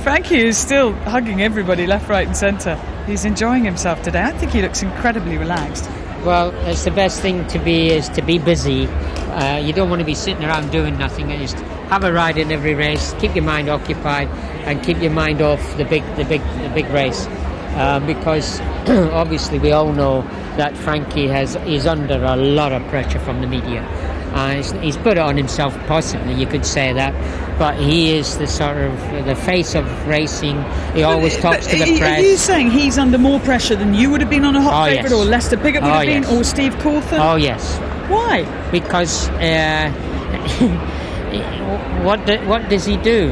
Frankie is still hugging everybody left, right and centre. He's enjoying himself today. I think he looks incredibly relaxed. Well, it's the best thing to be is to be busy. You don't want to be sitting around doing nothing. Just have a ride in every race, keep your mind occupied and keep your mind off the big race. Because obviously we all know that Frankie is under a lot of pressure from the media. He's put it on himself, possibly, you could say that, but he is the sort of the face of racing. He always talks to the press. Are you saying he's under more pressure than you would have been on a hot favourite, or Lester Piggott would have been, or Steve Cawthon? Oh yes. Why? Because what does he do?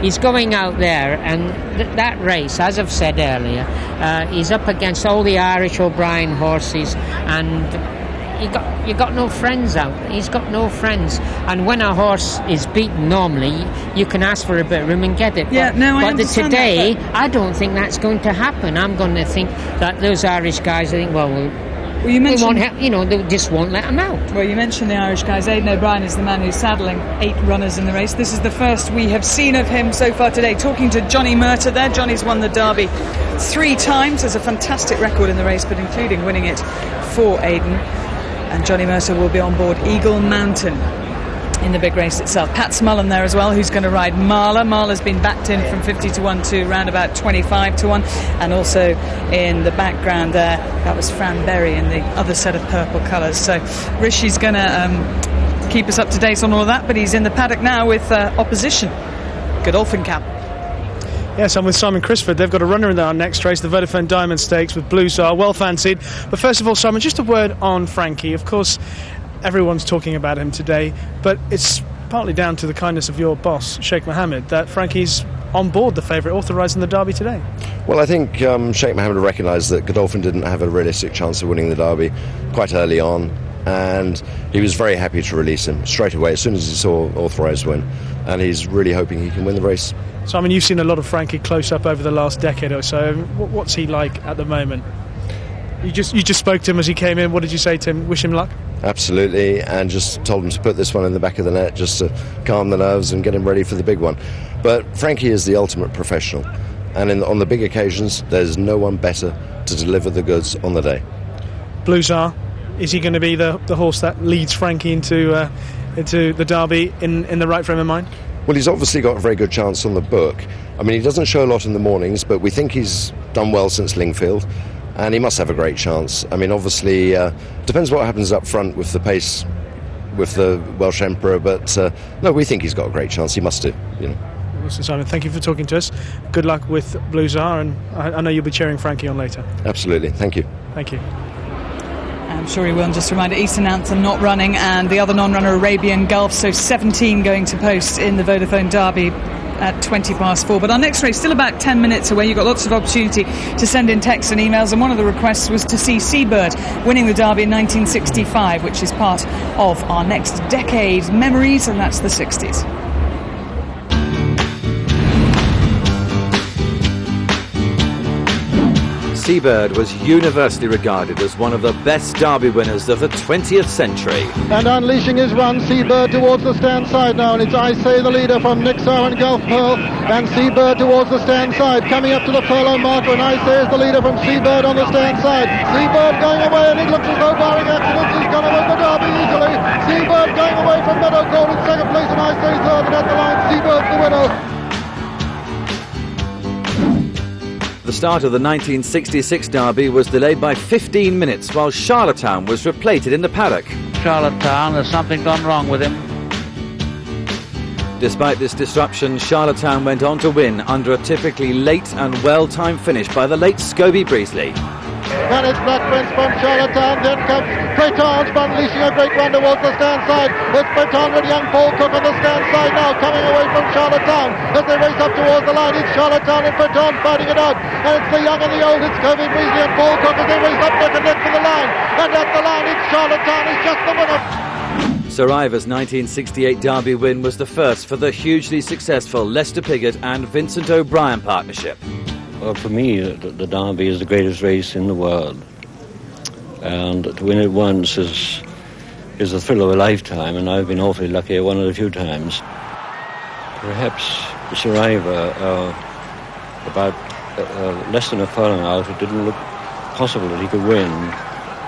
He's going out there, and that race, as I've said earlier, he's up against all the Irish O'Brien horses, and you got no friends out. He's got no friends, and when a horse is beaten, normally you can ask for a bit of room and get it. Yeah, but today, I don't think that's going to happen. I'm going to think that those Irish guys, I think, you mentioned, they just won't let him out. Well, you mentioned the Irish guys. Aidan O'Brien is the man who's saddling 8 runners in the race. This is the first we have seen of him so far today. Talking to Johnny Murtagh there. Johnny's won the Derby 3 times. There's a fantastic record in the race, but including winning it for Aidan. And Johnny Murtagh will be on board Eagle Mountain. in the big race itself. Pat Smullen there as well, who's going to ride Marla. Marla's been backed in from 50 to 1 to round about 25 to 1. And also in the background there, that was Fran Berry in the other set of purple colours. So Rishi's going to keep us up to date on all of that, but he's in the paddock now with opposition. Godolphin Camp. Yes, I'm with Simon Crisford. They've got a runner in our next race, the Vodafone Diamond Stakes with Blue Czar, well fancied. But first of all, Simon, just a word on Frankie. Of course, everyone's talking about him today, but it's partly down to the kindness of your boss, Sheikh Mohammed, that Frankie's on board the favourite, Authorized in the Derby today. Well, I think Sheikh Mohammed recognised that Godolphin didn't have a realistic chance of winning the Derby quite early on, and he was very happy to release him straight away as soon as he saw Authorized win, and he's really hoping he can win the race. So, I mean, you've seen a lot of Frankie close up over the last decade or so. What's he like at the moment? You just spoke to him as he came in. What did you say to him? Wish him luck? Absolutely, and just told him to put this one in the back of the net just to calm the nerves and get him ready for the big one. But Frankie is the ultimate professional, and on the big occasions, there's no one better to deliver the goods on the day. Blue Czar, is he going to be the horse that leads Frankie into the Derby in the right frame of mind? Well, he's obviously got a very good chance on the book. I mean, he doesn't show a lot in the mornings, but we think he's done well since Lingfield, and he must have a great chance. I mean, obviously, depends what happens up front with the pace with the Welsh Emperor, but no, we think he's got a great chance. He must do, you know. Listen, Simon, thank you for talking to us. Good luck with Blue Czar, and I know you'll be cheering Frankie on later. Absolutely, thank you. Thank you. I'm sure he will. And just a reminder, Eastern Anthem not running, and the other non-runner, Arabian Gulf, so 17 going to post in the Vodafone Derby at 20 past 4. But our next race, still about 10 minutes away. You've got lots of opportunity to send in texts and emails, and one of the requests was to see Seabird winning the Derby in 1965, which is part of our next decade memories, and that's the 60s. Seabird was universally regarded as one of the best Derby winners of the 20th century. And unleashing his run, Seabird towards the stand side now, and it's I Say the leader from Nixar and Gulf Pearl, and Seabird towards the stand side, coming up to the furlong marker, and I Say is the leader from Seabird on the stand side. Seabird going away, and it looks as though barring accidents he's going to win the Derby easily. Seabird going away from Meadow Gold in second place, and I Say third, and at the line Seabird's the winner. The start of the 1966 Derby was delayed by 15 minutes while Charlottetown was replated in the paddock. Charlottetown, there's something gone wrong with him. Despite this disruption, Charlottetown went on to win under a typically late and well-timed finish by the late Scobie Breesley. And it's Black Prince from Charlottetown, then comes Breton's unleashing a great run towards the stand side. It's Breton with young Paul Cook on the stand side now, coming away from Charlottetown as they race up towards the line. It's Charlottetown and Breton fighting it out, and it's the young and the old. It's Scobie Breesley and Paul Cook as they race up neck and neck for the line, and at the line it's Charlottetown is just the winner. Survivor's 1968 Derby win was the first for the hugely successful Lester Piggott and Vincent O'Brien partnership. Well, for me, the Derby is the greatest race in the world, and to win it once is a thrill of a lifetime, and I've been awfully lucky. I won it a few times. Perhaps Survivor, about less than a furlong out, it didn't look possible that he could win,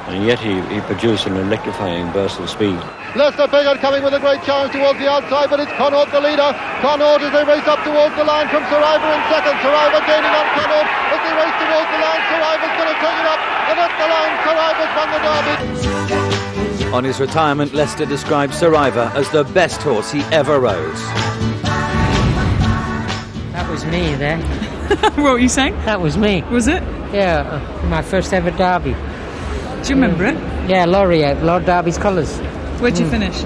and yet he produced an electrifying burst of speed. Lester Piggott coming with a great challenge towards the outside, but it's Connaught the leader. Connaught as they race up towards the line from Survivor in second. Survivor gaining on Connaught as they race towards the line. Survivor's going to take it up, and at the line Survivor's won the Derby. On his retirement, Lester described Survivor as the best horse he ever rode. That was me there. What were you saying? That was me. Was it? Yeah, my first ever Derby. Do you remember it? Yeah, Laureate, Lord Derby's colours. Where'd you finish?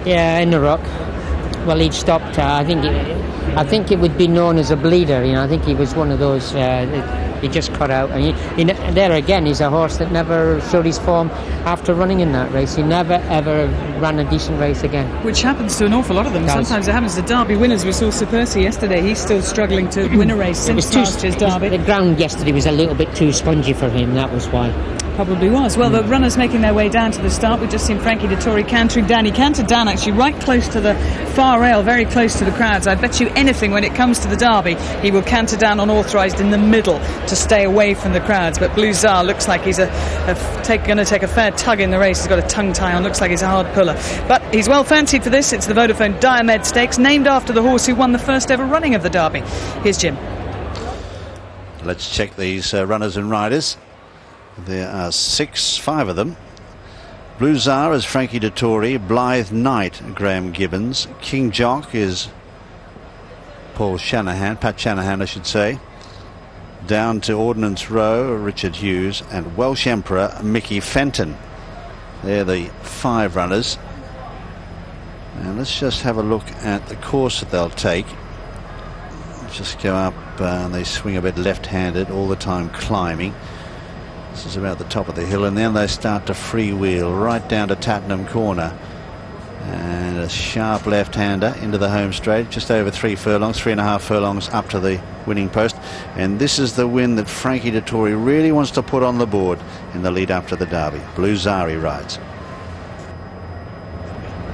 Yeah, in the Rock. Well, he'd stopped. I think it would be known as a bleeder. You know, I think he was one of those. He just cut out, and there again, he's a horse that never showed his form after running in that race. He never ever ran a decent race again. Which happens to an awful lot of them. Sometimes it happens to Derby winners. We saw Sir Percy yesterday. He's still struggling to win a race since last year's Derby. The ground yesterday was a little bit too spongy for him. That was why. Probably was. Well, the runners making their way down to the start. We've just seen Frankie Dettori cantering down. He cantered down actually right close to the far rail, very close to the crowds. I bet you anything when it comes to the Derby, he will canter down on Authorized in the middle to stay away from the crowds. But Blue Tsar looks like he's going to take a fair tug in the race. He's got a tongue tie on, looks like he's a hard puller. But he's well fancied for this. It's the Vodafone Diomed Stakes, named after the horse who won the first ever running of the Derby. Here's Jim. Let's check these runners and riders. There are five of them. Blue Tsar is Frankie Dettori. Blythe Knight, Graham Gibbons. King Jock is Pat Shanahan, I should say. Down to Ordnance Row, Richard Hughes. And Welsh Emperor, Mickey Fenton. They're the 5 runners. And let's just have a look at the course that they'll take. Let's just go up and they swing a bit left-handed, all the time climbing. This is about the top of the hill, and then they start to freewheel right down to Tattenham Corner. And a sharp left-hander into the home straight, just over 3 furlongs, 3.5 furlongs up to the winning post. And this is the win that Frankie Dettori really wants to put on the board in the lead up to the Derby. Blue Tsar rides.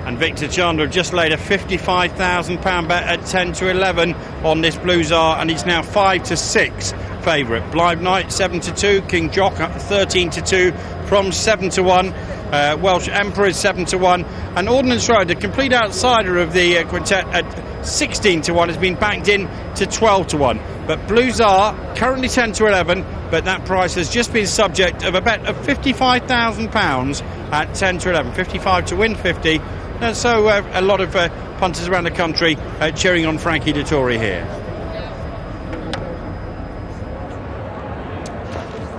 And Victor Chandler just laid a £55,000 bet at 10 to 11 on this Blue Tsar, and he's now 5 to 6 favourite. Blythe Knight 7 to 2, King Jock up 13 to 2, Prom 7 to 1, Welsh Emperor is 7 to 1, and Ordnance Road, the complete outsider of the quintet, at 16 to 1, has been backed in to 12 to 1. But Blue Tsar currently 10 to 11, but that price has just been subject of a bet of £55,000 at 10 to 11, 55 to win 50. So a lot of punters around the country cheering on Frankie Dettori here.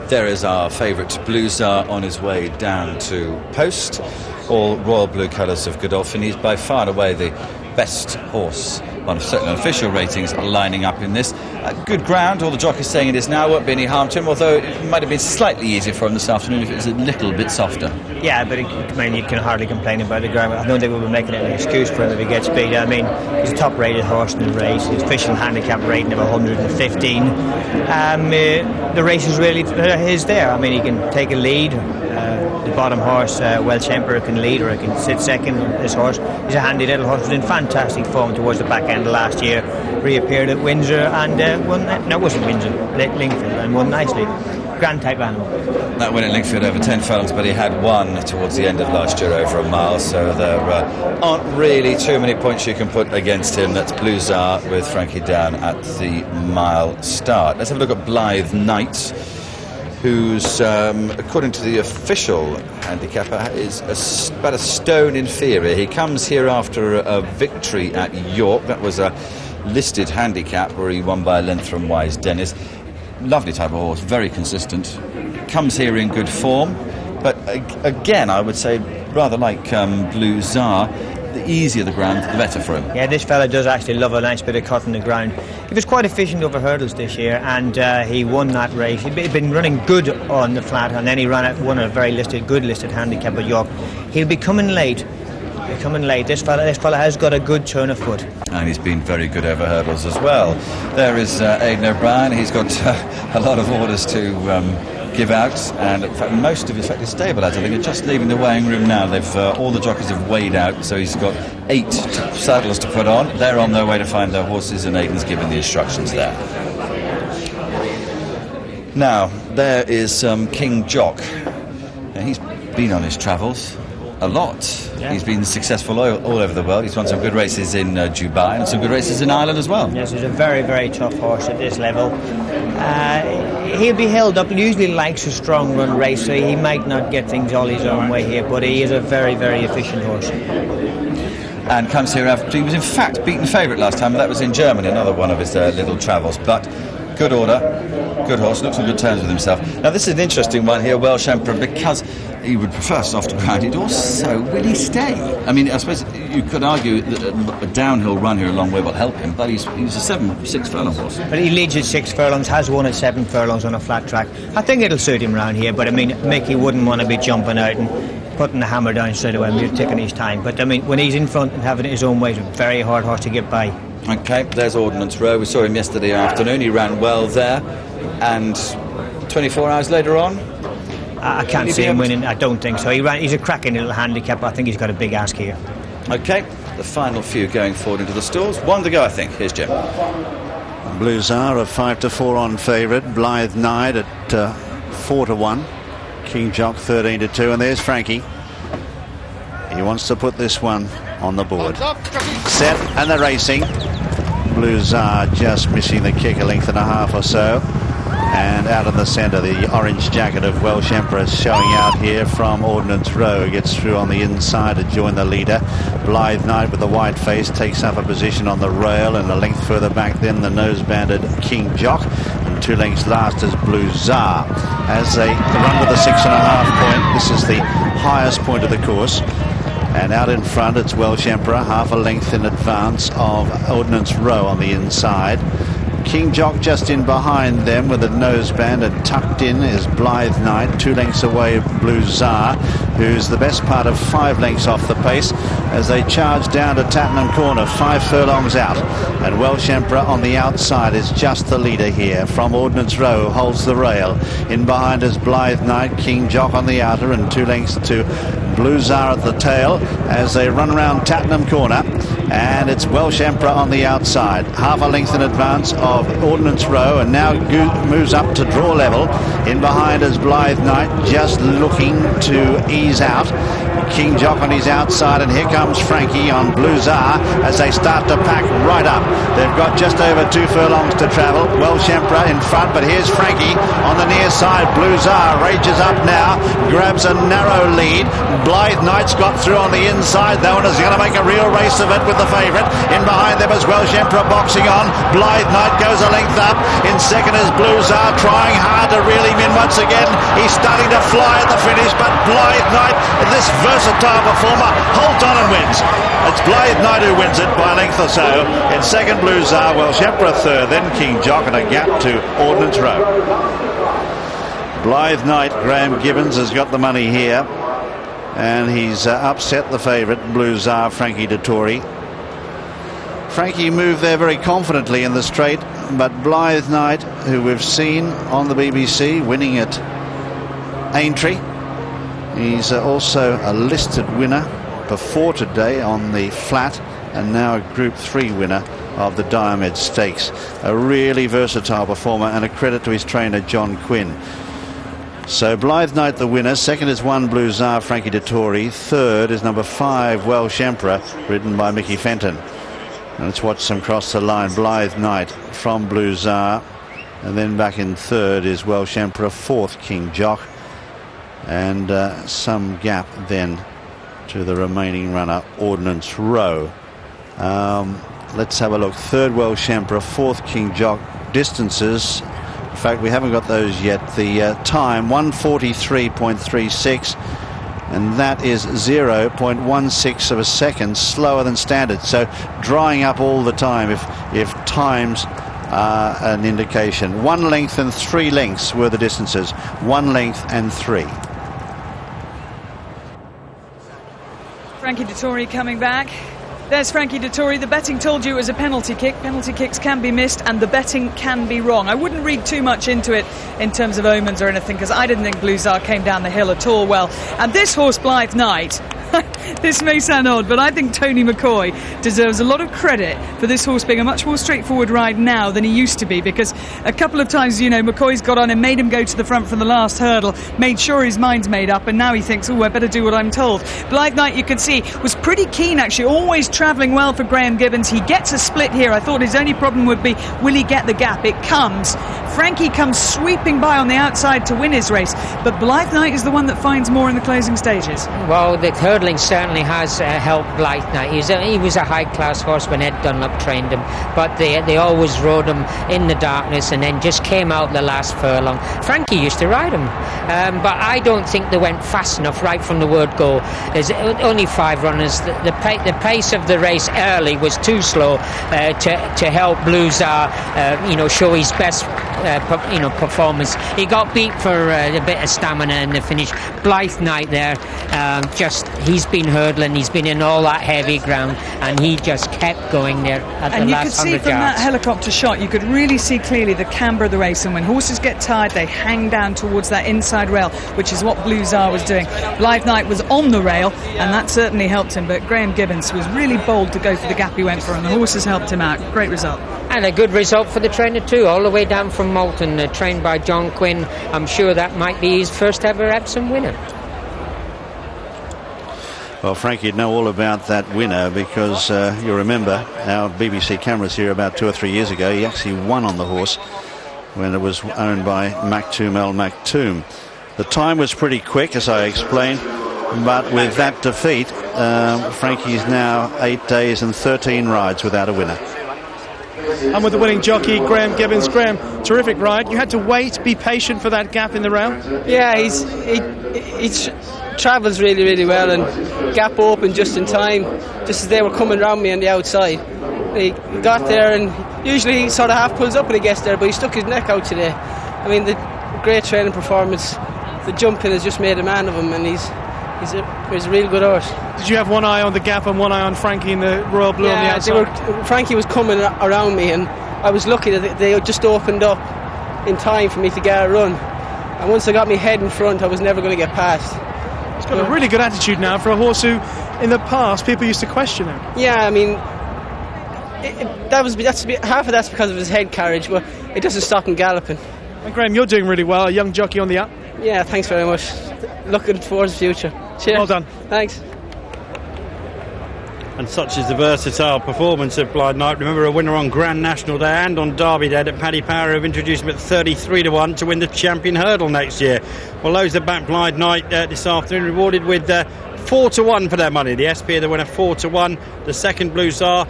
There is our favourite Blue Tsar on his way down to post. All royal blue colours of Godolphin. He's by far and away the best horse on certain official ratings lining up in this. Good ground, all the jockeys saying it is now, won't be any harm to him, although it might have been slightly easier for him this afternoon if it was a little bit softer. Yeah, but you can hardly complain about the ground. I don't think we'll be making any excuse for him if he gets beat. I mean, he's a top-rated horse in the race. His official handicap rating of 115. The race is really his there. I mean, he can take a lead. The bottom horse, Welsh Emperor, can lead, or he can sit second. This horse, he's a handy little horse. Was in fantastic form towards the back end of last year. Reappeared at Windsor and won. No, it wasn't Windsor, Lingfield, and won nicely. Grand type animal. That win at Lingfield over 10 furlongs, but he had one towards the end of last year over a mile, so there aren't really too many points you can put against him. That's Blue Tsar with Frankie down at the mile start. Let's have a look at Blythe Knight, who's, according to the official handicapper, is about a stone inferior. He comes here after a victory at York. That was a listed handicap where he won by a length from Wise Dennis. Lovely type of horse, very consistent. Comes here in good form, but again, I would say, rather like Blue Tsar, the easier the ground, the better for him. Yeah, this fella does actually love a nice bit of cut in the ground. He was quite efficient over hurdles this year, and he won that race. He'd been running good on the flat, and then he won a very good listed handicap at York. He'll be coming late. This fella has got a good turn of foot. And he's been very good over hurdles as well. There is Aidan O'Brien. He's got a lot of orders to give out, and in fact, most of his stable lads, I think, are just leaving the weighing room now. They've all the jockeys have weighed out, so he's got 8 saddles to put on. They're on their way to find their horses, and Aidan's given the instructions there. Now, there is King Jock. Now, he's been on his travels a lot. Yeah. He's been successful all over the world. He's won some good races in Dubai and some good races in Ireland as well. Yes, he's a very, very tough horse at this level. He'll be held up. He usually likes a strong run race, so he might not get things all his own way here, but he is a very, very efficient horse. And comes here after he was in fact beaten favourite last time, but that was in Germany, another one of his little travels. But good order, good horse, looks on good terms with himself. Now this is an interesting one here, Welsh Emperor, because he would prefer softer ground. He'd also, will he stay? I mean, I suppose you could argue that a downhill run here a long way will help him, but he's a 6 furlong horse. But he leads at 6 furlongs, has won at 7 furlongs on a flat track. I think it'll suit him round here, but I mean, Mickey wouldn't want to be jumping out and putting the hammer down straight away and taking his time. But I mean, when he's in front and having it his own way, it's a very hard horse to get by. Okay, there's Ordnance Row. We saw him yesterday afternoon. He ran well there, and 24 hours later on, I can't see him winning. I don't think so. He's a cracking little handicap. I think he's got a big ask here. OK, the final few going forward into the stalls. One to go, I think. Here's Jim. Blue Czar a 5-4 on favourite. Blythe Knight at 4-1. King Jock 13-2. And there's Frankie. He wants to put this one on the board. Set, and they're racing. Blue Czar just missing the kick a length and a half or so. And out in the centre, the orange jacket of Welsh Emperor showing out here from Ordnance Row. Gets through on the inside to join the leader. Blythe Knight with the white face takes up a position on the rail, and a length further back then the nose-banded King Jock. And 2 lengths last is Blue Czar. As they run to the 6.5 point, this is the highest point of the course. And out in front it's Welsh Emperor, half a length in advance of Ordnance Row on the inside. King Jock just in behind them with a noseband, and tucked in is Blythe Knight. 2 lengths away Blue Czar, who's the best part of 5 lengths off the pace as they charge down to Tattenham Corner, 5 furlongs out. And Welsh Emperor on the outside is just the leader here from Ordnance Row, holds the rail. In behind is Blythe Knight, King Jock on the outer, and 2 lengths to Blue Czar at the tail as they run around Tattenham Corner. And it's Welsh Emperor on the outside, half a length in advance of Ordnance Row, and now moves up to draw level. In behind is Blythe Knight, just looking to ease out. King Jock on his outside, and here comes Frankie on Blue Czar as they start to pack right up. They've got just over 2 furlongs to travel. Welsh Emperor in front, but here's Frankie on the near side. Blue Czar rages up now, grabs a narrow lead. Blythe Knight's got through on the inside though, and is going to make a real race of it with the favourite. In behind them is Welsh Emperor boxing on. Blythe Knight goes a length up. In second is Blue Czar, trying hard to reel him in once again. He's starting to fly at the finish, but Blythe Knight, this versatile performer, holds on and wins. It's Blythe Knight who wins it by a length or so. In second, Blue Czar, Welsh Emperor third, then King Jock, and a gap to Ordnance Row. Blythe Knight, Graham Gibbons has got the money here, and he's upset the favourite, Blue Czar, Frankie Dettori. Frankie moved there very confidently in the straight, but Blythe Knight, who we've seen on the BBC winning at Aintree, he's also a listed winner before today on the flat, and now a Group 3 winner of the Diomed Stakes. A really versatile performer, and a credit to his trainer John Quinn. So Blythe Knight the winner. Second is 1 Blue Czar, Frankie Dettori. Third is number 5 Welsh Emperor, ridden by Mickey Fenton. And let's watch them cross the line. Blythe Knight from Blue Czar, and then back in third is Welsh Emperor, fourth King Jock, and some gap then to the remaining runner, Ordnance Row. Let's have a look. Third Welsh Emperor, fourth King Jock. Distances, in fact we haven't got those yet. The time 1:43.36, and that is 0.16 of a second slower than standard, so drying up all the time if times are an indication. 1 length and 3 lengths were the distances. 1 length and 3. Frankie Dettori coming back. There's Frankie Dettori. The betting told you it was a penalty kick. Penalty kicks can be missed, and the betting can be wrong. I wouldn't read too much into it in terms of omens or anything, because I didn't think Blue Czar came down the hill at all well. And this horse, Blythe Knight, this may sound odd, but I think Tony McCoy deserves a lot of credit for this horse being a much more straightforward ride now than he used to be, because a couple of times, you know, McCoy's got on and made him go to the front from the last hurdle, made sure his mind's made up, and now he thinks, oh, I better do what I'm told. Blythe Knight, you could see, was pretty keen actually, always travelling well for Graham Gibbons. He gets a split here. I thought his only problem would be, will he get the gap? It comes. Frankie comes sweeping by on the outside to win his race, but Blythe Knight is the one that finds more in the closing stages. Well, the hurdling certainly has helped Blythe Knight. He was a high-class horse when Ed Dunlop trained him, but they always rode him in the darkness and then just came out the last furlong. Frankie used to ride him, but I don't think they went fast enough right from the word go. There's only 5 runners. The pace of the race early was too slow to help Blue Czar, show his best performance. He got beat for a bit of stamina in the finish. Blythe Knight there, he's been hurdling, he's been in all that heavy ground, and he just kept going there at the last 100 yards. And you could see from that helicopter shot, you could really see clearly the camber of the race, and when horses get tired, they hang down towards that inside rail, which is what Blue Czar was doing. Blythe Knight was on the rail, and that certainly helped him, but Graham Gibbons was really bold to go for the gap he went for, and the horses helped him out. Great result. And a good result for the trainer too, all the way down from Moulton, trained by John Quinn. I'm sure that might be his first ever Epsom winner. Well, Frankie, you'd know all about that winner because you remember our BBC cameras here about 2 or 3 years ago. He actually won on the horse when it was owned by Maktoum El Maktoum. The time was pretty quick, as I explained, but with that defeat, Frankie's now 8 days and 13 rides without a winner. And with the winning jockey, Graham Gibbons. Graham, terrific ride. You had to wait, be patient for that gap in the rail. Yeah, he travels really, really well, and gap opened just in time, just as they were coming around me on the outside. He got there, and usually he sort of half pulls up when he gets there, but he stuck his neck out today. I mean, the great training performance, the jumping has just made a man of him, and he's a real good horse. Did you have one eye on the gap and one eye on Frankie in the Royal Blue on the outside? Frankie was coming around me, and I was lucky that they just opened up in time for me to get a run. And once I got my head in front, I was never going to get past. He's got a really good attitude now for a horse who, in the past, people used to question him. Yeah, I mean, half of that's because of his head carriage, but it doesn't stop him galloping. And Graham, you're doing really well, a young jockey on the up. Yeah, thanks very much. Looking towards the future. Cheers. Well done. Thanks. And such is the versatile performance of Blythe Knight. Remember, a winner on Grand National Day and on Derby Day at Paddy Power have introduced him at 33-1 to win the Champion Hurdle next year. Well, those that back Blythe Knight this afternoon rewarded with 4-1 for their money. The SP are the winner 4-1. The second Blue Czar,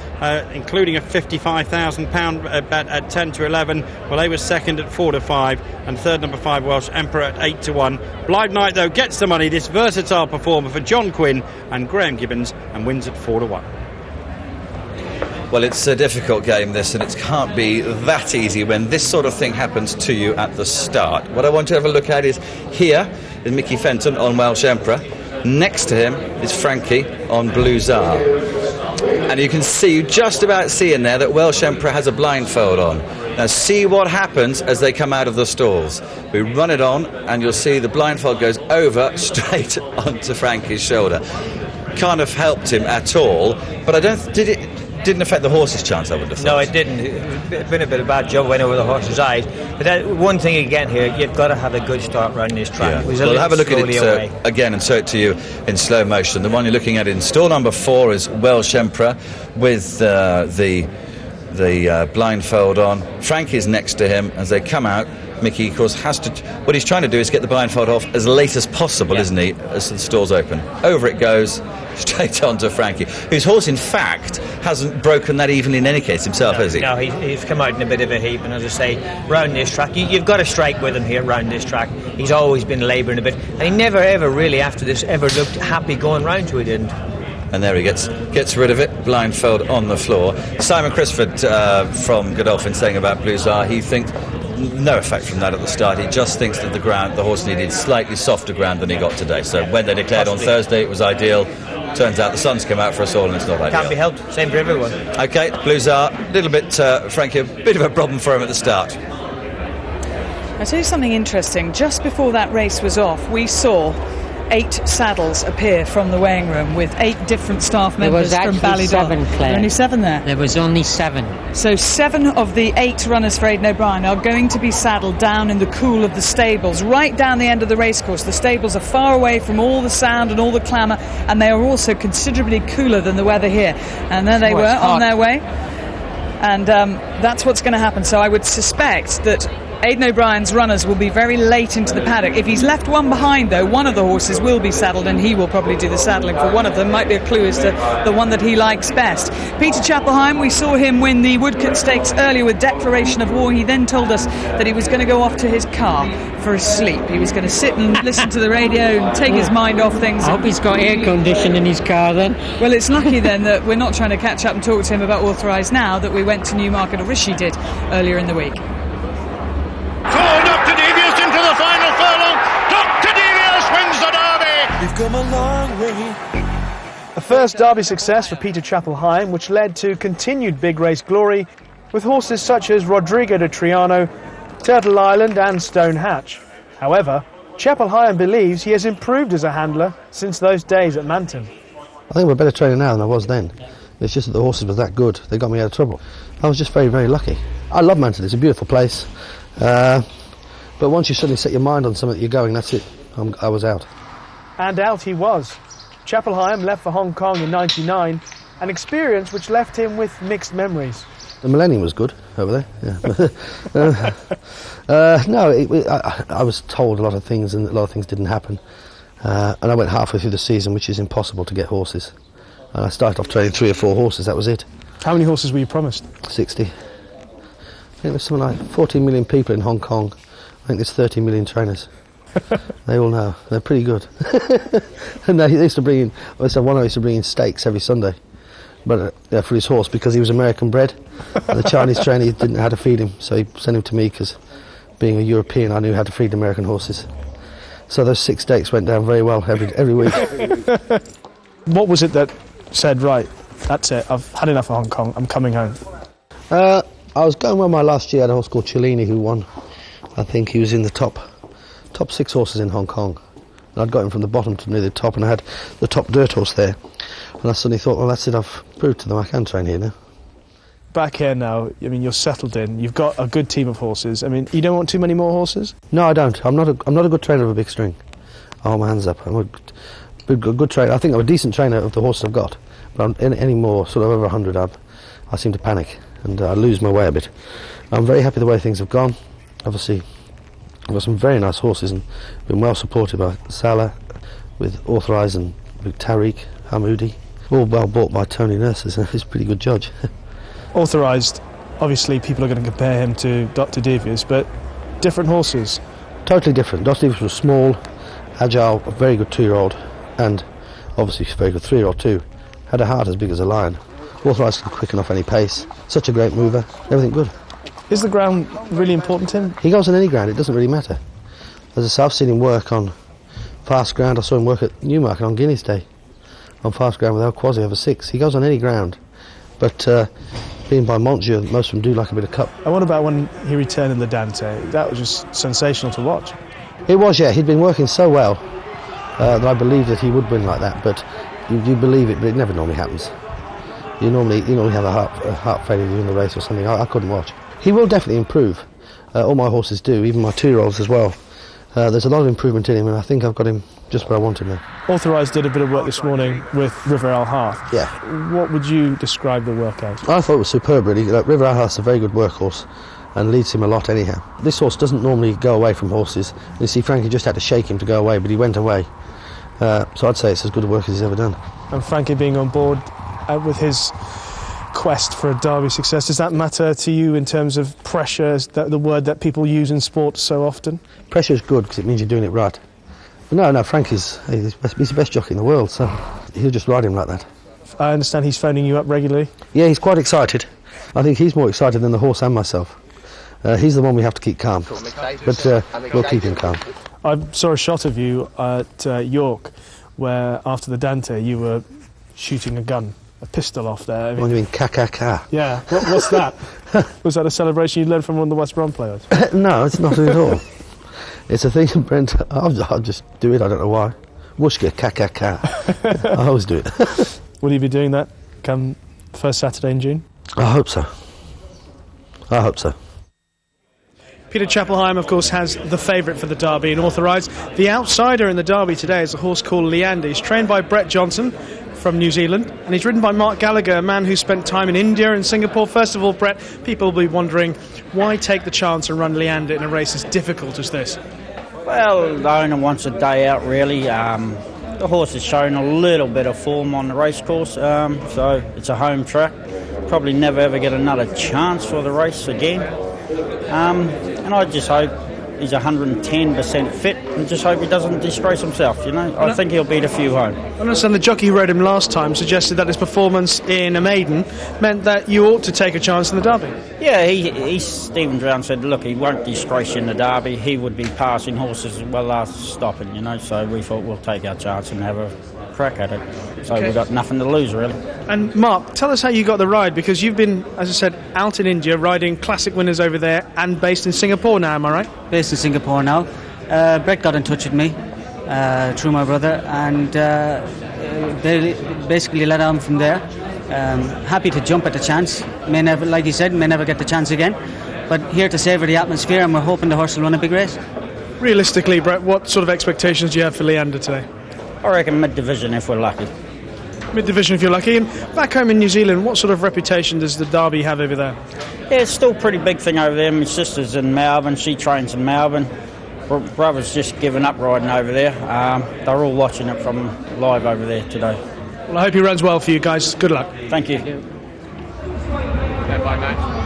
including a £55,000 bet at 10-11. Well, they were second at 4-5, and third number 5 Welsh Emperor at 8-1. Blythe Knight, though, gets the money. This versatile performer for John Quinn and Graham Gibbons, and wins at 4-1. Well, it's a difficult game, this, and it can't be that easy when this sort of thing happens to you at the start. What I want to have a look at is here is Mickey Fenton on Welsh Emperor. Next to him is Frankie on Blue Czar. And you can see, you just about see in there that Welsh Emperor has a blindfold on. Now see what happens as they come out of the stalls. We run it on and you'll see the blindfold goes over straight onto Frankie's shoulder. Can't have helped him at all, but didn't affect the horse's chance, I would have thought. No, it didn't. It's been a bit of a bad job went over the horse's eyes. But that, one thing again here, you've got to have a good start running this track. Yeah. It was well, have a look at it again and show it to you in slow motion. The one you're looking at in stall number 4 is Welsh Emperor with the blindfold on. Frankie's next to him as they come out. Mickey, of course, what he's trying to do is get the blindfold off as late as possible, isn't he, as the stalls open. Over it goes, straight on to Frankie, whose horse, in fact, hasn't broken that even in any case himself, has he? No, he's come out in a bit of a heap, and as I say, round this track, you've got to strike with him here, round this track. He's always been labouring a bit, and he never, ever really, after this, ever looked happy going round to it, didn't. And there he gets rid of it, blindfold on the floor. Simon Crisford from Godolphin saying about Blue Czar, he thinks no effect from that at the start. He just thinks that the horse needed slightly softer ground than he got today. So when they declared on Thursday it was ideal. Turns out the sun's come out for us all and it's not ideal. Can't be helped. Same for everyone. Okay, Blue Czar, a little bit, Frankie, a bit of a problem for him at the start. I'll tell you something interesting. Just before that race was off, we saw 8 saddles appear from the weighing room with 8 different staff members from Ballydon. 7, Claire. There were only 7 there. There was only 7. So 7 of the 8 runners for Aidan O'Brien are going to be saddled down in the cool of the stables, right down the end of the racecourse. The stables are far away from all the sound and all the clamour, and they are also considerably cooler than the weather here. And there they were on their way. And that's what's going to happen. So I would suspect that Aidan O'Brien's runners will be very late into the paddock. If he's left one behind, though, one of the horses will be saddled, and he will probably do the saddling for one of them. Might be a clue as to the one that he likes best. Peter Chapple, we saw him win the Woodcote Stakes earlier with Declaration of War. He then told us that he was going to go off to his car for a sleep. He was going to sit and listen to the radio and take his mind off things. I hope he's got air conditioning in his car then. Well, it's lucky then that we're not trying to catch up and talk to him about Authorized now, that we went to Newmarket, or Rishi did earlier in the week. We've come a long way. A first Derby success for Peter Chapple Hyam, which led to continued big race glory with horses such as Rodrigo de Triano, Turtle Island and Stone Hatch. However, Chapple Hyam believes he has improved as a handler since those days at Manton. I think I'm a better trainer now than I was then. It's just that the horses were that good, they got me out of trouble. I was just very, very lucky. I love Manton, it's a beautiful place. But once you suddenly set your mind on something that you're going, that's it. I was out. And out he was. Chapple Hyam left for Hong Kong in '99, an experience which left him with mixed memories. The Millennium was good over there, yeah. I was told a lot of things and a lot of things didn't happen. And I went halfway through the season, which is impossible to get horses. And I started off training 3 or 4 horses, that was it. How many horses were you promised? 60. I think there's something like 14 million people in Hong Kong. I think there's 30 million trainers. They all know. They're pretty good. And they used to bring in, one used to bring in steaks every Sunday, but for his horse, because he was American bred. And the Chinese trainer didn't know how to feed him, so he sent him to me because, being a European, I knew how to feed American horses. So those 6 steaks went down very well every week. What was it that said, right, that's it, I've had enough of Hong Kong, I'm coming home? I was going well my last year. I had a horse called Cellini who won. I think he was in the top 6 horses in Hong Kong. And I'd got him from the bottom to near the top, and I had the top dirt horse there. And I suddenly thought, well, that's it, I've proved to them I can train here now. Back here now, I mean, you're settled in, you've got a good team of horses. I mean, you don't want too many more horses? No, I don't. I'm not a good trainer of a big string. I hold my hands up. I'm a good trainer. I think I'm a decent trainer of the horses I've got. But any more, sort of over 100, I seem to panic and I lose my way a bit. I'm very happy the way things have gone. Obviously, I've got some very nice horses and been well supported by Salah, with Authorized and with Tariq, Hamoudi. All well bought by Tony Nurses, and he's a pretty good judge. Authorized, obviously people are going to compare him to Dr. Devious, but different horses. Totally different. Dr. Devious was small, agile, a very good 2-year-old, and obviously a very good 3-year-old too. Had a heart as big as a lion. Authorized can quicken off any pace. Such a great mover. Everything good. Is the ground really important to him? He goes on any ground. It doesn't really matter. As I say, I've seen him work on fast ground. I saw him work at Newmarket on Guineas Day on fast ground with El Quasi over 6. He goes on any ground. But being by Montjeu, most of them do like a bit of cup. And what about when he returned in the Dante? That was just sensational to watch. It was, yeah. He'd been working so well that I believed that he would win like that. But you believe it, but it never normally happens. You normally have a heart failure during the race or something. I couldn't watch. He will definitely improve. All my horses do, even my 2-year-olds as well. There's a lot of improvement in him, and I think I've got him just where I want him now. Authorized did a bit of work this morning with River Al Harth. Yeah. What would you describe the work as? I thought it was superb, really. River Al Harth's a very good workhorse and leads him a lot anyhow. This horse doesn't normally go away from horses. You see, Frankie just had to shake him to go away, but he went away. So I'd say it's as good a work as he's ever done. And Frankie being on board with his quest for a Derby success, does that matter to you in terms of pressure, the word that people use in sport so often? Pressure is good because it means you're doing it right. But no, Frankie's he's the best jockey in the world, so he'll just ride him like that. I understand he's phoning you up regularly? Yeah, he's quite excited. I think he's more excited than the horse and myself. He's the one we have to keep calm, but we'll keep him calm. I saw a shot of you at York where after the Dante you were shooting a gun, a pistol off there. What do you mean, ka-ka-ka? Yeah, what's that? Was that a celebration you learned from one of the West Brom players? No, it's not at all. It's a thing, Brent, I'll just do it, I don't know why. Whooshka, ka-ka-ka. I always do it. Will you be doing that come first Saturday in June? I hope so. I hope so. Peter Chapple Hyam, of course, has the favourite for the Derby in Authorized. The outsider in the Derby today is a horse called Leander. He's trained by Brett Johnson from New Zealand, and he's ridden by Mark Gallagher, a man who spent time in India and Singapore. First of all, Brett, people will be wondering, why take the chance and run Leander in a race as difficult as this? Well, the owner wants a day out, really. The horse has shown a little bit of form on the racecourse, so it's a home track. Probably never ever get another chance for the race again. And I just hope he's 110% fit, and just hope he doesn't disgrace himself, you know. I think he'll beat a few home. I understand the jockey who rode him last time suggested that his performance in a maiden meant that you ought to take a chance in the Derby. Yeah, Stephen Drown said, look, he won't disgrace you in the Derby. He would be passing horses as well as stopping, you know, so we thought we'll take our chance and have a crack at it. So we've got nothing to lose, really. And Mark, tell us how you got the ride, because you've been, as I said, out in India riding classic winners over there and based in Singapore now, am I right? Based in Singapore now. Brett got in touch with me through my brother, and they basically led on from there. Happy to jump at the chance. May never, like you said, may never get the chance again, but here to savour the atmosphere, and we're hoping the horse will run a big race. Realistically, Brett, what sort of expectations do you have for Leander today? I reckon mid-division if we're lucky. Mid-division if you're lucky. And back home in New Zealand, what sort of reputation does the Derby have over there? Yeah, it's still a pretty big thing over there. My sister's in Melbourne, she trains in Melbourne. Brother's just given up riding over there. They're all watching it from live over there today. Well, I hope he runs well for you guys. Good luck. Thank you. Bye, mate.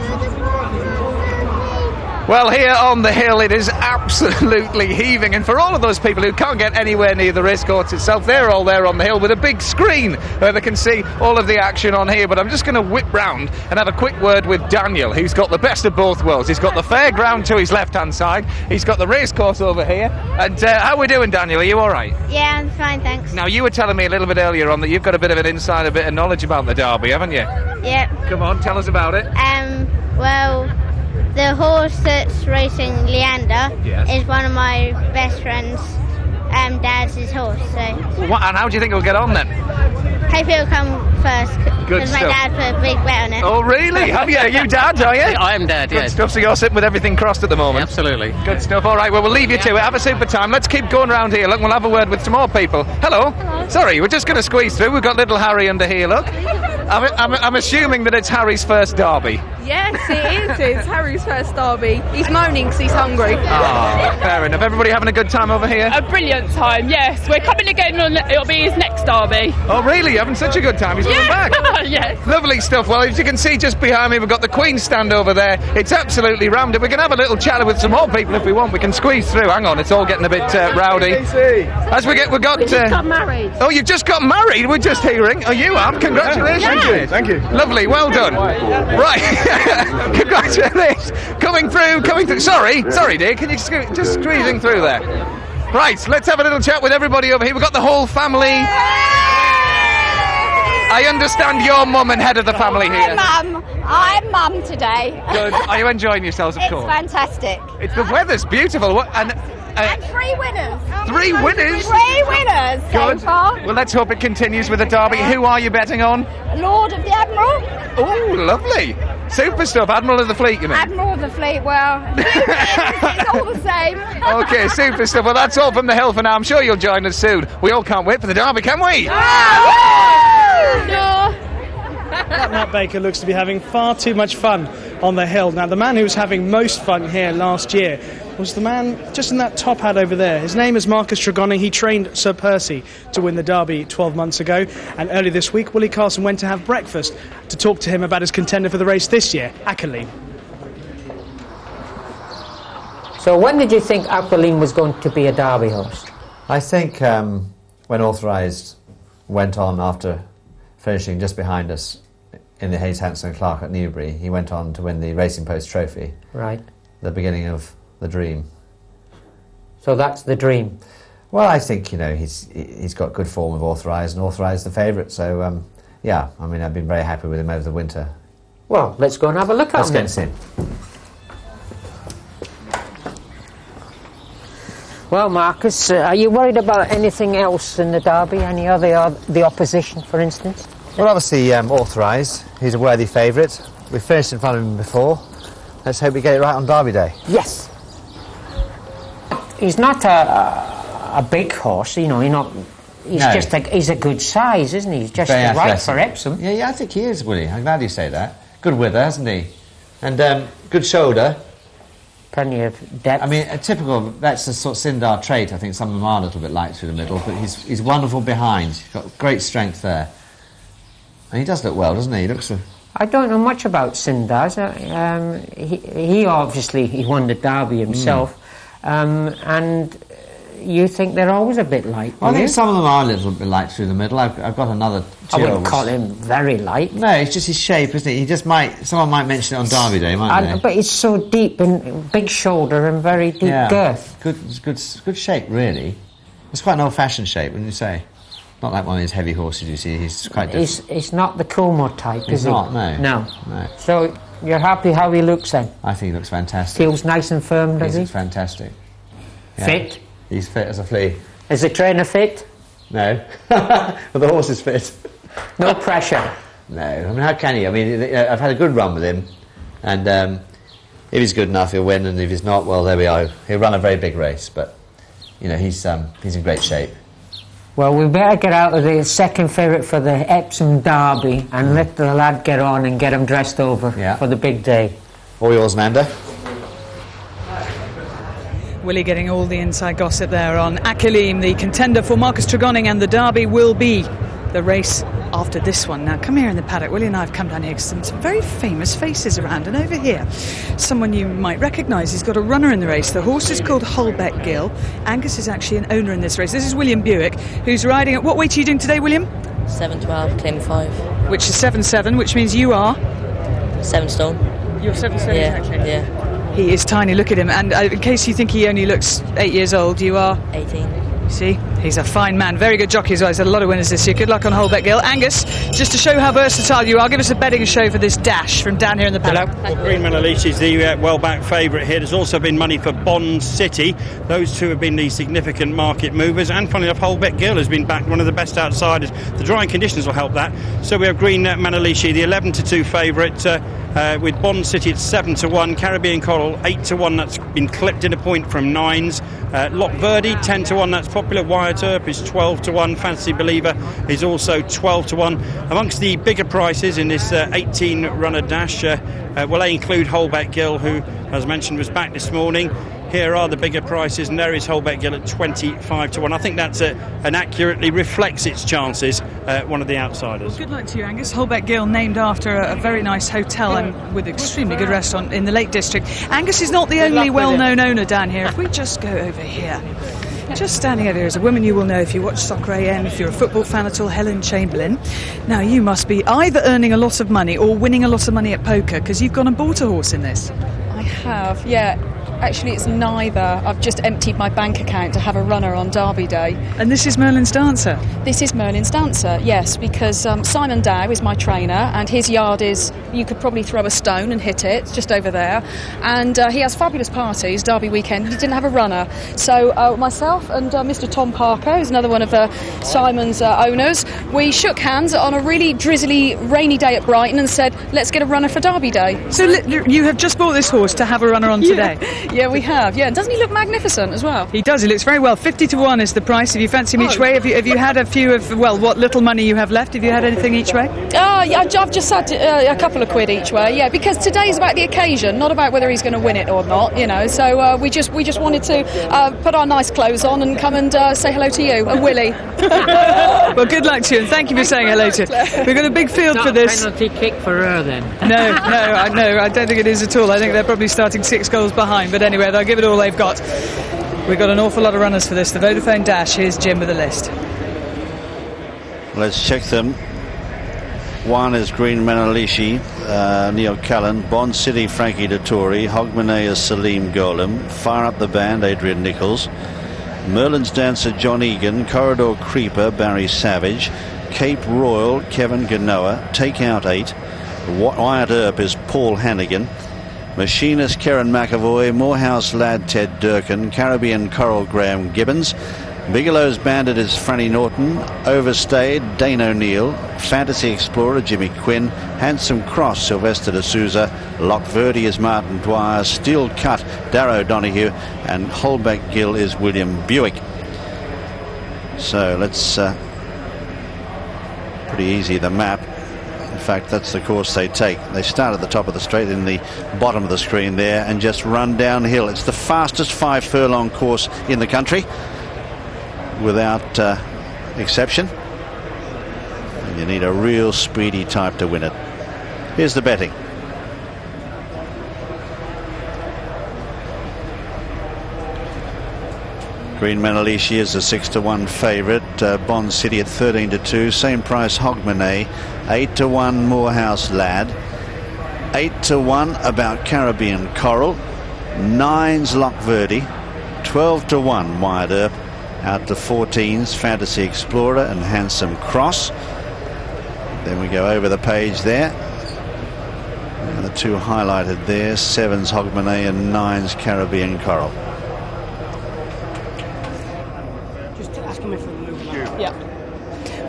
Well, here on the hill it is absolutely heaving, and for all of those people who can't get anywhere near the racecourse itself, they're all there on the hill with a big screen where they can see all of the action on here. But I'm just going to whip round and have a quick word with Daniel, who's got the best of both worlds. He's got the fairground to his left-hand side, he's got the racecourse over here. And how are we doing, Daniel? Are you all right? Yeah, I'm fine, thanks. Now, you were telling me a little bit earlier on that you've got a bit of an insider bit of knowledge about the Derby, haven't you? Yep. Come on, tell us about it. Well, the horse that's racing Leander Yes. is one of my best friends' dad's horse, so And how do you think it'll get on then? hope it'll come first, Good because my stuff. dad put a big bet on it. Oh, really? Have you? Are you dad, are you? I am dad, Good yes. stuff, so you're sitting with everything crossed at the moment? Absolutely. Good stuff. All right, well, we'll leave you to it. Have a super time. Let's keep going round here. Look, we'll have a word with some more people. Hello. Hello. Sorry, we're just going to squeeze through. We've got little Harry under here, look. I'm assuming that it's Harry's first Derby. Yes, it is. It's Harry's first Derby. He's moaning because he's hungry. Ah, fair enough. Everybody having a good time over here? A brilliant time, yes. We're coming again, it'll be his next Derby. Oh, really? You're having such a good time. He's coming back. Yes. Lovely stuff. Well, as you can see just behind me, we've got the Queen's stand over there. It's absolutely rammed. We can have a little chat with some more people if we want. We can squeeze through. Hang on, it's all getting a bit rowdy. As we got... We just got married. Oh, you've just got married? We're just hearing. Oh, you have? Congratulations. Yeah. Thank you. Lovely. Well done. Right. Congratulations. Coming through. Sorry, dear. Can you just squeezing through there? Right, let's have a little chat with everybody over here. We've got the whole family. I understand you're mum and head of the family here. I'm mum today. Good. Are you enjoying yourselves, of It's course? fantastic. The weather's beautiful. And 3 winners. 3 winners? 3 winners so Good. far. Well, let's hope it continues with the Derby. Who are you betting on? Lord of the Admiral. Oh, lovely. Super stuff. Admiral of the Fleet, you mean? Admiral of the Fleet, well, it's all the same. Okay, super stuff. Well, that's all from the hill for now. I'm sure you'll join us soon. We all can't wait for the Derby, can we? That Matt Baker looks to be having far too much fun on the hill. Now, the man who was having most fun here last year was the man just in that top hat over there. His name is Marcus Tregonning. He trained Sir Percy to win the Derby 12 months ago. And earlier this week, Willie Carson went to have breakfast to talk to him about his contender for the race this year, Aquiline. So when did you think Aquiline was going to be a Derby horse? I think when Authorized went on after finishing just behind us in the Hayes Hanson and Clark at Newbury, he went on to win the Racing Post Trophy. Right. The beginning of the dream. So that's the dream. Well, I think, you know, he's got good form of Authorized, and Authorized the favourite, so yeah, I mean, I've been very happy with him over the winter. Well, let's go and have a look at him. Let's go and see him. Well, Marcus, are you worried about anything else in the Derby? Any other, the opposition, for instance? Well, obviously, Authorized, he's a worthy favourite. We've finished in front of him before. Let's hope we get it right on Derby Day. Yes. He's not a big horse, you know, he's No. just he's a good size, isn't he? He's just Very right athletic. for Epsom. Yeah, I think he is, Willie. I'm glad you say that. Good wither, hasn't he? And good shoulder. Plenty of depth. I mean, that's a sort of Sindar trait. I think some of them are a little bit light through the middle, but he's wonderful behind. He's got great strength there. And he does look well, doesn't he? He looks... I don't know much about Sindars. He obviously won the Derby himself. and you think they're always a bit light. I think some of them are a little bit light through the middle. I've got another I wouldn't call him very light. No, it's just his shape, isn't it? He just someone might mention it on Derby Day, mightn't they? But it's so deep and big shoulder and very deep girth. Good shape, really. It's quite an old-fashioned shape, wouldn't you say? Not like one of these heavy horses you see. He's quite different. It's not the Como type, is he? He's not, no. No. So you're happy how he looks then? I think he looks fantastic. Feels nice and firm, does he? He's fantastic. Yeah. Fit? He's fit as a flea. Is the trainer fit? No. But the horse is fit. No pressure? No. I mean, how can he? I mean, I've had a good run with him, and if he's good enough, he'll win, and if he's not, well, there we are. He'll run a very big race, but, you know, he's in great shape. Well, we better get out of the second favourite for the Epsom Derby and let the lad get on and get him dressed over for the big day. All yours, Nanda. Willie getting all the inside gossip there on Akalim, the contender for Marcus Tregonning, and the Derby will be the race after this one. Now, come here in the paddock. Willie and I have come down here because some very famous faces around, and over here, someone you might recognise. He's got a runner in the race. The horse is called Holbeck Gill. Angus is actually an owner in this race. This is William Buick, who's riding at... What weight are you doing today, William? 7'12", claim 5. Which is 7'7", which means you are... 7 stone. You're 7 stone, exactly. Yeah. He is tiny, look at him. And in case you think he only looks 8 years old, you are... 18. See, he's a fine man. Very good jockey as well. He's had a lot of winners this year. Good luck on Holbeck Gill. Angus, just to show how versatile you are, give us a betting show for this dash from down here in the paddock. Well, Green Manalishi is the well-backed favourite here. There's also been money for Bond City. Those two have been the significant market movers. And funnily enough, Holbeck Gill has been backed, one of the best outsiders. The drying conditions will help that. So we have Green Manalishi, the 11-2 favourite. With Bond City at 7-1, Caribbean Coral 8-1. That's been clipped in a point from 9s. Lock Verde 10-1. That's Popular Wyatt Earp is 12-1. Fantasy Believer is also 12-1. Amongst the bigger prices in this 18-runner dash, will they include Holbeck Gill, who, as mentioned, was back this morning. Here are the bigger prices, and there is Holbeck Gill at 25-1. I think that's and accurately reflects its chances. One of the outsiders. Well, good luck to you, Angus. Holbeck Gill, named after a very nice hotel and with extremely good restaurant in the Lake District. Angus is not the only well-known owner down here. If we just go over here, just standing over here is a woman you will know if you watch Soccer AM, if you're a football fan at all, Helen Chamberlain. Now, you must be either earning a lot of money or winning a lot of money at poker, because you've gone and bought a horse in this. I have, yeah. Actually, it's neither. I've just emptied my bank account to have a runner on Derby Day. And this is Merlin's Dancer? This is Merlin's Dancer, yes, because Simon Dow is my trainer, and his yard is, you could probably throw a stone and hit it, just over there. And he has fabulous parties, Derby weekend. He didn't have a runner. So myself and Mr. Tom Parker, who's another one of Simon's owners, we shook hands on a really drizzly, rainy day at Brighton and said, let's get a runner for Derby Day. So you have just bought this horse to have a runner on today? Yeah, we have. Yeah, and doesn't he look magnificent as well? He does. He looks very well. 50-1 is the price. If you fancy him each way, have you had a few of, well, what little money you have left? Have you had anything each way? Yeah, I've just had a couple of quid each way. Yeah, because today's about the occasion, not about whether he's going to win it or not. You know, so we just wanted to put our nice clothes on and come and say hello to you and Willie. Well, good luck to you, and thank you for saying hello to you. We've got a big field for this. Penalty kick for her then? No, I don't think it is at all. I think they're probably starting 6 goals behind. But anyway, they'll give it all they've got. We've got an awful lot of runners for this. The Vodafone Dash. Here's Jim with a list. Let's check them. One is Green Manalishi, Neil Callan, Bond City, Frankie Dettori, Hogmanay, Salim Golem, Fire Up the Band, Adrian Nichols, Merlin's Dancer, John Egan, Corridor Creeper, Barry Savage, Cape Royal, Kevin Ganoa, Take Out 8, Wyatt Earp is Paul Hannigan, Machinist Karen McAvoy, Morehouse Lad Ted Durkin, Caribbean Coral Graham Gibbons, Bigelow's Bandit is Franny Norton, Overstayed Dane O'Neill, Fantasy Explorer Jimmy Quinn, Handsome Cross Sylvester de Souza, Lock Verde is Martin Dwyer, Steel Cut Darrow Donahue, and Holbeck Gill is William Buick. So let's pretty easy, the map. In fact, that's the course they take. They start at the top of the straight in the bottom of the screen there and just run downhill. It's the fastest 5-furlong course in the country without exception. And you need a real speedy type to win it. Here's the betting. Green Manalishi is a 6-1 favourite. Bond City at 13-2. Same price Hogmanay. 8-1 Moorhouse Lad. 8-1 About Caribbean Coral. 9's Lockverde. 12-1 Wyatt Earp. Out to 14's Fantasy Explorer and Handsome Cross. Then we go over the page there. And the two highlighted there, 7's Hogmanay and 9's Caribbean Coral.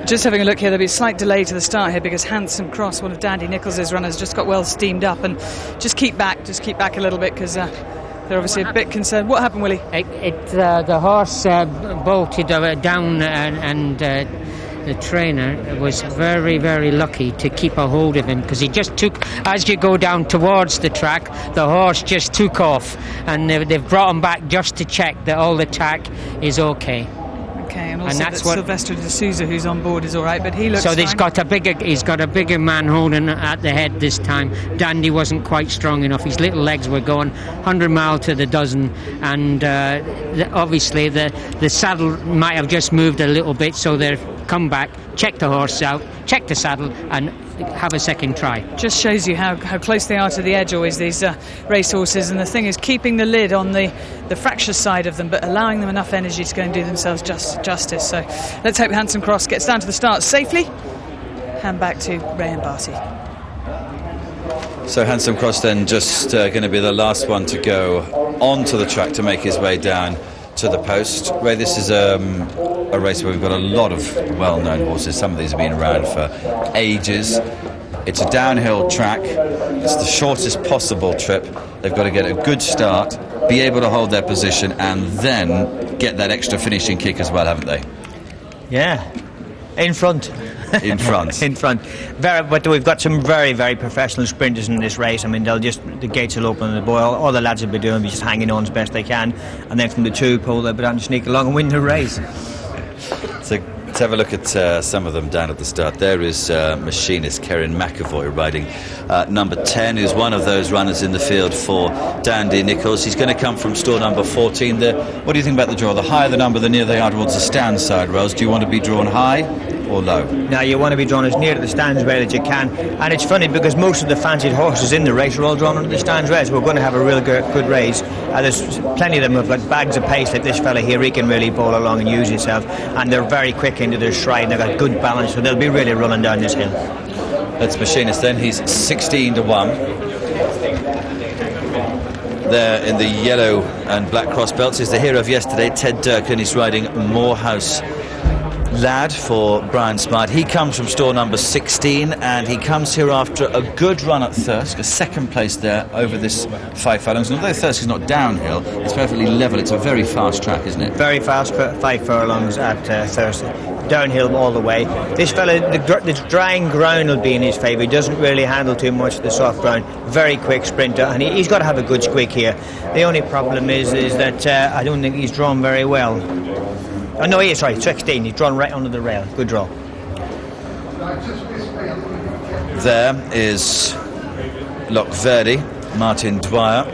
Just having a look here, there'll be a slight delay to the start here because Handsome Cross, one of Dandy Nichols's runners, just got well steamed up, and just keep back a little bit because they're obviously a bit concerned. What happened, Willie? The horse bolted down and the trainer was very, very lucky to keep a hold of him because he just took, as you go down towards the track, the horse just took off, and they've brought him back just to check that all the tack is okay. Okay, and also that Sylvester de Souza, who's on board, is all right, but he looks so fine. He's got a bigger man holding at the head this time. Dandy wasn't quite strong enough. His little legs were going 100 miles to the dozen, and obviously the saddle might have just moved a little bit, so they've come back, checked the horse out, checked the saddle, and have a second try. Just shows you how close they are to the edge always, these racehorses, and the thing is keeping the lid on the fracture side of them but allowing them enough energy to go and do themselves justice. So let's hope Handsome Cross gets down to the start safely. Hand back to Ray and Barty. So Handsome Cross then just going to be the last one to go onto the track to make his way down to the post. Ray, this is a race where we've got a lot of well-known horses. Some of these have been around for ages. It's a downhill track. It's the shortest possible trip. They've got to get a good start, be able to hold their position, and then get that extra finishing kick as well, haven't they? Yeah, in front. In front. In front. But we've got some very, very professional sprinters in this race. I mean, the gates will open, and all the lads will be doing is just hanging on as best they can, and then from the 2 pole they'll be down to sneak along and win the race. So let's have a look at some of them down at the start. There is machinist Kieran McAvoy riding number 10, who's one of those runners in the field for Dandy Nichols. He's going to come from store number 14 there. What do you think about the draw? The higher the number, the nearer they are towards the stand side rails. Do you want to be drawn high or low? Now you want to be drawn as near to the stands rail as you can, and it's funny because most of the fancied horses in the race are all drawn under the stands rails. We're going to have a real good race. There's plenty of them with like bags of pace like this fella here. He can really bowl along and use himself, and they're very quick into their stride. They've got good balance, so they'll be really running down this hill. That's machinist then. He's 16-1. There in the yellow and black cross belts is the hero of yesterday, Ted Durkin. He's riding Moorhouse Lad for Brian Smart. He comes from store number 16, and he comes here after a good run at Thirsk, a second place there over this 5 furlongs. And although Thirsk is not downhill, it's perfectly level. It's a very fast track, isn't it? Very fast 5 furlongs at Thirsk. Downhill all the way. This fella, the drying ground will be in his favour. He doesn't really handle too much of the soft ground. Very quick sprinter, and he's got to have a good squeak here. The only problem is that I don't think he's drawn very well. Oh no, he is, sorry, 16. He's drawn right under the rail. Good draw. There is Lockverde, Martin Dwyer,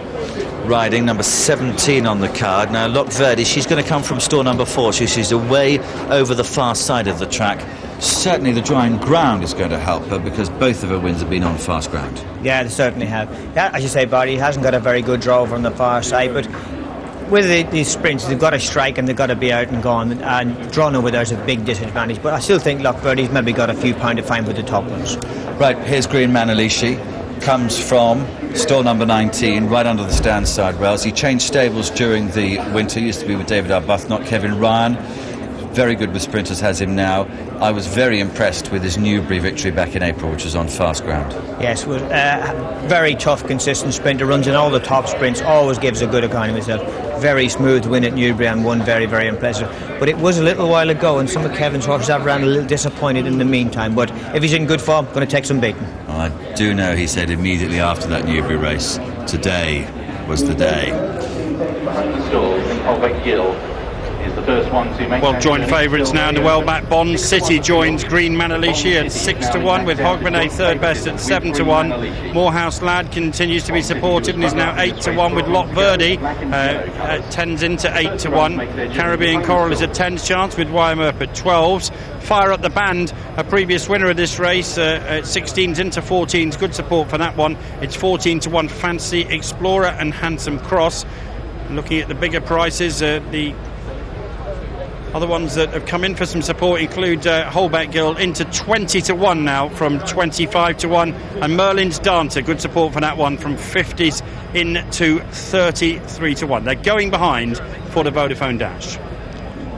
riding number 17 on the card. Now Lockverde, she's going to come from store number 4. She's away over the far side of the track. Certainly the drying ground is going to help her because both of her wins have been on fast ground. Yeah, they certainly have. Yeah, as you say, Barty, he hasn't got a very good draw from the far side, but with these sprints, they've got to strike and they've got to be out and gone, and drawn over there's a big disadvantage. But I still think Lockverde's maybe got a few pound to find with the top ones. Right, here's Green Manalishi. Comes from stall number 19, right under the stand side rails. He changed stables during the winter. Used to be with David Arbuthnot. Kevin Ryan, very good with sprinters, has him now. I was very impressed with his Newbury victory back in April, which was on fast ground. Yes, was very tough, consistent sprinter, runs in all the top sprints, always gives a good account of himself. Very smooth win at Newbury and one very, very impressive. But it was a little while ago, and some of Kevin's horses have ran a little disappointed in the meantime. But if he's in good form, going to take some beating. Well, I do know he said immediately after that Newbury race, today was the day. is the first one to make. Well, joint favourites now in the well-backed Bond City joins Green Manalishi at 6-1, with Hogmanay third best at 7-1. Morehouse Lad continues to be supported and is now 8-1, with Lot Verdi tens into 8-1. Caribbean Coral is a 10's chance, with Wyam up at 12s. Fire Up the Band, a previous winner of this race, at 16s into 14s. Good support for that one. It's 14-1 Fancy Explorer and Handsome Cross. Looking at the bigger prices, the other ones that have come in for some support include Holbeck Gill into 20-1 now from 25-1, and Merlin's Dancer, good support for that one, from 50s into 33-1. They're going behind for the Vodafone Dash.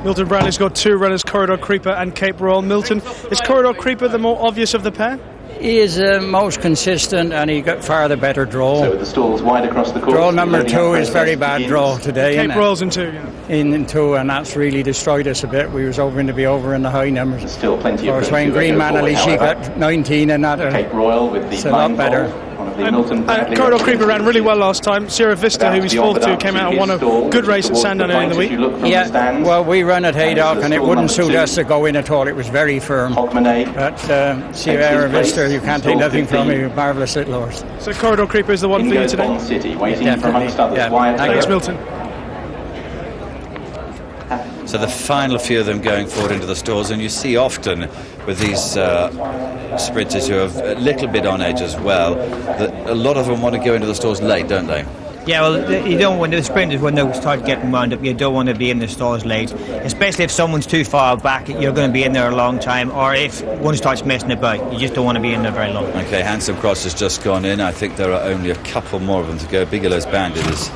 Milton Bradley's got two runners, Corridor Creeper and Cape Royal. Milton, is Corridor Creeper the more obvious of the pair? He is most consistent, and he got far the better draw. So with the stalls wide across the course. Draw number 2 is very bad draw today. Cape Royal's in 2, yeah. In 2, and that's really destroyed us a bit. We was hoping to be over in the high numbers. There's still plenty of When Green Manalishi got 19 and that. Cape Royal with the it's a lot better. And Corridor Creeper ran really well last time. Sierra Vista, who was fourth to, came out and won a good race at Sandown early in the week. Yeah, well, we run at Haydock, and it wouldn't suit us to go in at all. It was very firm. But Sierra Vista, you can't take nothing from me. Marvellous little horse. So Corridor Creeper is the one for you today? City, waiting for amongst others. Thanks, Milton. So the final few of them going forward into the stalls, and you see often with these sprinters who are a little bit on edge as well, that a lot of them want to go into the stalls late, don't they? Yeah, well, you don't want the sprinters when they start getting wound up. You don't want to be in the stalls late, especially if someone's too far back. You're going to be in there a long time, or if one starts messing about, you just don't want to be in there very long. Okay, Handsome Cross has just gone in. I think there are only a couple more of them to go. Bigelow's Bandit is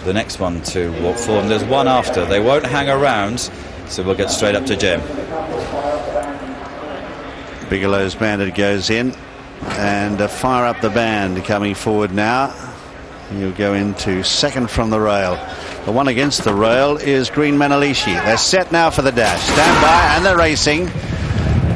the next one to walk forward, and there's one after. They won't hang around, so we'll get straight up to Jim. Bigelow's Bandit goes in, and Fire Up the Band coming forward now. You'll go into second from the rail. The one against the rail is Green Manalishi. They're set now for the dash. Stand by, and they're racing.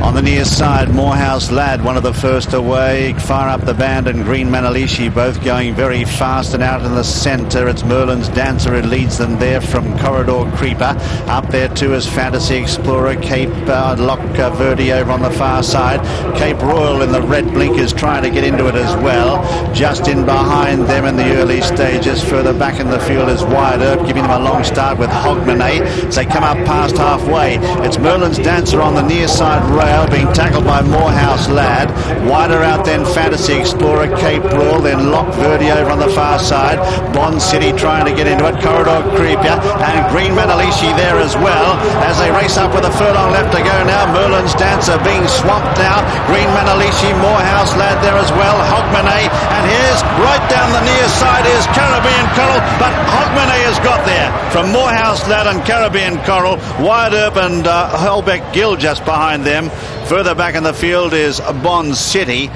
On the near side, Morehouse Lad, one of the first away. Fire Up the Band and Green Manalishi both going very fast, and out in the centre it's Merlin's Dancer who leads them there from Corridor Creeper. Up there too is Fantasy Explorer, Cape Lock Verde over on the far side. Cape Royal in the red blinkers trying to get into it as well. Just in behind them in the early stages. Further back in the field is Wide Earp, giving them a long start with Hogmanay. As they come up past halfway, it's Merlin's Dancer on the near side rail, being tackled by Morehouse Lad. Wider out then Fantasy Explorer, Cape Royal, then Lock Verde over on the far side. Bond City trying to get into it. Corridor Creeper and Green Manalishi there as well, as they race up with a furlong left to go now. Merlin's Dancer being swamped now. Green Manalishi, Morehouse Lad there as well. Hogmanay, and here's right down the near side is Caribbean Coral, but Hogmanay has got there from Morehouse Lad and Caribbean Coral. Wide Earp and Holbeck Gill just behind them. Further back in the field is Bond City,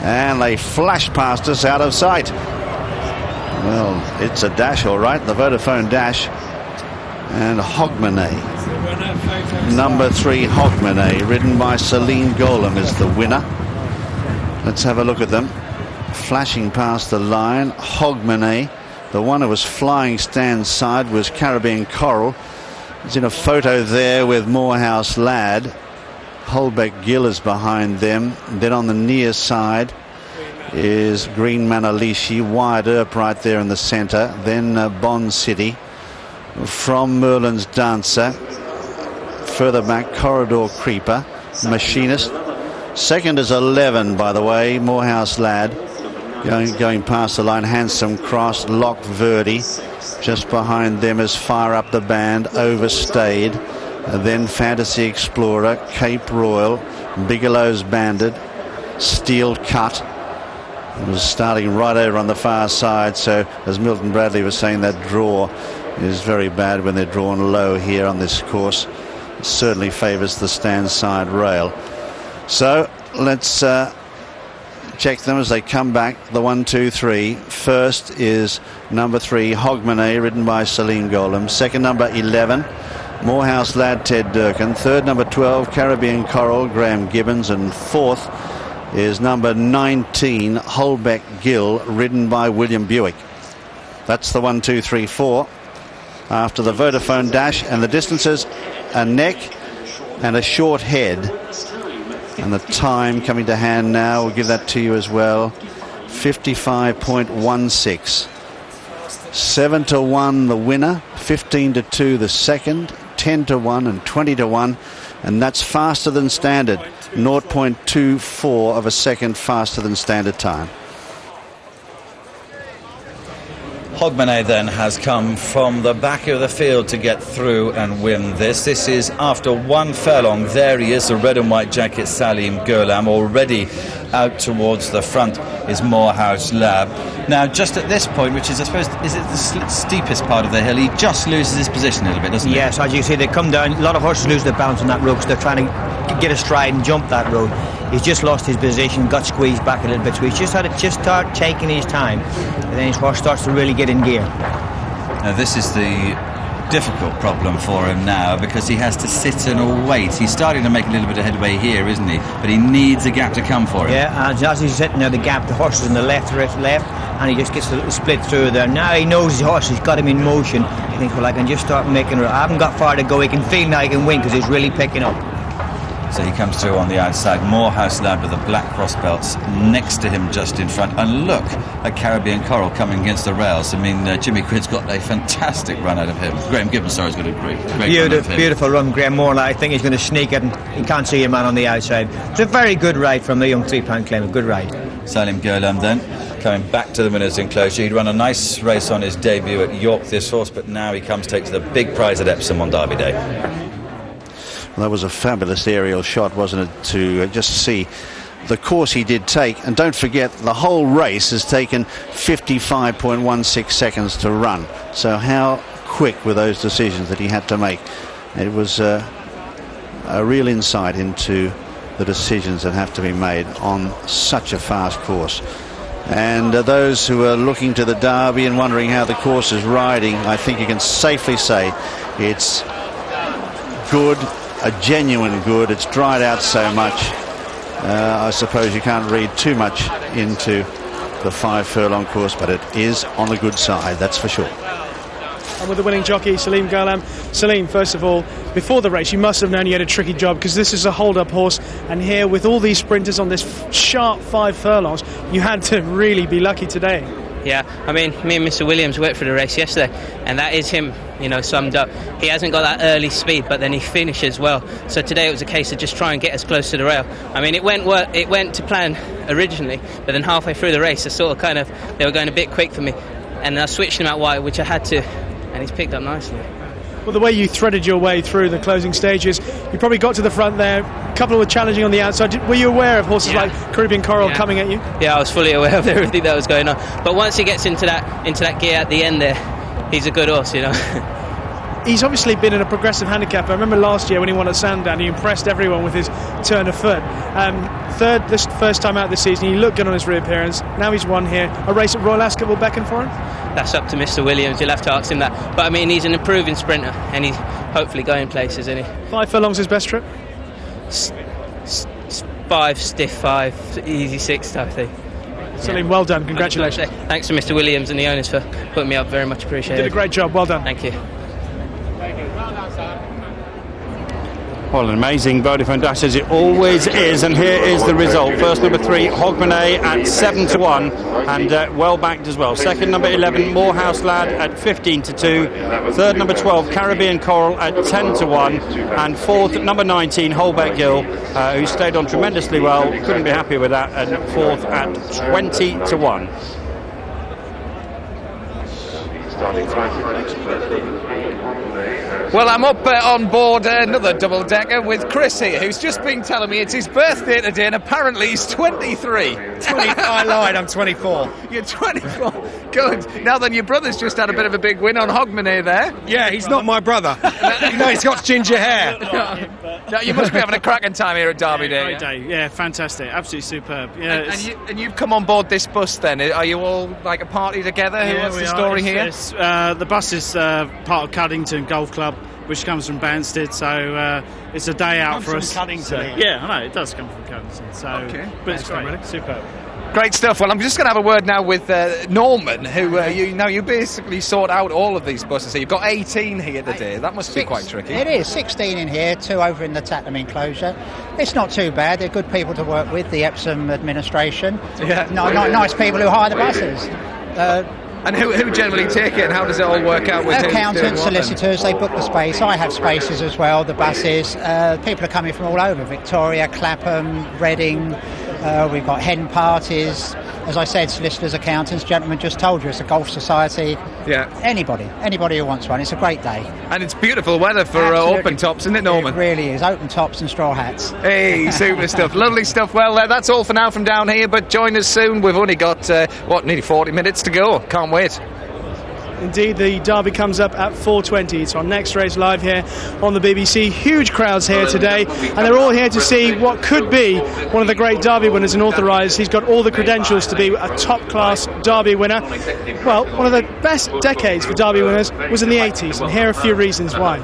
and they flash past us out of sight. Well, it's a dash, all right, the Vodafone Dash. And Hogmanay, number 3 Hogmanay, ridden by Celine Golem, is the winner. Let's have a look at them. Flashing past the line, Hogmanay. The one who was flying stand side was Caribbean Coral. It's in a photo there with Morehouse Lad. Holbeck Gill is behind them. Then on the near side is Green Manalishi. Wide Earp right there in the centre. Then Bond City. From Merlin's Dancer. Further back, Corridor Creeper. Machinist. Second is 11, by the way, Morehouse Lad. Going past the line, Handsome Cross, Lock Verde. Just behind them is Fire Up the Band, Overstayed. Then Fantasy Explorer, Cape Royal, Bigelow's Bandit, Steel Cut. It was starting right over on the far side, so as Milton Bradley was saying, that draw is very bad when they're drawn low here on this course. It certainly favours the stand side rail. So let's check them as they come back. The 1, 2, 3. First is number 3 Hogmanay, ridden by Celine Golem. Second, number 11 Morehouse Lad, Ted Durkin. Third, number 12 Caribbean Coral, Graham Gibbons. And fourth is number 19 Holbeck Gill, ridden by William Buick. That's the 1, 2, 3, 4. after the Vodafone Dash, and the distances a neck and a short head. And the time coming to hand now, we'll give that to you as well, 55.16. 7-1 the winner, 15-2 the second, 10-1 and 20-1, and that's faster than standard, 0.24 of a second faster than standard time. Hogmanay then has come from the back of the field to get through and win this. This is after 1 furlong. There he is, the red and white jacket, Salim Gurlam. Already out towards the front is Morehouse Lab. Now, just at this point, which is, I suppose, is it the steepest part of the hill, he just loses his position a little bit, doesn't he? Yes, as you see, they come down. A lot of horses lose their balance on that road because they're trying to get a stride and jump that road. He's just lost his position, got squeezed back a little bit, so he's just had to just start taking his time, and then his horse starts to really get in gear. Now, this is the difficult problem for him now, because he has to sit and wait. He's starting to make a little bit of headway here, isn't he? But he needs a gap to come for him. Yeah, and as he's sitting there, the gap, the horse is in the left, and he just gets a little split through there. Now he knows his horse has got him in motion. He thinks, well, I can just start making it. I haven't got far to go. He can feel now he can win because he's really picking up. So he comes through on the outside. Morehouse Lad with the black cross belts next to him just in front. And look at Caribbean Coral coming against the rails. I mean, Jimmy Quidd's got a fantastic run out of him. Graham Gibbons, has got a great run out of him. Beautiful run, Graham Moore. I think he's going to sneak it, and he can't see a man on the outside. It's a very good ride from the young £3 claimant. Good ride. Salim Gurlam then coming back to the winner's enclosure. He'd run a nice race on his debut at York, this horse, but now he comes to take to the big prize at Epsom on Derby Day. Well, that was a fabulous aerial shot, wasn't it, to just see the course he did take. And don't forget, the whole race has taken 55.16 seconds to run. So how quick were those decisions that he had to make? It was a real insight into the decisions that have to be made on such a fast course. And those who are looking to the Derby and wondering how the course is riding, I think you can safely say it's good, a genuine good. It's dried out so much. I suppose you can't read too much into the 5 furlong course, but it is on the good side, that's for sure. And with the winning jockey, Salim Gurlam. Salim, first of all, before the race, you must have known you had a tricky job, because this is a hold-up horse, and here, with all these sprinters on this sharp 5 furlongs, you had to really be lucky today. Yeah, I mean, me and Mr. Williams worked for the race yesterday, and that is him, you know, summed up. He hasn't got that early speed, but then he finishes well. So today it was a case of just try and get as close to the rail. I mean, it went to plan originally, but then halfway through the race, they were going a bit quick for me, and I switched him out wide, which I had to, and he's picked up nicely. Well, the way you threaded your way through the closing stages, you probably got to the front there. A couple were challenging on the outside. Were you aware of horses like Caribbean Coral coming at you? Yeah, I was fully aware of everything that was going on. But once he gets into that gear at the end there, he's a good horse, you know. He's obviously been in a progressive handicap. I remember last year when he won at Sandown, he impressed everyone with his turn of foot. Third, this first time out this season, he looked good on his reappearance. Now he's won here. A race at Royal Ascot will beckon for him? That's up to Mr. Williams. You'll have to ask him that. But I mean, he's an improving sprinter, and he's hopefully going places, isn't he? 5 furlongs his best trip? 5, stiff 5, easy 6 type thing. Salim, well done. Congratulations. Thanks to Mr. Williams and the owners for putting me up. Very much appreciated. You did a great job. Well done. Thank you. Well, an amazing Vodafone Dash, as it always is, and here is the result. First, number 3, Hogmanay at 7-1, and well backed as well. Second, number 11, Morehouse Lad at 15-2. Third, number 12, Caribbean Coral at 10-1, and fourth, number 19, Holbeck Gill, who stayed on tremendously well. Couldn't be happy with that, and fourth at 20-1. Well, I'm up on board another double-decker with Chris here, who's just been telling me it's his birthday today, and apparently he's 23. I lied, I'm 24. You're 24. Good. Now then, your brother's just had a bit of a big win on Hogmanay there. Yeah, he's not my brother. You know, he's got ginger hair. No, you must be having a cracking time here at Derby Day. Great day, yeah, fantastic, absolutely superb. Yeah, and you've come on board this bus then. Are you all like a party together? What's the story here? The bus is part of Cuddington Golf Club, which comes from Banstead, so it's a day out for us. Cuddington. Yeah, I know, it does come from Cuddington. So, okay. But it's great, superb. Great stuff. Well, I'm just going to have a word now with Norman, who you basically sort out all of these buses here. You've got 18 here today. That must be quite tricky. It is. 16 in here, 2 over in the Tatnam enclosure. It's not too bad. They're good people to work with, the Epsom administration. Yeah. Nice people who hire the buses. And who generally take it, and how does it all work out with accountants, solicitors? They book the space. I have spaces as well, the buses. People are coming from all over: Victoria, Clapham, Reading. We've got hen parties. As I said, solicitors, accountants. Gentlemen just told you it's a golf society. Yeah. Anybody who wants one. It's a great day. And it's beautiful weather for open tops, isn't it, Norman? It really is. Open tops and straw hats. Hey, super stuff. Lovely stuff. Well, that's all for now from down here, but join us soon. We've only got, nearly 40 minutes to go. Can't wait. Indeed, the Derby comes up at 4:20. It's our next race live here on the BBC. Huge crowds here today, and they're all here to see what could be one of the great Derby winners in Authorized. He's got all the credentials to be a top-class Derby winner. Well, one of the best decades for Derby winners was in the 80s, and here are a few reasons why.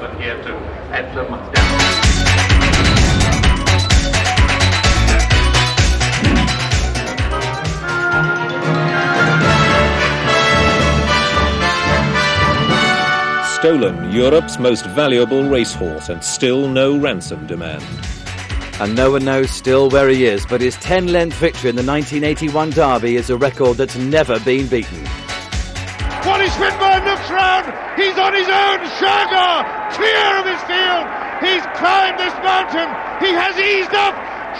Stolen, Europe's most valuable racehorse, and still no ransom demand. And no one knows still where he is, but his 10-length victory in the 1981 Derby is a record that's never been beaten. Wally Swinburne looks round, he's on his own, Shergar, clear of his field, he's climbed this mountain, he has eased up,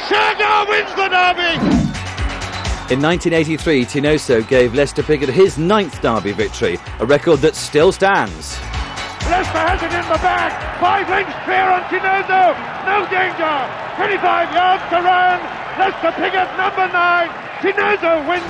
Shergar wins the Derby! In 1983, Tinoso gave Lester Piggott his 9th Derby victory, a record that still stands. Lester has it in the bag, 5 lengths clear on Tinoso, no danger, 25 yards to run, Lester Piggott number 9, Tinoso wins.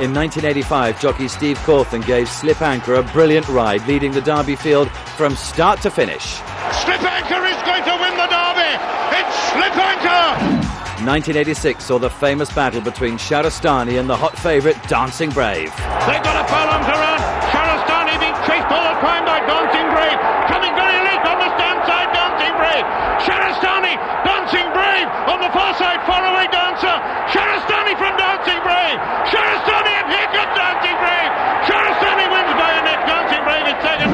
In 1985, jockey Steve Cawthon gave Slip Anchor a brilliant ride, leading the Derby field from start to finish. Slip Anchor is going to win the Derby, it's Slip Anchor! 1986 saw the famous battle between Sharastani and the hot favourite Dancing Brave. They've got a furlong to run. Sharastani being chased all the time by Dancing Brave. Coming very late on the stand side, Dancing Brave. Sharastani, Dancing Brave on the far side, faraway dancer. Sharastani from Dancing Brave. Sharastani, and here comes Dancing Brave. Sharastani wins by a neck. Dancing Brave is second.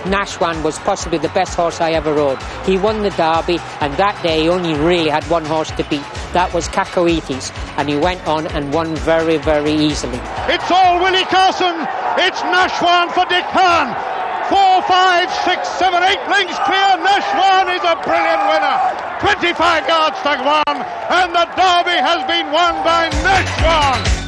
Nashwan was possibly the best horse I ever rode. He won the Derby, and that day he only really had one horse to beat. That was Cacoetes, and he went on and won very, very easily. It's all Willie Carson. It's Nashwan for Dick Hahn. 4, 5, 6, 7, 8 lengths clear. Nashwan is a brilliant winner. 25 yards to 1, and the Derby has been won by Nashwan.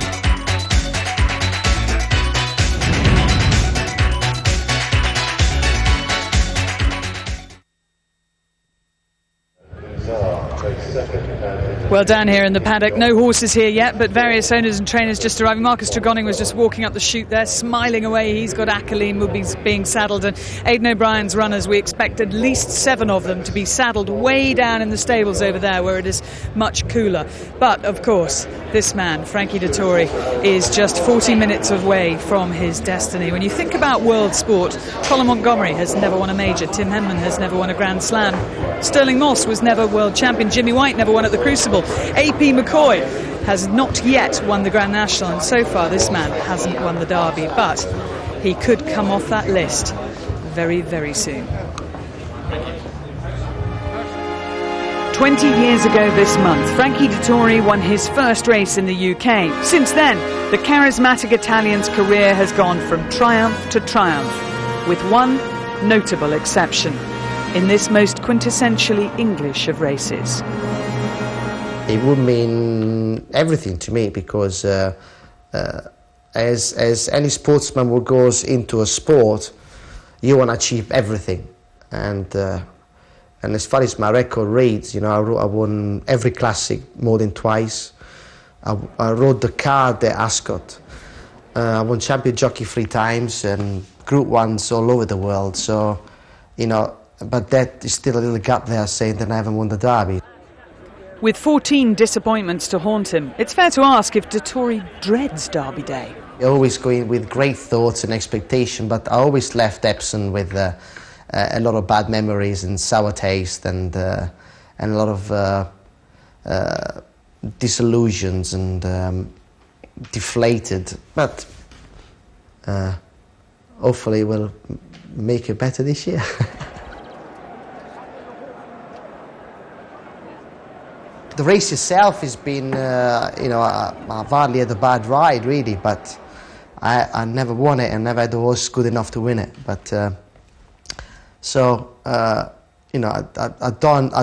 Well, down here in the paddock, no horses here yet, but various owners and trainers just arriving. Marcus Tregonning was just walking up the chute there, smiling away. He's got Akalim will be being saddled, and Aidan O'Brien's runners, we expect at least 7 of them to be saddled way down in the stables over there where it is much cooler. But, of course, this man, Frankie Dettori, is just 40 minutes away from his destiny. When you think about world sport, Colin Montgomery has never won a major, Tim Henman has never won a Grand Slam, Sterling Moss was never world champion, Jimmy White never won at the Crucible, A.P. McCoy has not yet won the Grand National, and so far this man hasn't won the Derby, but he could come off that list very, very soon. 20 years ago this month, Frankie Dettori won his first race in the UK. Since then, the charismatic Italian's career has gone from triumph to triumph, with one notable exception, in this most quintessentially English of races. It would mean everything to me, because as any sportsman who goes into a sport, you want to achieve everything. And as far as my record reads, you know, I won every classic more than twice. I rode the card at Ascot. I won champion jockey 3 times and Group 1s all over the world. So, you know, but that is still a little gap there saying that I haven't won the Derby. With 14 disappointments to haunt him, it's fair to ask if Dettori dreads Derby Day. I always go in with great thoughts and expectation, but I always left Epsom with a lot of bad memories and sour taste and a lot of disillusioned and deflated, but hopefully we'll make it better this year. The race itself has been, I've hardly had a bad ride really, but I never won it and never had a horse good enough to win it. But I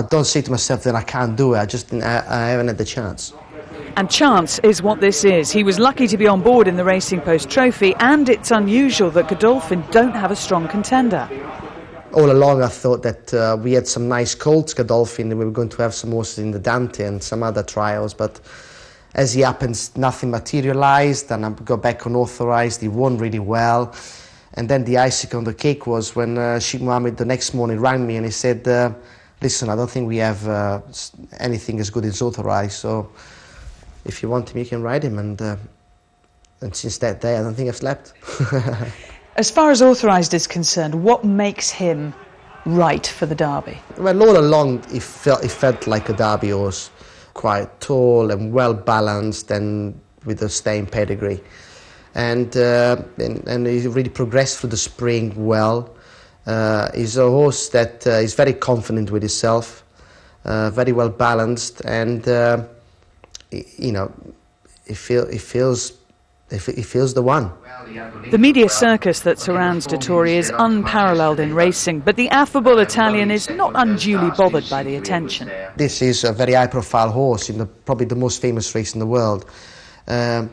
don't say to myself that I can't do it. I haven't had the chance. And chance is what this is. He was lucky to be on board in the Racing Post Trophy, and it's unusual that Godolphin don't have a strong contender. All along I thought that we had some nice colts, Godolphin, and we were going to have some horses in the Dante and some other trials, but as it happens, nothing materialised, and I got back on Authorized. He won really well, and then the icing on the cake was when Sheikh Mohammed the next morning rang me and he said, listen, I don't think we have anything as good as Authorized, so if you want him, you can ride him, and since that day I don't think I've slept. As far as Authorized is concerned, what makes him right for the Derby? Well, all along he felt like a Derby horse, quite tall and well balanced and with a staying pedigree, and he really progressed through the spring well. He's a horse that is very confident with himself, very well balanced, and he feels the one. The media circus that surrounds Dettori is unparalleled in racing, but the affable Italian is not unduly bothered by the attention. This is a very high-profile horse in probably the most famous race in the world. I'm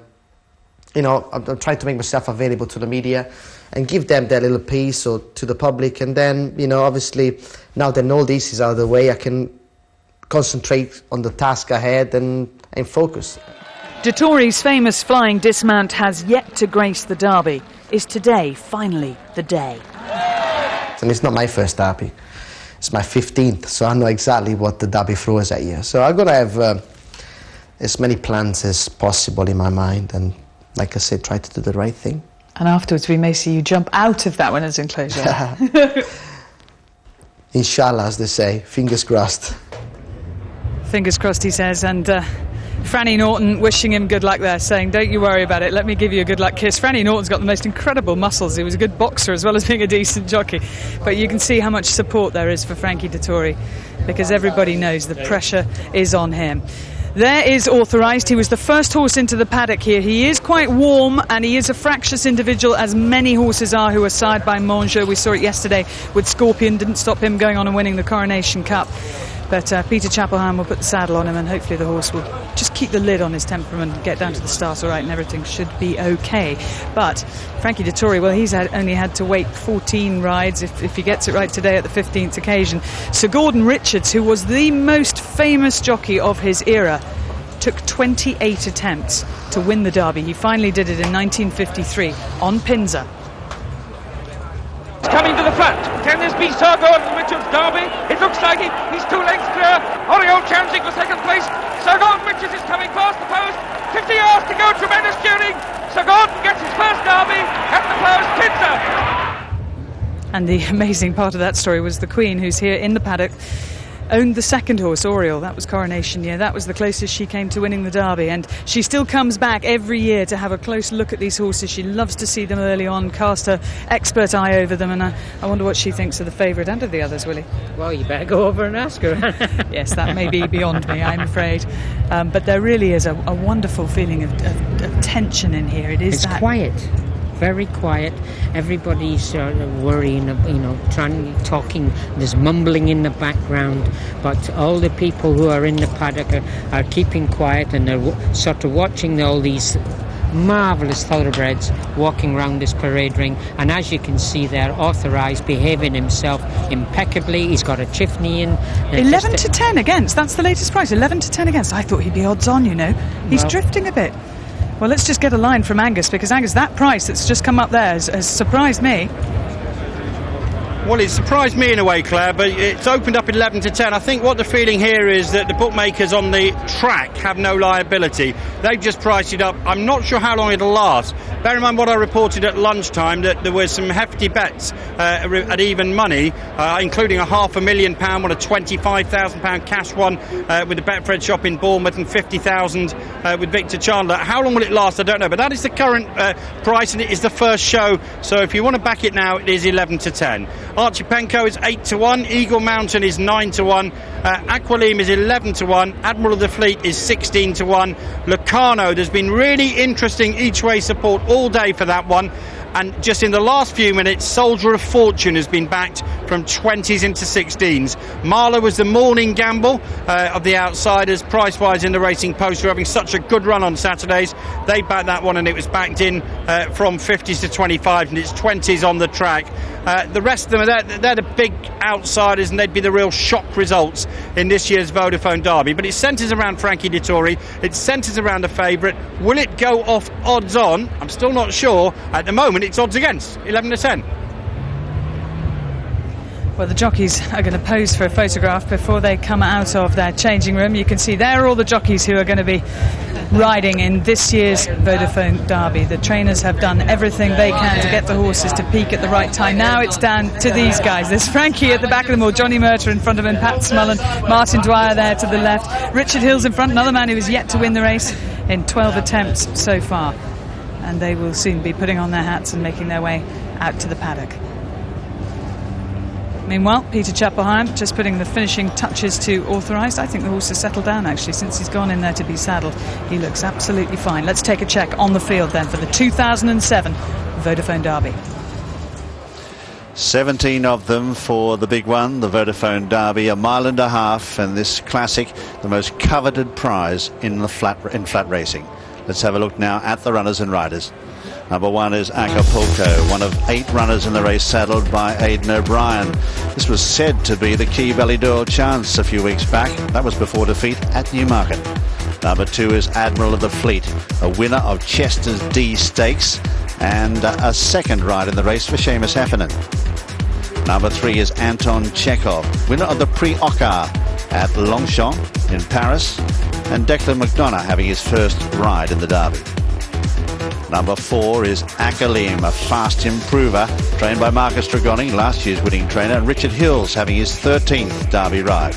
trying to make myself available to the media and give them their little piece or to the public, and then, obviously, now that all this is out of the way, I can concentrate on the task ahead and focus. Dettori's famous flying dismount has yet to grace the Derby. Is today finally the day? And it's not my first Derby. It's my 15th, so I know exactly what the Derby throws that year. So I'm going to have as many plans as possible in my mind, and like I said, try to do the right thing. And afterwards we may see you jump out of that winner's enclosure. Inshallah, as they say, fingers crossed. Fingers crossed, he says, and Frannie Norton wishing him good luck there, saying, don't you worry about it, let me give you a good luck kiss. Frannie Norton's got the most incredible muscles. He was a good boxer as well as being a decent jockey. But you can see how much support there is for Frankie Dettori, because everybody knows the pressure is on him. There is Authorized. He was the first horse into the paddock here. He is quite warm, and he is a fractious individual, as many horses are who are side by Manger. We saw it yesterday with Scorpion. Didn't stop him going on and winning the Coronation Cup. But Peter Chapple will put the saddle on him, and hopefully the horse will just keep the lid on his temperament and get down to the start all right, and everything should be okay. But Frankie Dettori, well, he's only had to wait 14 rides if he gets it right today at the 15th occasion. Sir Gordon Richards, who was the most famous jockey of his era, took 28 attempts to win the Derby. He finally did it in 1953 on Pinzer. Coming to the front. Can this be Sir Gordon Richards' Derby? It looks like it. He's 2 lengths clear. Oriole challenging for second place. Sir Gordon Richards is coming past the post. 50 yards to go. Tremendous steering. Sir Gordon gets his first Derby at the post. Pinzer. And the amazing part of that story was the Queen, who's here in the paddock, owned the second horse, Oriole. That was Coronation year. That was the closest she came to winning the Derby, and she still comes back every year to have a close look at these horses. She loves to see them early on, cast her expert eye over them, and I wonder what she thinks of the favourite and of the others, Willie. Well, you better go over and ask her. Yes, that may be beyond me, I'm afraid. But there really is a wonderful feeling of tension in here. It's quiet. Very quiet. Everybody's worrying, talking. There's mumbling in the background, but all the people who are in the paddock are keeping quiet, and they're sort of watching all these marvellous thoroughbreds walking around this parade ring. And as you can see there, Authorized behaving himself impeccably. He's got a Chiffney in. 11 to 10 against. That's the latest price. 11 to 10 against. I thought he'd be odds on. He's drifting a bit. Well, let's just get a line from Angus, because Angus, that price that's just come up there has surprised me. Well, it surprised me in a way, Clare, but it's opened up 11 to 10. I think what the feeling here is that the bookmakers on the track have no liability. They've just priced it up. I'm not sure how long it'll last. Bear in mind what I reported at lunchtime, that there were some hefty bets at even money, including a £500,000 one, a £25,000 cash one with the Betfred shop in Bournemouth, and 50,000 with Victor Chandler. How long will it last? I don't know, but that is the current price, and it is the first show. So if you want to back it now, it is 11 to 10. Archipenko is 8 to 1. Eagle Mountain is 9 to 1. Aqualim is 11 to 1. Admiral of the Fleet is 16 to 1. Locarno, there's been really interesting each way support all day for that one. And just in the last few minutes, Soldier of Fortune has been backed from 20s into 16s. Marlow was the morning gamble of the outsiders, price-wise in the Racing Post, who are having such a good run on Saturdays. They backed that one, and it was backed in from 50s to 25, and it's 20s on the track. The rest of them, they're the big outsiders, and they'd be the real shock results in this year's Vodafone Derby. But it centres around Frankie Dettori. It centres around a favourite. Will it go off odds on? I'm still not sure. At the moment, it's odds against, 11 to 10. Well, the jockeys are going to pose for a photograph before they come out of their changing room. You can see there are all the jockeys who are going to be riding in this year's Vodafone Derby. The trainers have done everything they can to get the horses to peak at the right time. Now it's down to these guys. There's Frankie at the back of them all, Johnny Murter in front of him, Pat Smullen, Martin Dwyer there to the left, Richard Hill's in front, another man who has yet to win the race in 12 attempts so far. And they will soon be putting on their hats and making their way out to the paddock. Meanwhile, Peter Chapple Hyam just putting the finishing touches to Authorized. I think the horse has settled down, actually, since he's gone in there to be saddled. He looks absolutely fine. Let's take a check on the field then for the 2007 Vodafone Derby. 17 of them for the big one, the Vodafone Derby, a mile and a half, and this classic, the most coveted prize in flat racing. Let's have a look now at the runners and riders. Number 1 is Acapulco, one of 8 runners in the race, saddled by Aidan O'Brien. This was said to be the key Ballydor chance a few weeks back. That was before defeat at Newmarket. Number 2 is Admiral of the Fleet, a winner of Chester's D Stakes, and a second ride in the race for Seamus Heffernan. Number 3 is Anton Chekhov, winner of the Prix Ocar at Longchamp in Paris, and Declan McDonough having his first ride in the Derby. Number 4 is Akalim, a fast improver, trained by Marcus Dragoni, last year's winning trainer, and Richard Hills having his 13th Derby ride.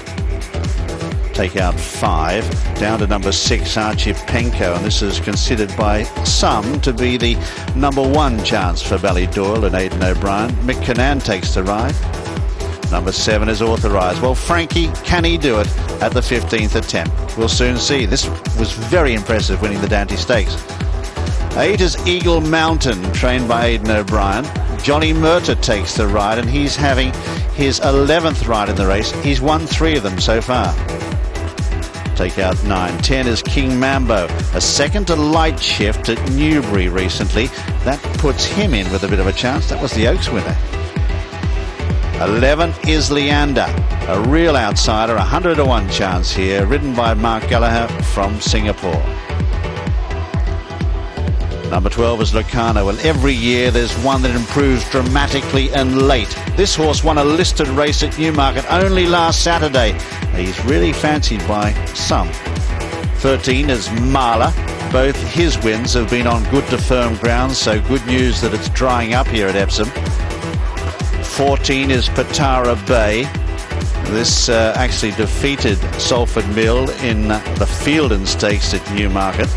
Take out 5, down to number 6, Archipenko, and this is considered by some to be the number 1 chance for Ballydoyle and Aidan O'Brien. Mick Cannan takes the ride. Number 7 is Authorized. Well, Frankie, can he do it at the 15th attempt? We'll soon see. This was very impressive, winning the Dante Stakes. 8 is Eagle Mountain, trained by Aidan O'Brien. Johnny Murter takes the ride, and he's having his 11th ride in the race. He's won 3 of them so far. Take out 9. 10 is King Mambo, a second to Light Shift at Newbury recently. That puts him in with a bit of a chance. That was the Oaks winner. 11 is Leander, a real outsider, 100 to 1 chance here, ridden by Mark Gallagher from Singapore. Number 12 is Locarno. Well, every year there's one that improves dramatically and late. This horse won a listed race at Newmarket only last Saturday. He's really fancied by some. 13 is Marla. Both his wins have been on good to firm ground, so good news that it's drying up here at Epsom. 14 is Patara Bay. This actually defeated Salford Mill in the Fielden Stakes at Newmarket.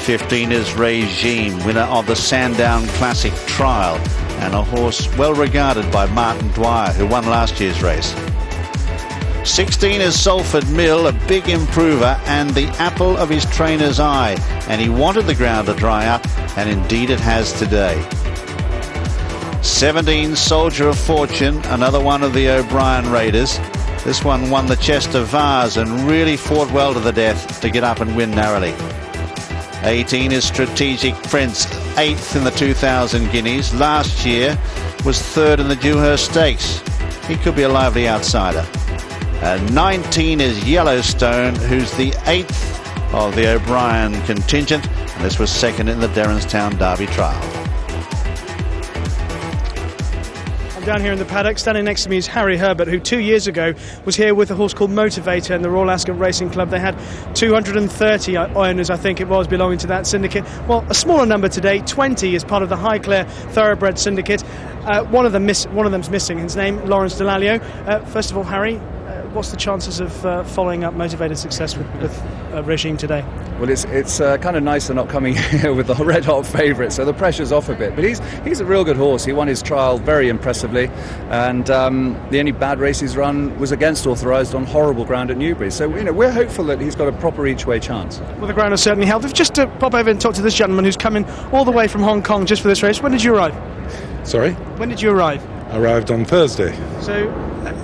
15 is Regime, winner of the Sandown Classic Trial, and a horse well regarded by Martin Dwyer, who won last year's race. 16 is Salford Mill, a big improver and the apple of his trainer's eye, and he wanted the ground to dry up, and indeed it has today. 17 Soldier of Fortune, another one of the O'Brien Raiders. This one won the Chester Vase and really fought well to the death to get up and win narrowly. 18 is Strategic Prince, 8th in the 2,000 guineas. Last year was 3rd in the Dewhurst Stakes. He could be a lively outsider. 19 is Yellowstone, who's the 8th of the O'Brien contingent, and this was 2nd in the Derrinstown Derby trial. Down here in the paddock, standing next to me is Harry Herbert, who 2 years ago was here with a horse called Motivator in the Royal Ascot Racing Club. They had 230 owners, I think it was, belonging to that syndicate. Well, a smaller number today, 20, is part of the Highclere Thoroughbred Syndicate. One of them's missing. His name, Lawrence Delalio. First of all, Harry, what's the chances of following up Motivator's success with Regime today? Well, it's kind of nice they're not coming here with the red-hot favourite, so the pressure's off a bit. But he's a real good horse. He won his trial very impressively, and the only bad race he's run was against Authorized on horrible ground at Newbury. So, we're hopeful that he's got a proper each-way chance. Well, the ground has certainly helped. Just to pop over and talk to this gentleman who's coming all the way from Hong Kong just for this race. When did you arrive? Sorry? When did you arrive? Arrived on Thursday. So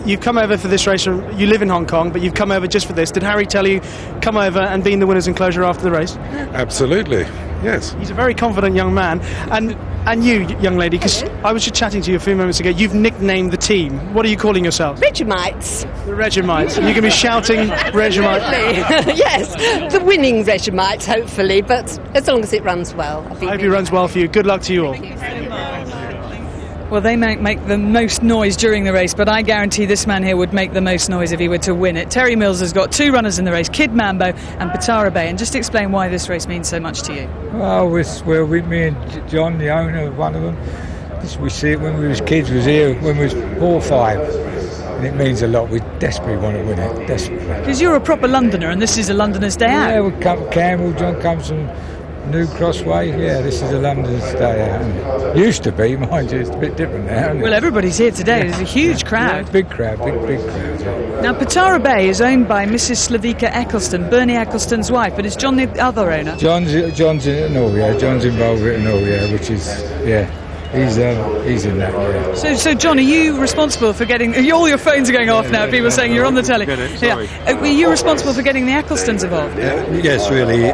you've come over for this race. You live in Hong Kong, but you've come over just for this. Did Harry tell you come over and be in the winner's enclosure after the race? Absolutely, yes. He's a very confident young man. And you, young lady, because I was just chatting to you a few moments ago, you've nicknamed the team. What are you calling yourselves? Regimites. The Regimites. And you're going to be shouting Regimites? Yes, the winning Regimites, hopefully, but as long as it runs well. I hope it runs well for you. Good luck to you all. Well, they might make the most noise during the race, but I guarantee this man here would make the most noise if he were to win it. Terry Mills has got 2 runners in the race, Kid Mambo and Patara Bay. And just explain why this race means so much to you. Well, we're with me and John, the owner of one of them. We see it when we was kids, was here when we was 4 or 5. And it means a lot. We desperately want to win it, desperately. Because you're a proper Londoner, and this is a Londoner's day out. Yeah, we come from Camberwell, John comes from New Crossway. Yeah, this is a London's day out. And it used to be, mind you, it's a bit different now. Well, everybody's here today. There's a huge crowd. Yeah, big crowd, big crowd. Yeah. Now, Patara Bay is owned by Mrs. Slavika Eccleston, Bernie Eccleston's wife, but is John the other owner? John's in it all, yeah. John's involved with it all, yeah, which is, yeah. He's in that, yeah. So John, are you responsible for getting... All your phones are going off now, people saying you're on the telly. Were you responsible for getting the Ecclestons involved? Yes, really.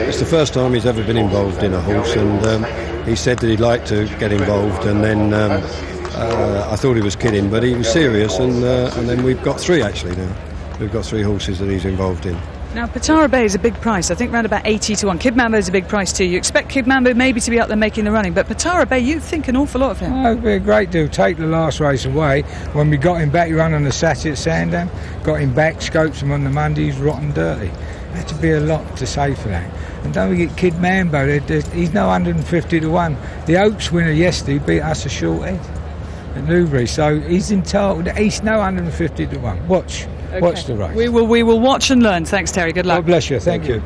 It's the first time he's ever been involved in a horse, and he said that he'd like to get involved, and then I thought he was kidding, but he was serious, and then we've got 3 actually now. We've got 3 horses that he's involved in. Now, Patara Bay is a big price, I think around about 80 to 1. Kid Mambo is a big price too. You expect Kid Mambo maybe to be out there making the running, but Patara Bay, you think an awful lot of him. Oh, it'd be a great deal. Take the last race away. When we got him back, he ran on the Saturday at Sandown, got him back, scoped him on the Monday, he's rotten dirty. Had to be a lot to say for that. And don't forget Kid Mambo, he's no 150 to 1. The Oaks winner yesterday beat us a short head at Newbury, so he's entitled, he's no 150 to 1. Watch. Okay. Watch the race. We will watch and learn. Thanks, Terry. Good luck. God bless you. Thank you.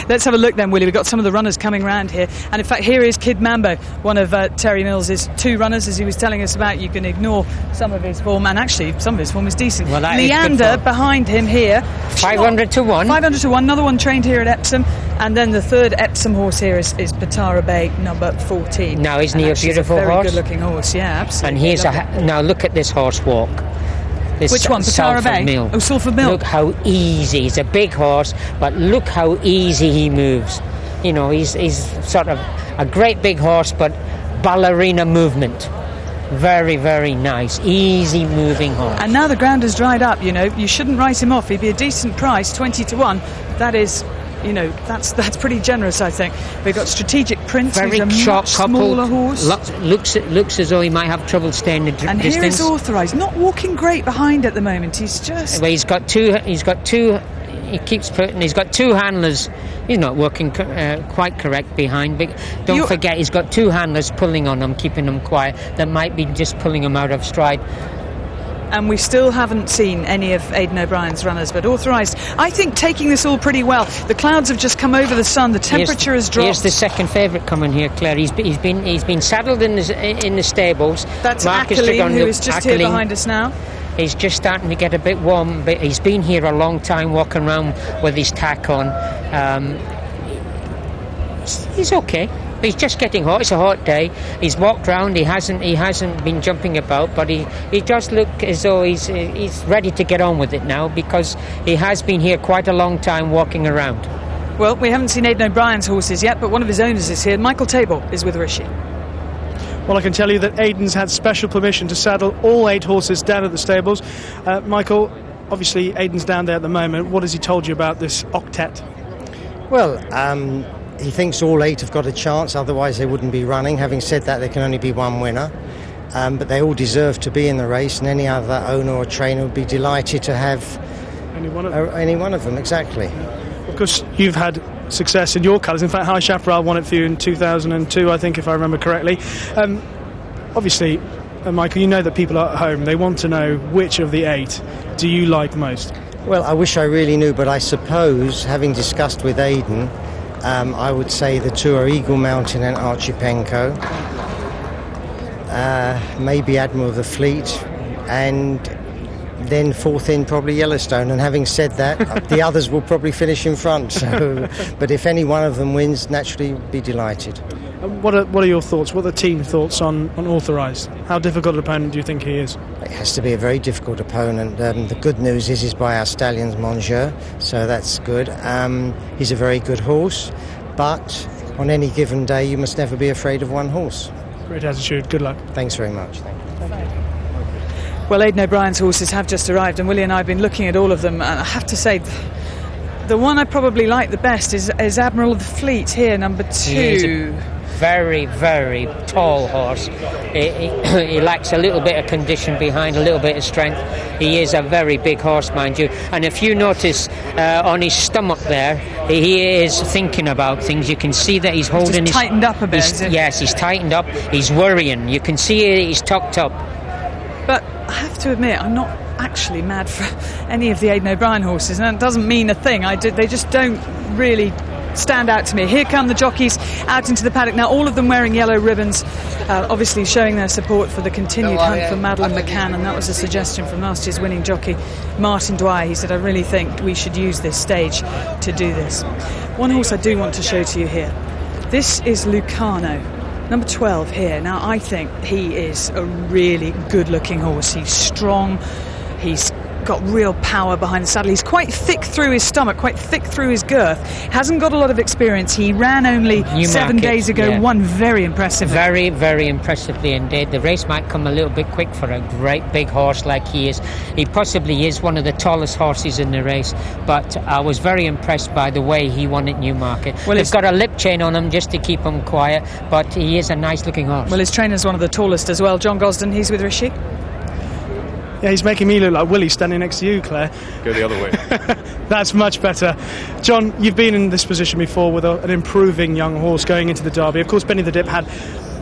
Let's have a look then, Willie. We've got some of the runners coming round here. And in fact, here is Kid Mambo, one of Terry Mills's 2 runners, as he was telling us about. You can ignore some of his form, and actually, some of his form is decent. Well, Leander behind him here. 500 to 1. 500 to 1. Another one trained here at Epsom. And then the third Epsom horse here is Patara Bay, number 14. Now, isn't he a beautiful horse? Very good-looking horse, yeah, absolutely. And now look at this horse walk. Which one? Patara Bay? Mill. Oh, Salford Mill. Look how easy. He's a big horse, but look how easy he moves. You know, he's sort of a great big horse, but ballerina movement. Very, very nice. Easy moving horse. And now the ground has dried up, you know. You shouldn't write him off. He'd be a decent price, 20 to 1. That is... You know, that's pretty generous, I think. We've got Strategic Prince, very who's a much smaller horse. Looks as though he might have trouble staying the distance. And here is Authorized, not walking great behind at the moment. He's just... Well, he's got two. He keeps putting. He's got 2 handlers. He's not working quite correct behind. But don't forget, he's got 2 handlers pulling on him, keeping him quiet. That might be just pulling him out of stride. And we still haven't seen any of Aidan O'Brien's runners, but Authorized, I think, taking this all pretty well. The clouds have just come over the sun. The temperature has dropped. Here's the second favourite coming here, Clare. He's been saddled in the stables. That's Akalim, who is just here behind us now. He's just starting to get a bit warm, but he's been here a long time, walking around with his tack on. He's okay. He's just getting hot. It's a hot day. He's walked round. He hasn't been jumping about, but he does look as though he's ready to get on with it now, because he has been here quite a long time walking around. Well, we haven't seen Aidan O'Brien's horses yet, but one of his owners is here. Michael Table is with Rishi. Well, I can tell you that Aidan's had special permission to saddle all 8 horses down at the stables. Michael, obviously Aidan's down there at the moment. What has he told you about this octet? Well, he thinks all 8 have got a chance, otherwise they wouldn't be running. Having said that, there can only be one winner. but they all deserve to be in the race, and any other owner or trainer would be delighted to have any one of them, exactly. Because you've had success in your colours. In fact, High Chaparral won it for you in 2002, I think, if I remember correctly. Obviously, Michael, you know that people at home, they want to know which of the 8 do you like most? Well, I wish I really knew, but I suppose, having discussed with Aidan, I would say the 2 are Eagle Mountain and Archipenko. Maybe Admiral of the Fleet, and then 4th in probably Yellowstone. And having said that, the others will probably finish in front. So, but if any one of them wins, naturally be delighted. What are your thoughts? What are the team thoughts on Authorized? How difficult an opponent do you think he is? It has to be a very difficult opponent. The good news is he's by our stallions Mongeur, so that's good. He's a very good horse, but on any given day you must never be afraid of one horse. Great attitude. Good luck. Thanks very much. Thank you. Well, Aidan O'Brien's horses have just arrived, and Willie and I have been looking at all of them, and I have to say, the one I probably like the best is Admiral of the Fleet here, number 2. He is a very, very tall horse. He lacks a little bit of condition behind, a little bit of strength. He is a very big horse, mind you. And if you notice on his stomach there, he is thinking about things. You can see that he's holding his... tightened up a bit. Yes, he's tightened up. He's worrying. You can see he's tucked up. But I have to admit, I'm not actually mad for any of the Aidan O'Brien horses, and that doesn't mean a thing. They just don't really stand out to me. Here come the jockeys out into the paddock now, all of them wearing yellow ribbons, obviously showing their support for the continued hunt for Madeleine McCann, and that was a suggestion from last year's winning jockey Martin Dwyer. He said, I really think we should use this stage to do this. One horse I do want to show to you here. This is Lucano, number 12 here. Now, I think he is a really good-looking horse. He's strong. He's got real power behind the saddle. He's quite thick through his stomach, quite thick through his girth. Hasn't got a lot of experience. He ran only 7 days ago, won very impressively. Very, very impressively indeed. The race might come a little bit quick for a great big horse like he is. He possibly is one of the tallest horses in the race, but I was very impressed by the way he won at Newmarket. Well, he's got a lip chain on him just to keep him quiet, but he is a nice looking horse. Well, his trainer's one of the tallest as well. John Gosden, he's with Rishi. Yeah, he's making me look like Willie standing next to you, Claire. Go the other way. That's much better. John, you've been in this position before with an improving young horse going into the Derby. Of course, Benny the Dip had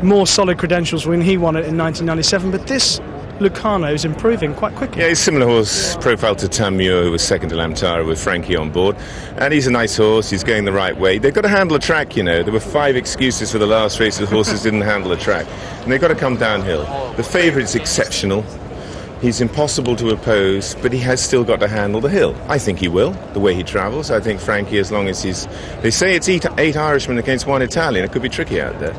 more solid credentials when he won it in 1997, but this Lucano is improving quite quickly. Yeah, he's a similar horse profile to Tamur, who was second to Lamtara with Frankie on board. And he's a nice horse, he's going the right way. They've got to handle a track, you know. There were 5 excuses for the last race the horses didn't handle a track. And they've got to come downhill. The favourite's exceptional. He's impossible to oppose, but he has still got to handle the hill. I think he will, the way he travels. I think Frankie, as long as he's... They say it's 8 Irishmen against 1 Italian. It could be tricky out there.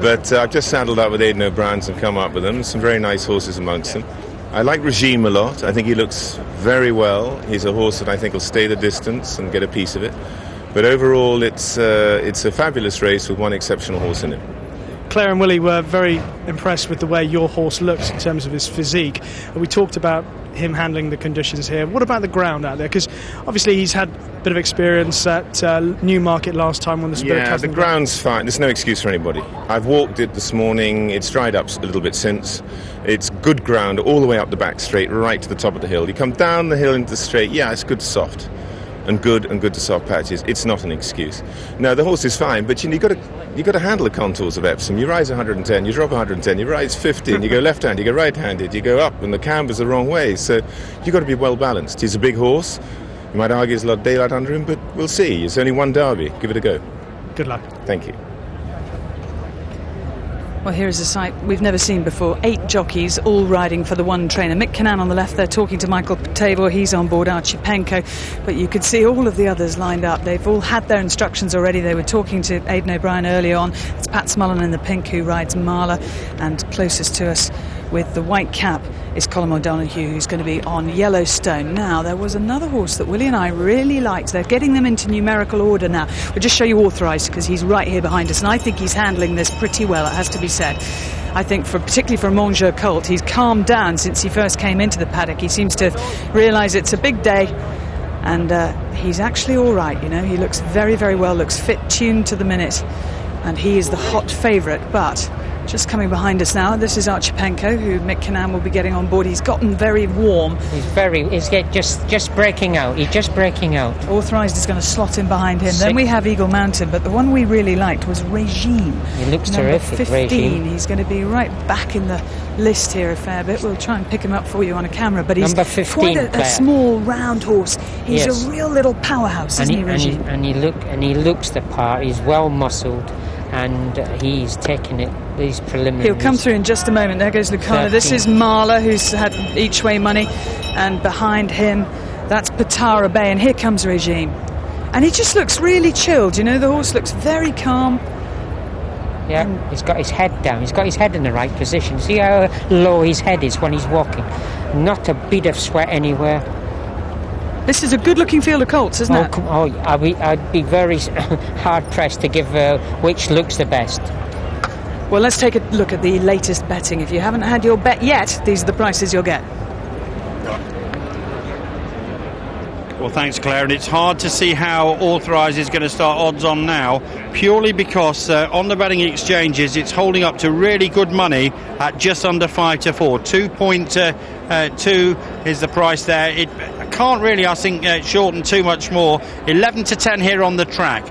But I've just saddled up with Aidan O'Brien's and come up with them. Some very nice horses amongst them. I like Regime a lot. I think he looks very well. He's a horse that I think will stay the distance and get a piece of it. But overall, it's a fabulous race with one exceptional horse in it. Clare and Willie were very impressed with the way your horse looks in terms of his physique. We talked about him handling the conditions here. What about the ground out there? Because obviously he's had a bit of experience at Newmarket last time when the Spirit Yeah, the ground's fine. There's no excuse for anybody. I've walked it this morning. It's dried up a little bit since. It's good ground all the way up the back straight, right to the top of the hill. You come down the hill into the straight, yeah, it's good to soft. And good to soft patches. It's not an excuse. No, the horse is fine, but you've got to handle the contours of Epsom. You rise 110, you drop 110, you rise 50, and you go left-handed, you go right-handed, you go up, and the camber's the wrong way. So you've got to be well balanced. He's a big horse. You might argue there's a lot of daylight under him, but we'll see. It's only one Derby. Give it a go. Good luck. Thank you. Well, here is a sight we've never seen before. 8 jockeys all riding for the one trainer. Mick Cannan on the left there talking to Michael Tabor. He's on board Archipenko. But you could see all of the others lined up. They've all had their instructions already. They were talking to Aidan O'Brien early on. It's Pat Smullen in the pink who rides Marla. And closest to us with the white cap is Colin O'Donoghue, who's going to be on Yellowstone. Now, there was another horse that Willie and I really liked. They're getting them into numerical order now. We'll just show you Authorized because he's right here behind us, and I think he's handling this pretty well, it has to be said. I think, particularly for a Mongeur colt, he's calmed down since he first came into the paddock. He seems to realise it's a big day, and he's actually all right, you know. He looks very, very well, looks fit, tuned to the minute, and he is the hot favourite, but Just coming behind us now, this is Archipenko, who Mick Kinnan will be getting on board. He's gotten very warm. He's just breaking out. He's just breaking out. Authorized is going to slot in behind him. Then we have Eagle Mountain, but the one we really liked was Regime. He looks Number terrific, 15. Regime. He's going to be right back in the list here a fair bit. We'll try and pick him up for you on a camera, but he's Number 15, quite a small, round horse. He's Yes. a real little powerhouse, isn't he, Regime? And he looks the part. He's well muscled, and he's taking it. These preliminaries. He'll come through in just a moment. There goes Lucano. This is Marla, who's had each way money, and behind him, that's Patara Bay, and here comes Regime. And he just looks really chilled, you know, the horse looks very calm. Yeah, he's got his head down. He's got his head in the right position. See how low his head is when he's walking? Not a bit of sweat anywhere. This is a good-looking field of colts, isn't it? I'd be very hard-pressed to give which looks the best. Well, let's take a look at the latest betting. If you haven't had your bet yet, these are the prices you'll get. Well, thanks, Claire. And it's hard to see how Authorized is going to start odds on now, purely because on the betting exchanges, it's holding up to really good money at just under 5 to 4. 2.2 is the price there. It can't really, I think, shorten too much more. 11 to 10 here on the track.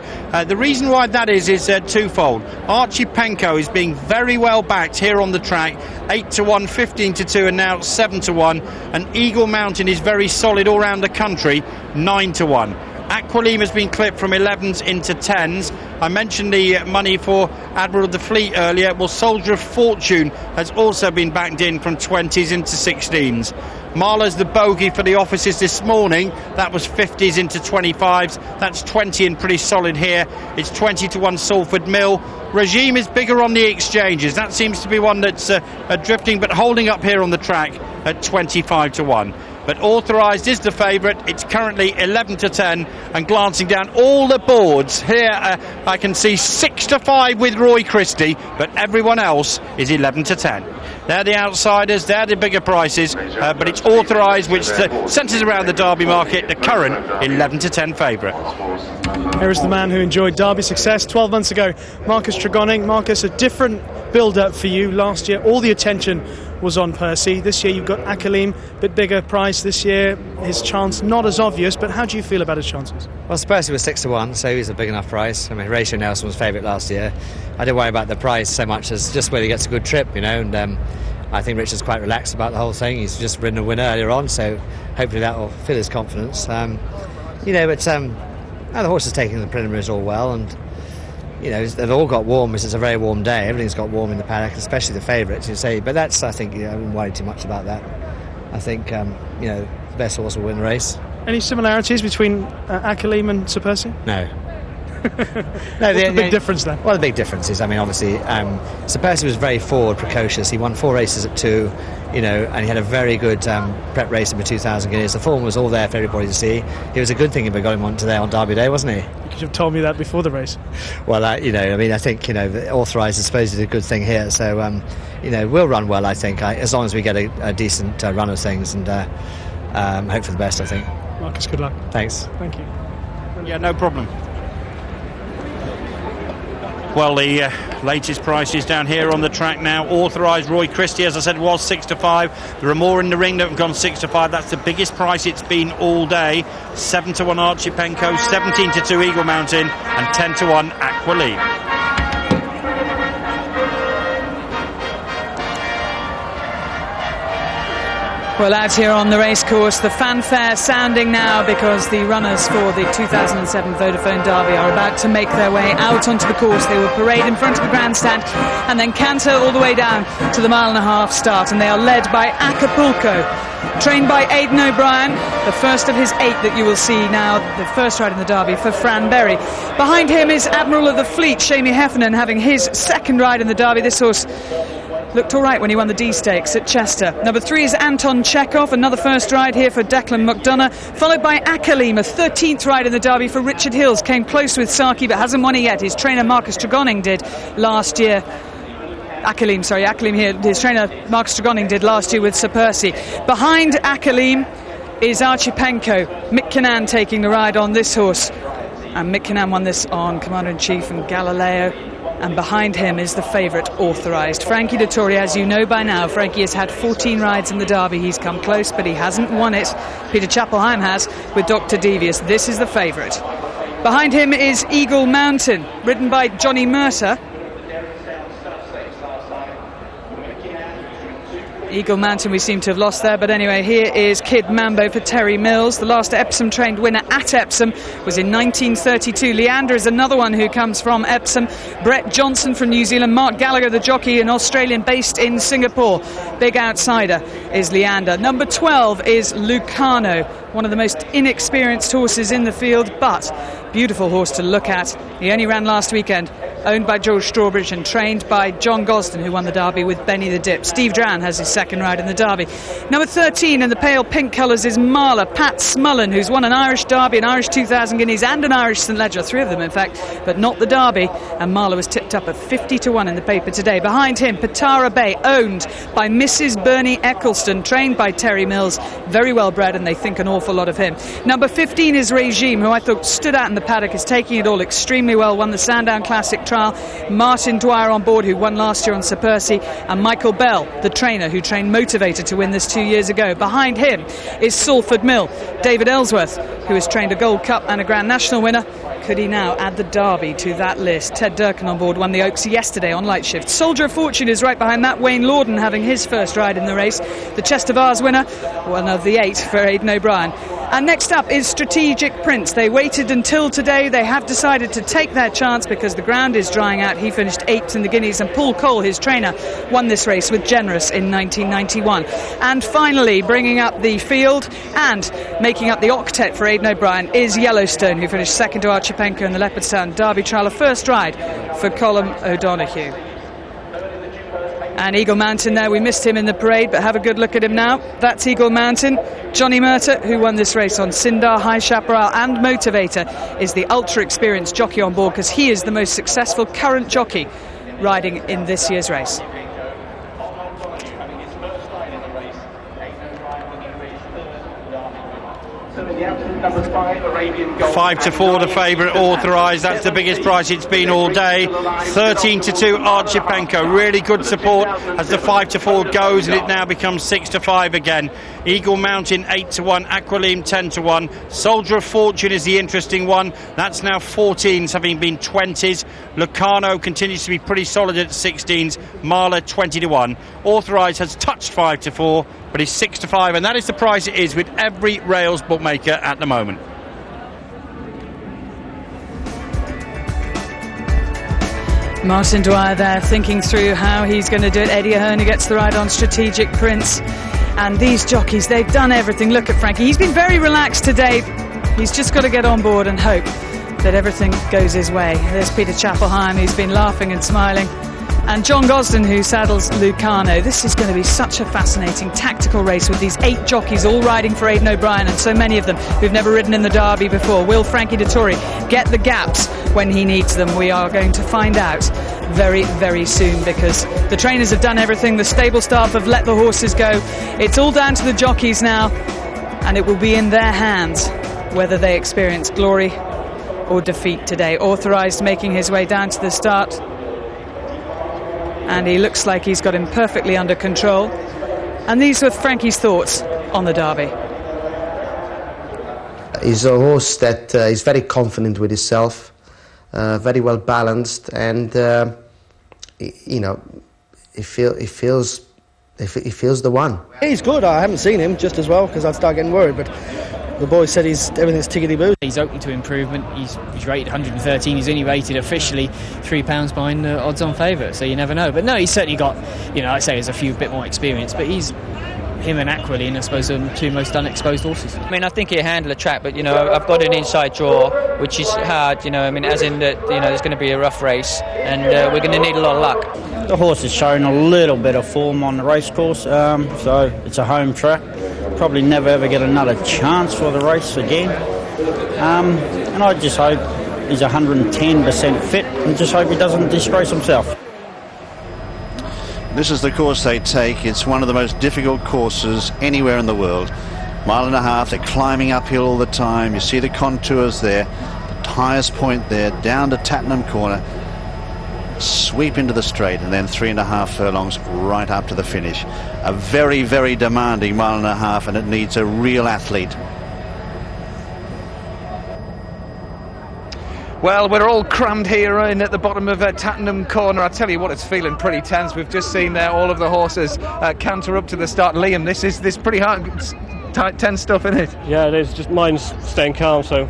The reason why that is twofold. Archipenko is being very well backed here on the track. 8 to 1, 15 to 2, and now 7 to 1. And Eagle Mountain is very solid all around the country. 9 to 1. Aqualim has been clipped from 11s into 10s. I mentioned the money for Admiral of the Fleet earlier. Well, Soldier of Fortune has also been backed in from 20s into 16s. Marla's the bogey for the offices this morning. That was 50s into 25s. That's 20 and pretty solid here. It's 20 to 1 Salford Mill. Regime is bigger on the exchanges. That seems to be one that's drifting but holding up here on the track at 25 to 1. But Authorized is the favourite. It's currently 11 to 10, and glancing down all the boards here, I can see 6 to 5 with Roy Christie, but everyone else is 11 to 10. They're the outsiders, they're the bigger prices, but it's Authorized, which centres around the Derby market, the current 11 to 10 favourite. Here is the man who enjoyed Derby success 12 months ago, Marcus Tregoning. Marcus, a different build-up for you last year. All the attention was on Percy. This year you've got Akalim, bit bigger price this year. His chance not as obvious, but how do you feel about his chances? Well, Percy was 6 to 1, so he's a big enough price. I mean, Horatio Nelson was favourite last year. I don't worry about the price so much as just whether he gets a good trip, you know, and I think Richard's quite relaxed about the whole thing. He's just ridden a win earlier on, so hopefully that will fill his confidence. You know, but the horse is taking the preliminaries all well, and you know, they've all got warm. It's a very warm day. Everything's got warm in the paddock, especially the favourites, you say. But that's, I think, I wouldn't worry too much about that. I think, you know, the best horse will win the race. Any similarities between Akalim and Sir Percy? No. What's the big difference then? Well, the big difference is, I mean, obviously, Sir Percy was very forward, precocious. He won 4 races at 2, you know, and he had a very good prep race for 2,000 guineas. The form was all there for everybody to see. It was a good thing if we got him on today on Derby Day, wasn't he? You could have told me that before the race. Well, you know, I mean, I think, you know, Authorized is supposed to do a good thing here, so, you know, we'll run well, I think, as long as we get a decent run of things, and hope for the best, I think. Marcus, good luck. Thanks. Thank you. Yeah, no problem. Well, the latest prices down here on the track now. Authorized, Roy Christie, as I said, was 6 to 5. There are more in the ring that have gone 6 to 5. That's the biggest price it's been all day. 7 to 1 Archipenko, 17 to 2 Eagle Mountain, and 10 to 1 Aqualim. Well, out here on the racecourse, the fanfare sounding now because the runners for the 2007 Vodafone Derby are about to make their way out onto the course. They will parade in front of the grandstand and then canter all the way down to the 1.5-mile start, and they are led by Acapulco, trained by Aidan O'Brien, the first of his 8 that you will see now, the first ride in the Derby for Fran Berry. Behind him is Admiral of the Fleet, Shamie Heffernan, having his second ride in the Derby. This horse looked all right when he won the D Stakes at Chester. Number 3 is Anton Chekhov, another first ride here for Declan McDonough, followed by Akalim, a 13th ride in the Derby for Richard Hills. Came close with Saki but hasn't won it yet. His trainer Marcus Tregoning did last year. Akalim here. His trainer Marcus Tregoning did last year with Sir Percy. Behind Akalim is Archipenko. Mick Kinnan taking the ride on this horse. And Mick Kinnan won this on Commander-in-Chief and Galileo. And behind him is the favourite, Authorized. Frankie Dettori, as you know by now, Frankie has had 14 rides in the Derby. He's come close, but he hasn't won it. Peter Chapple, Hyam has, with Dr. Devious. This is the favourite. Behind him is Eagle Mountain, ridden by Johnny Mercer. Eagle Mountain we seem to have lost there, but anyway, here is Kid Mambo for Terry Mills. The last Epsom trained winner at Epsom was in 1932. Leander is another one who comes from Epsom. Brett Johnson from New Zealand. Mark Gallagher, the jockey, an Australian based in Singapore. Big outsider is Leander. Number 12 is Lucano, one of the most inexperienced horses in the field, but beautiful horse to look at. He only ran last weekend, owned by George Strawbridge and trained by John Gosden, who won the Derby with Benny the Dip. Steve Dran has his second ride in the Derby. Number 13 in the pale pink colours is Marla, Pat Smullen, who's won an Irish Derby, an Irish 2,000 guineas and an Irish St Ledger, 3 of them in fact, but not the Derby, and Marla was tipped up at 50-1 in the paper today. Behind him, Patara Bay, owned by Mrs Bernie Eccleston, trained by Terry Mills, very well bred, and they think an awful lot of him. Number 15 is Regime, who I thought stood out in the paddock, is taking it all extremely well, won the Sandown Classic trial. Martin Dwyer on board, who won last year on Sir Percy, and Michael Bell, the trainer who trained Motivator to win this 2 years ago. Behind him is Salford Mill, David Ellsworth, who has trained a Gold Cup and a Grand National winner. Could he now add the Derby to that list? Ted Durkin on board, won the Oaks yesterday on light shift. Soldier of Fortune is right behind that. Wayne Lorden having his first ride in the race. The Chester Vase winner, one of the 8 for Aidan O'Brien. And next up is Strategic Prince. They waited until today. They have decided to take their chance because the ground is drying out. He finished 8th in the Guineas, and Paul Cole, his trainer, won this race with Generous in 1991. And finally, bringing up the field and making up the octet for Aidan O'Brien is Yellowstone, who finished second to Archipenko in the Leopardstown Derby trial. A first ride for Colm O'Donoghue. And Eagle Mountain there, we missed him in the parade, but have a good look at him now. That's Eagle Mountain. Johnny Merter, who won this race on Sindar, High Chaparral and Motivator, is the ultra-experienced jockey on board because he is the most successful current jockey riding in this year's race. Five to 4, the favourite, Authorized. That's the biggest price it's been all day. 13-2, Archipenko. Really good support as the 5 to 4 goes, and it now becomes 6 to 5 again. Eagle Mountain 8-1, Aqualim 10-1. Soldier of Fortune is the interesting one. That's now 14s, having been 20s. Lucano continues to be pretty solid at 16s. Marla 20-1. Authorized has touched 5 to 4, but he's 6 to 5, and that is the price it is with every rails bookmaker at the moment. Martin Dwyer there thinking through how he's going to do it. Eddie Ahern gets the ride on Strategic Prince. And these jockeys, they've done everything. Look at Frankie. He's been very relaxed today. He's just got to get on board and hope that everything goes his way. There's Peter Chapple, who's been laughing and smiling. And John Gosden, who saddles Lucano. This is going to be such a fascinating tactical race with these 8 jockeys all riding for Aidan O'Brien, and so many of them who've never ridden in the Derby before. Will Frankie Dettori get the gaps when he needs them? We are going to find out very, very soon, because the trainers have done everything. The stable staff have let the horses go. It's all down to the jockeys now, and it will be in their hands whether they experience glory or defeat today. Authorized making his way down to the start, and he looks like he's got him perfectly under control. And these were Frankie's thoughts on the Derby. He's a horse that is very confident with himself, very well balanced, and he feels the one. He's good. I haven't seen him just as well because I'd start getting worried, but the boy said everything's tickety-boo. He's open to improvement. He's rated 113. He's only rated officially £3 behind odds-on favourite, so you never know. But no, he's certainly got, I'd say there's a few bit more experience, but him and Aqualine, I suppose, are the 2 most unexposed horses. I mean, I think he'll handle a track, but, I've got an inside draw, which is hard, as in that, there's going to be a rough race, and we're going to need a lot of luck. The horse has shown a little bit of form on the racecourse, so it's a home track. Probably never ever get another chance for the race again. And I just hope he's 110% fit and just hope he doesn't disgrace himself. This is the course they take. It's one of the most difficult courses anywhere in the world. 1.5 miles, they're climbing uphill all the time. You see the contours there, the highest point there, down to Tattenham Corner. sweep into the straight, and then 3.5 furlongs right up to the finish. A very, very demanding 1.5, and it needs a real athlete. Well, we're all crammed here in at the bottom of Tattenham Corner. I tell you what, it's feeling pretty tense. We've just seen there all of the horses canter up to the start. Liam, this pretty hard, tight, tense stuff, isn't it? Yeah, it is. Just mine's staying calm, so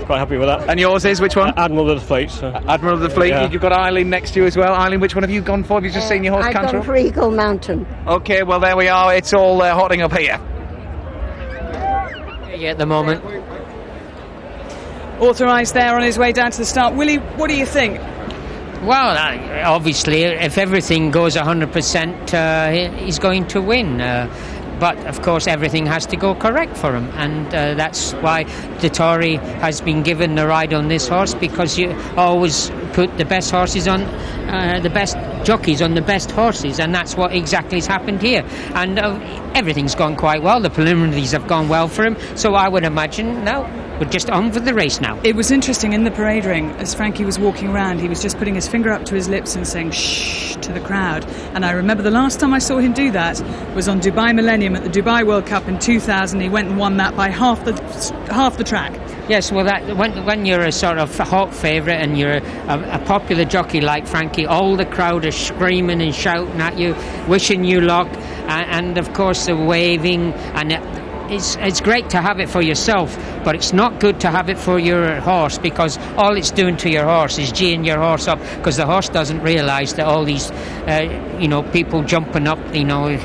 quite happy with that. And yours is which one? Admiral of the Fleet. So. Admiral of the Fleet. Yeah. You've got Eileen next to you as well. Eileen, which one have you gone for? Have you just seen your horse canter up? I've gone for Eagle Mountain. OK, well, there we are. It's all hotting up here. Yeah, at the moment. Authorized there on his way down to the start. Willie, what do you think? Well, obviously, if everything goes 100%, he's going to win. But, of course, everything has to go correct for him. And that's why Dettori has been given the ride on this horse, because you always put the best horses on, the best jockeys on the best horses. And that's what exactly has happened here. And everything's gone quite well. The preliminaries have gone well for him. So I would imagine now we're just on for the race now. It was interesting in the parade ring, as Frankie was walking around, he was just putting his finger up to his lips and saying shh to the crowd. And I remember the last time I saw him do that was on Dubai Millennium at the Dubai World Cup in 2000. He went and won that by half the track. Yes, well, that when you're a sort of hot favourite and you're a popular jockey like Frankie, all the crowd are screaming and shouting at you, wishing you luck, and of course the waving, and it's great to have it for yourself, but it's not good to have it for your horse, because all it's doing to your horse is geeing your horse up, because the horse doesn't realise that all these people jumping up,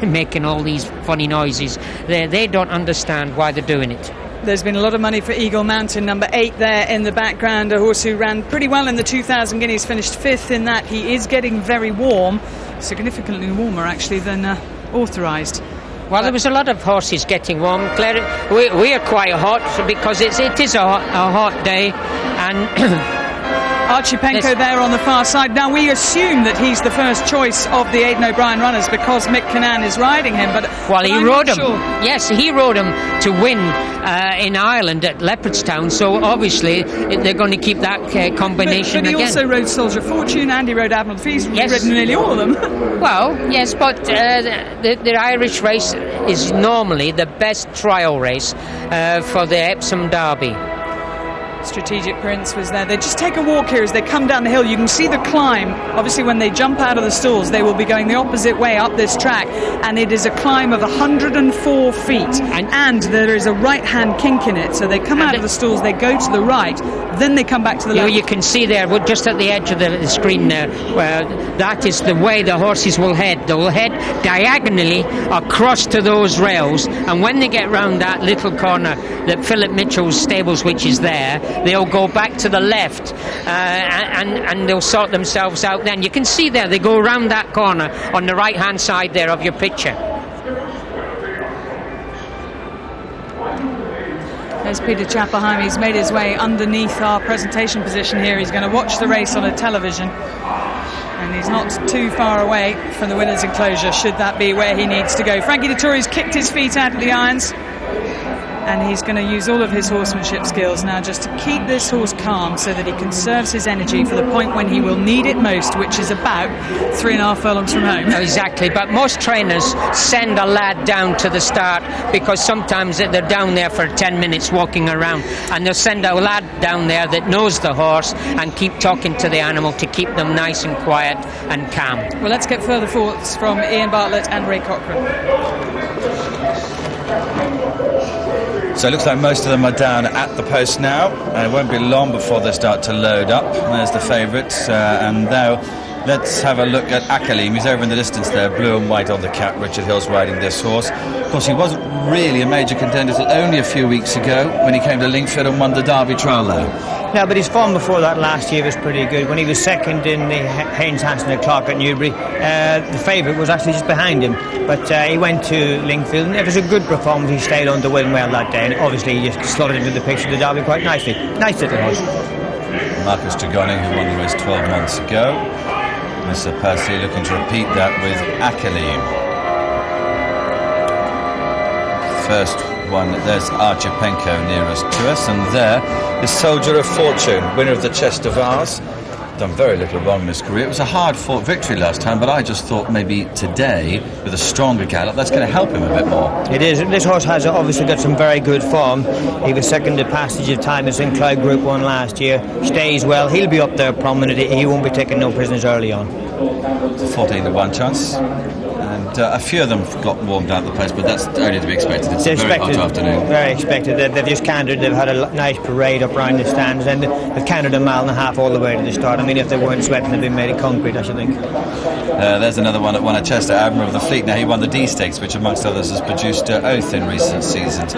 making all these funny noises, they don't understand why they're doing it. There's been a lot of money for Eagle Mountain, number 8 there in the background, a horse who ran pretty well in the 2,000 guineas, finished 5th in that. He is getting very warm, significantly warmer actually than Authorized. Well, there was a lot of horses getting warm, Clare. We are quite hot because it is a hot day, and Archipenko there on the far side. Now we assume that he's the first choice of the Aidan O'Brien runners because Mick Cannan is riding him. But he rode him. Sure. Yes, he rode him to win in Ireland at Leopardstown. So obviously they're going to keep that combination but he again. Also rode Soldier Fortune and he rode Admiral. He's ridden nearly all of them. Well, yes, but the Irish race is normally the best trial race for the Epsom Derby. Strategic Prince was there. They just take a walk here as they come down the hill. You can see the climb. Obviously when they jump out of the stalls they will be going the opposite way up this track, and it is a climb of 104 feet and there is a right hand kink in it, so they come out of the stalls, they go to the right, then they come back to the left. You can see there, just at the edge of the screen there, where that is the way the horses will head. They will head diagonally across to those rails, and when they get round that little corner that Philip Mitchell's stables, which is there, they'll go back to the left and they'll sort themselves out then. You can see there, they go around that corner on the right hand side there of your picture. There's Peter Chapple. He's made his way underneath our presentation position here. He's going to watch the race on a television, and he's not too far away from the winner's enclosure, should that be where he needs to go. Frankie Dettori's kicked his feet out of the irons, and he's going to use all of his horsemanship skills now just to keep this horse calm so that he conserves his energy for the point when he will need it most, which is about 3.5 furlongs from home. Exactly, but most trainers send a lad down to the start because sometimes they're down there for 10 minutes walking around, and they'll send a lad down there that knows the horse and keep talking to the animal to keep them nice and quiet and calm. Well, let's get further thoughts from Ian Bartlett and Ray Cochrane. So it looks like most of them are down at the post now, and it won't be long before they start to load up. There's the favourites, and now let's have a look at Akalim. He's over in the distance there, blue and white on the cap. Richard Hill's riding this horse. Of course, he wasn't really a major contender until only a few weeks ago when he came to Lingfield and won the Derby trial there. Yeah, but his form before that last year was pretty good. When he was second in the Haynes, Hanson and Clark at Newbury, the favourite was actually just behind him. But he went to Lingfield, and it was a good performance. He stayed on to win well that day, and obviously he just slotted into the picture of the Derby quite nicely. Nice little horse. Marcus Trigoni, who won the race 12 months ago. Mr. Percy looking to repeat that with Akalim. First one, there's Archipenko nearest to us, and there is Soldier of Fortune, winner of the Chest of Vase. done very little wrong in his career. It was a hard-fought victory last time, but I just thought maybe today, with a stronger gallop, that's going to help him a bit more. It is. This horse has obviously got some very good form. He was second at Passage of Time in St. Cloud Group 1 last year. Stays well. He'll be up there prominent. He won't be taking no prisoners early on. It's a 14-1 chance. And a few of them got warmed out the post, but that's only to be expected. It's a very hot afternoon. Very expected. They've just cantered. They've had a nice parade up around the stands, and they've cantered a mile and a half all the way to the start. I mean, if they weren't sweating, they'd be made of concrete, I should think. There's another one that won at Chester, Admiral of the Fleet. Now, he won the D Stakes, which amongst others has produced Oath in recent seasons.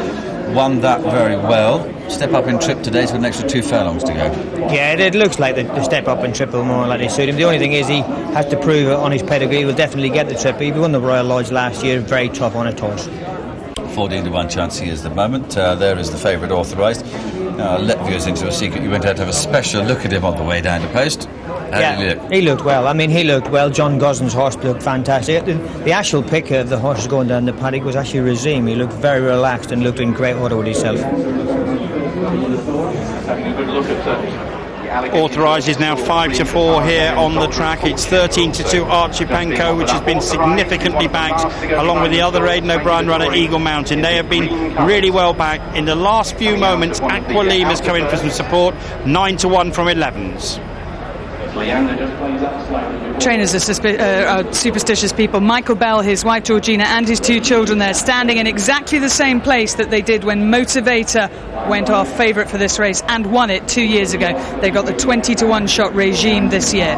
Won that very well. Step up in trip today, so an extra 2 furlongs to go. Yeah, it looks like the step up in trip will more likely suit him. The only thing is he has to prove it on his pedigree. He will definitely get the trip. He won the Royal Lodge last year, very tough on a horse. 14-1 chance he is at the moment. There is the favourite, Authorized. I'll let viewers into a secret. You went out to have a special look at him on the way down to post. How did he look? He looked well. I mean, he looked well. John Gosden's horse looked fantastic. The actual pick of the horses going down the paddock was actually Razim. He looked very relaxed and looked in great order with himself. Authorised is now 5-4 here on the track. It's 13-2 Archipenko, which has been significantly backed, along with the other Aidan O'Brien runner, Eagle Mountain. They have been really well backed. In the last few moments, Aqualim has come in for some support. 9-1 from 11s. Trainers are superstitious people. Michael Bell, his wife Georgina, and his 2 children there, standing in exactly the same place that they did when Motivator went off favourite for this race and won it 2 years ago. They got the 20-1 shot regime this year.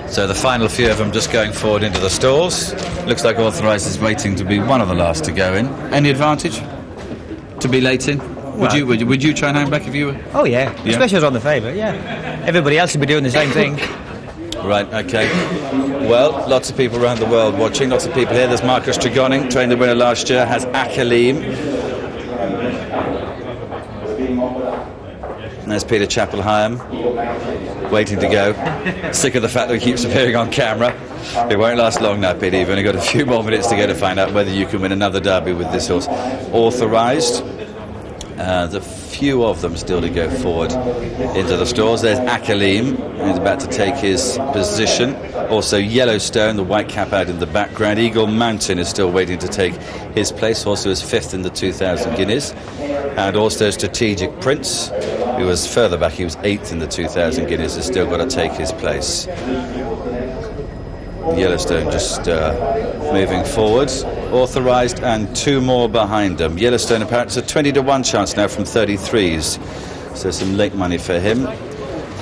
So the final few of them just going forward into the stalls. Looks like Authorised is waiting to be one of the last to go in. Any advantage to be late in? Would you try and hang back if you were? Oh yeah, especially as on the favourite. Yeah, everybody else would be doing the same thing. Right, okay. Well, lots of people around the world watching, lots of people here. There's Marcus Tregoning, trained the winner last year, has Aqualim. And there's Peter Chapple, Hyam, waiting to go. Sick of the fact that he keeps appearing on camera. It won't last long now, Peter. You've only got a few more minutes to go to find out whether you can win another derby with this horse. Authorised. There's a few of them still to go forward into the stalls. There's Aqualim, who's about to take his position. Also Yellowstone, the white cap out in the background. Eagle Mountain is still waiting to take his place. Also is 5th in the 2,000 guineas. And also Strategic Prince, who was further back. He was 8th in the 2,000 guineas. Has still got to take his place. Yellowstone just moving forwards. Authorised and 2 more behind them. Yellowstone apparently it's a 20-1 chance now from 33s. So some late money for him.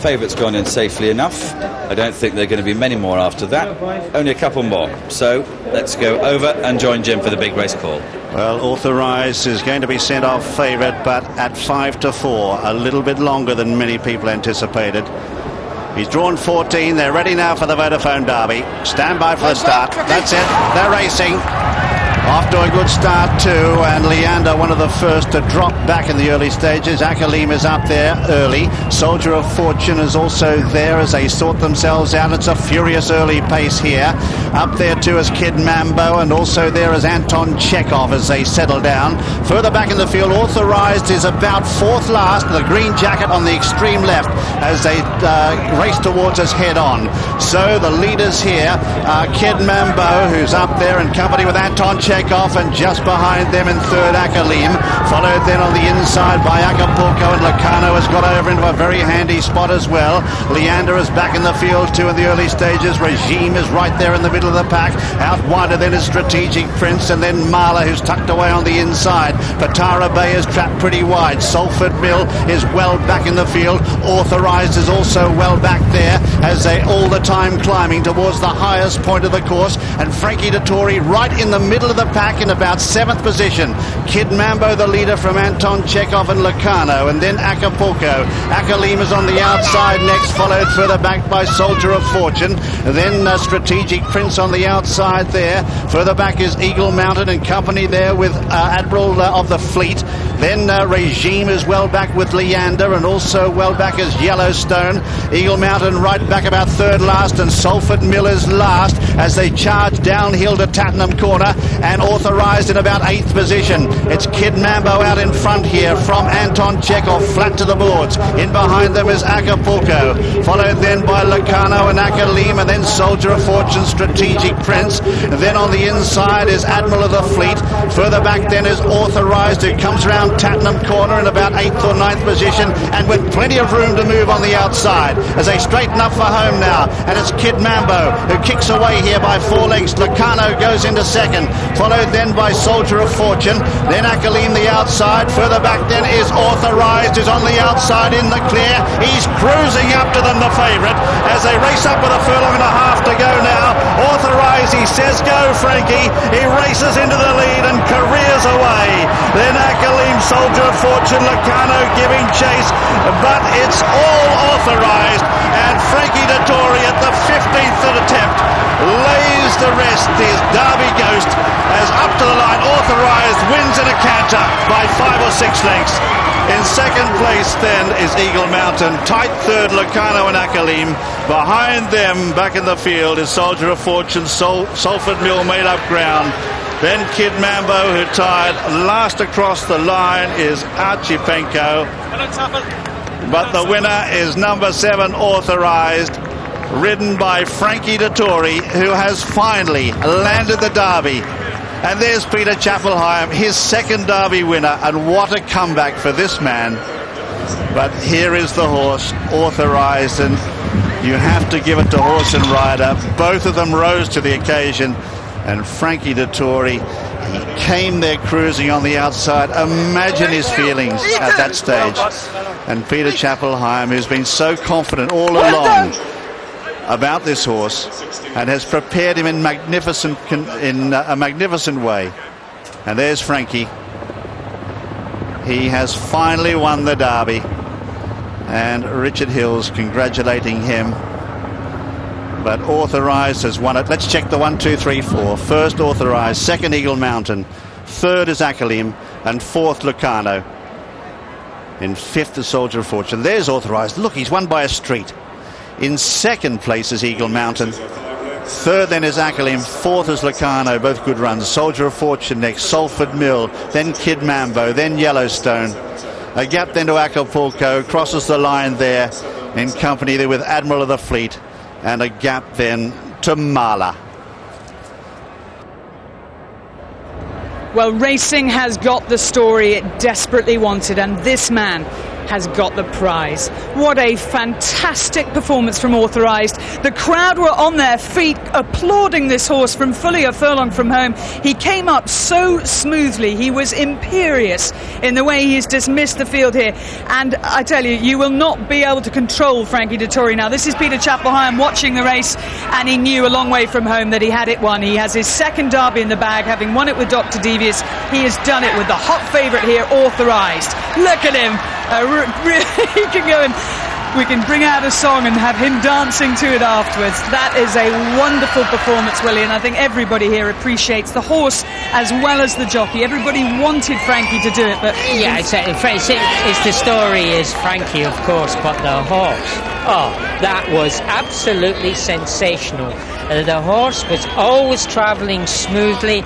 Favourite's gone in safely enough. I don't think there are going to be many more after that. Only a couple more. So let's go over and join Jim for the big race call. Well, Authorised is going to be sent off favourite, but at 5-4, a little bit longer than many people anticipated. He's drawn 14. They're ready now for the Vodafone Derby. Stand by for the start. That's it. They're racing. Off to a good start too, and Leander, one of the first to drop back in the early stages. Aqualim is up there early. Soldier of Fortune is also there as they sort themselves out. It's a furious early pace here. Up there too is Kid Mambo, and also there is Anton Chekhov as they settle down. Further back in the field, Authorised is about 4th last, the green jacket on the extreme left as they race towards us head on. So the leaders here are Kid Mambo, who's up there in company with Anton Chekhov, and just behind them in 3rd Aqualim, followed then on the inside by Acapulco, and Lacano has got over into a very handy spot as well. Leander is back in the field too in the early stages. Regime is right there in the middle of the pack. Out wider then is Strategic Prince, and then Marla, who's tucked away on the inside. Patara Bay is trapped pretty wide. Salford Mill is well back in the field. Authorised is also well back there as they all the time climbing towards the highest point of the course, and Frankie Dettori right in the middle of the pack in about 7th position. Kid Mambo the leader from Anton Chekhov and Lacano, and then Acapulco. Aqualim is on the outside next, followed further back by Soldier of Fortune. Then Strategic Prince on the outside there. Further back is Eagle Mountain and company there with Admiral of the Fleet. Then Regime is well back with Leander, and also well back is Yellowstone. Eagle Mountain right back about third last, and Salford Mill is last as they charge downhill to Tattenham Corner, and Authorized in about 8th position. It's Kid Mambo out in front here from Anton Chekhov, flat to the boards. In behind them is Acapulco, followed then by Locarno and Akalim, and then Soldier of Fortune, Strategic Prince. And then on the inside is Admiral of the Fleet. Further back then is Authorized, who comes around Tattenham Corner in about 8th or 9th position, and with plenty of room to move on the outside as they straighten up for home now. And it's Kid Mambo who kicks away here by 4 lengths. Locarno goes into second, followed then by Soldier of Fortune, then Akalim the outside. Further back then is Authorized, who's on the outside in the clear. He's cruising up to them, the favourite, as they race up with a furlong and a half to go now. Authorized, he says go Frankie, he races into the lead and careers away. Then Akalim, Soldier of Fortune, Locarno giving chase, but it's all Authorized, and Frankie Dettori at the 15th attempt lays the rest. His Derby Ghost as up to the line. Authorized wins in a canter by 5 or 6 lengths. In second place then is Eagle Mountain. Tight third, Locarno and Akalim. Behind them, back in the field, is Soldier of Fortune. Salford Mill made up ground. Then Kid Mambo, who tied last across the line, is Archipenko. But the winner is number 7, Authorized, ridden by Frankie Dettori, who has finally landed the Derby. And there's Peter Chapple, Hyam, his second Derby winner, and what a comeback for this man. But here is the horse, Authorized, and you have to give it to horse and rider. Both of them rose to the occasion, and Frankie Dettori, he came there cruising on the outside. Imagine his feelings at that stage. And Peter Chapple, Hyam, who's been so confident all along about this horse and has prepared him in a magnificent way. And there's Frankie. He has finally won the Derby, and Richard Hill's congratulating him. But Authorized has won it. Let's check the 1, 2, 3, 4. First Authorized, second Eagle Mountain, third is Akalim, and fourth Locarno. In fifth the Soldier of Fortune. There's Authorized. Look, he's won by a street. In second place is Eagle Mountain. Third then is Akalim. Fourth is Locarno. Both good runs. Soldier of Fortune next. Salford Mill. Then Kid Mambo. Then Yellowstone. A gap then to Acapulco. Crosses the line there in company there with Admiral of the Fleet. And a gap then to Mala. Well, racing has got the story it desperately wanted, and this man has got the prize. What a fantastic performance from Authorized. The crowd were on their feet applauding this horse from fully a furlong from home. He came up so smoothly. He was imperious in the way he's dismissed the field here. And I tell you, you will not be able to control Frankie Dettori now. This is Peter Chapple, Hyam, watching the race, and he knew a long way from home that he had it won. He has his second Derby in the bag, having won it with Dr. Devious. He has done it with the hot favourite here, Authorized. Look at him. He can go and we can bring out a song and have him dancing to it afterwards. That is a wonderful performance, Willie, and I think everybody here appreciates the horse as well as the jockey. Everybody wanted Frankie to do it, but yeah, it's the story is Frankie, of course, but the horse, oh, that was absolutely sensational. The horse was always travelling smoothly.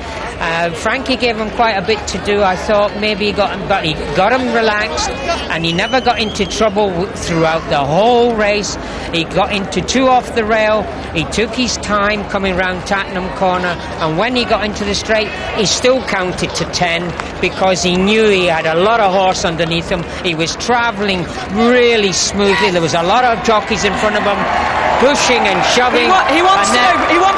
Frankie gave him quite a bit to do. I thought maybe he got him relaxed, and he never got into trouble throughout the whole race. He got into 2 off the rail. He took his time coming round Tattenham Corner, and when he got into the straight, he still counted to 10 because he knew he had a lot of horse underneath him. He was travelling really smoothly. There was a lot of jockeys in front of him, pushing and shoving. He wants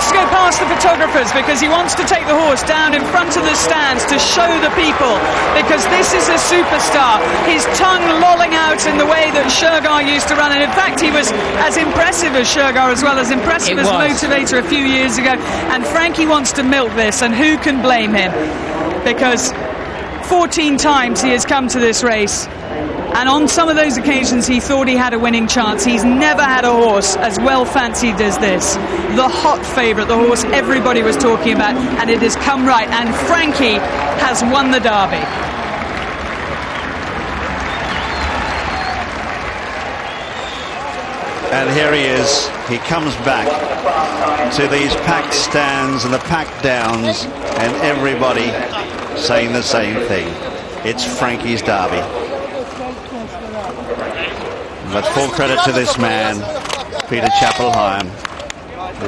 to go past the photographers because he wants to take the horse down in front of the stands to show the people, because this is a superstar. His tongue lolling out in the way that Shergar used to run, and in fact he was as impressive as Shergar as well as impressive as Motivator a few years ago. And Frankie wants to milk this, and who can blame him? Because 14 times he has come to this race, and on some of those occasions he thought he had a winning chance. He's never had a horse as well fancied as this. The hot favourite, the horse everybody was talking about, and it has come right, and Frankie has won the Derby. And here he is. He comes back to these packed stands and the packed downs, and everybody saying the same thing. It's Frankie's Derby. But full credit to this man, Peter Chapple Hyam.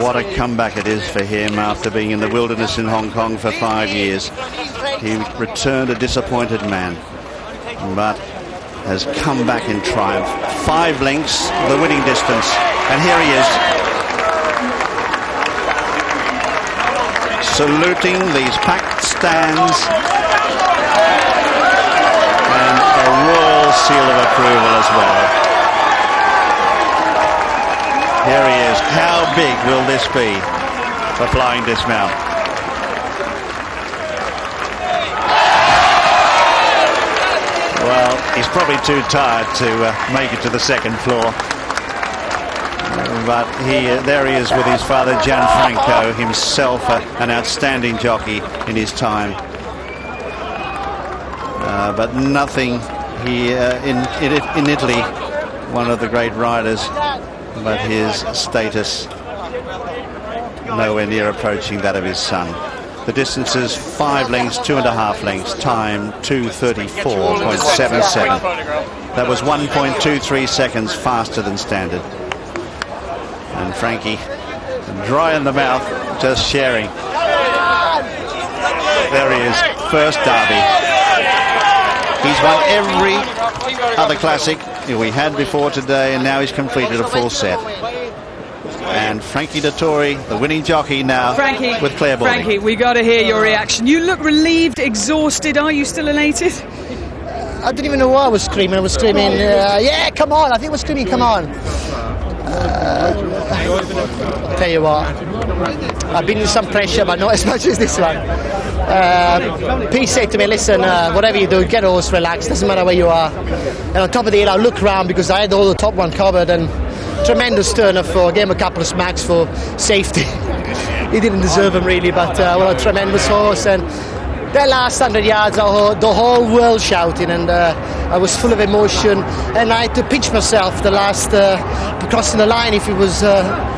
What a comeback it is for him after being in the wilderness in Hong Kong for 5 years. He returned a disappointed man, but has come back in triumph. 5 lengths, the winning distance, and here he is, saluting these packed stands, and a royal seal of approval as well. Here he is. How big will this be for Flying Dismount? Well, he's probably too tired to make it to the second floor. But there he is with his father, Gianfranco, himself an outstanding jockey in his time. But nothing here in Italy, one of the great riders, but his status nowhere near approaching that of his son. The distance is 5 lengths, 2.5 lengths, time 2:34.77. That was 1.23 seconds faster than standard. And Frankie, dry in the mouth, just sharing. There he is, first Derby. He's won every other classic we had before today, and now he's completed a full set. And Frankie Dettori, the winning jockey now, Frankie, with Clare boarding. Frankie, we got to hear your reaction. You look relieved, exhausted. Are you still elated? I didn't even know why I was screaming. I was screaming, yeah, come on. I think I was screaming, come on. I'll tell you what, I've been in some pressure, but not as much as this one. Pete said to me, listen, whatever you do, get a horse, relax, doesn't matter where you are. And on top of the hill, I look round because I had all the top one covered, and tremendous turner for, gave him a couple of smacks for safety. He didn't deserve them really, but what a tremendous horse. And that last 100 yards, the whole world shouting, and I was full of emotion, and I had to pinch myself the last crossing the line if it was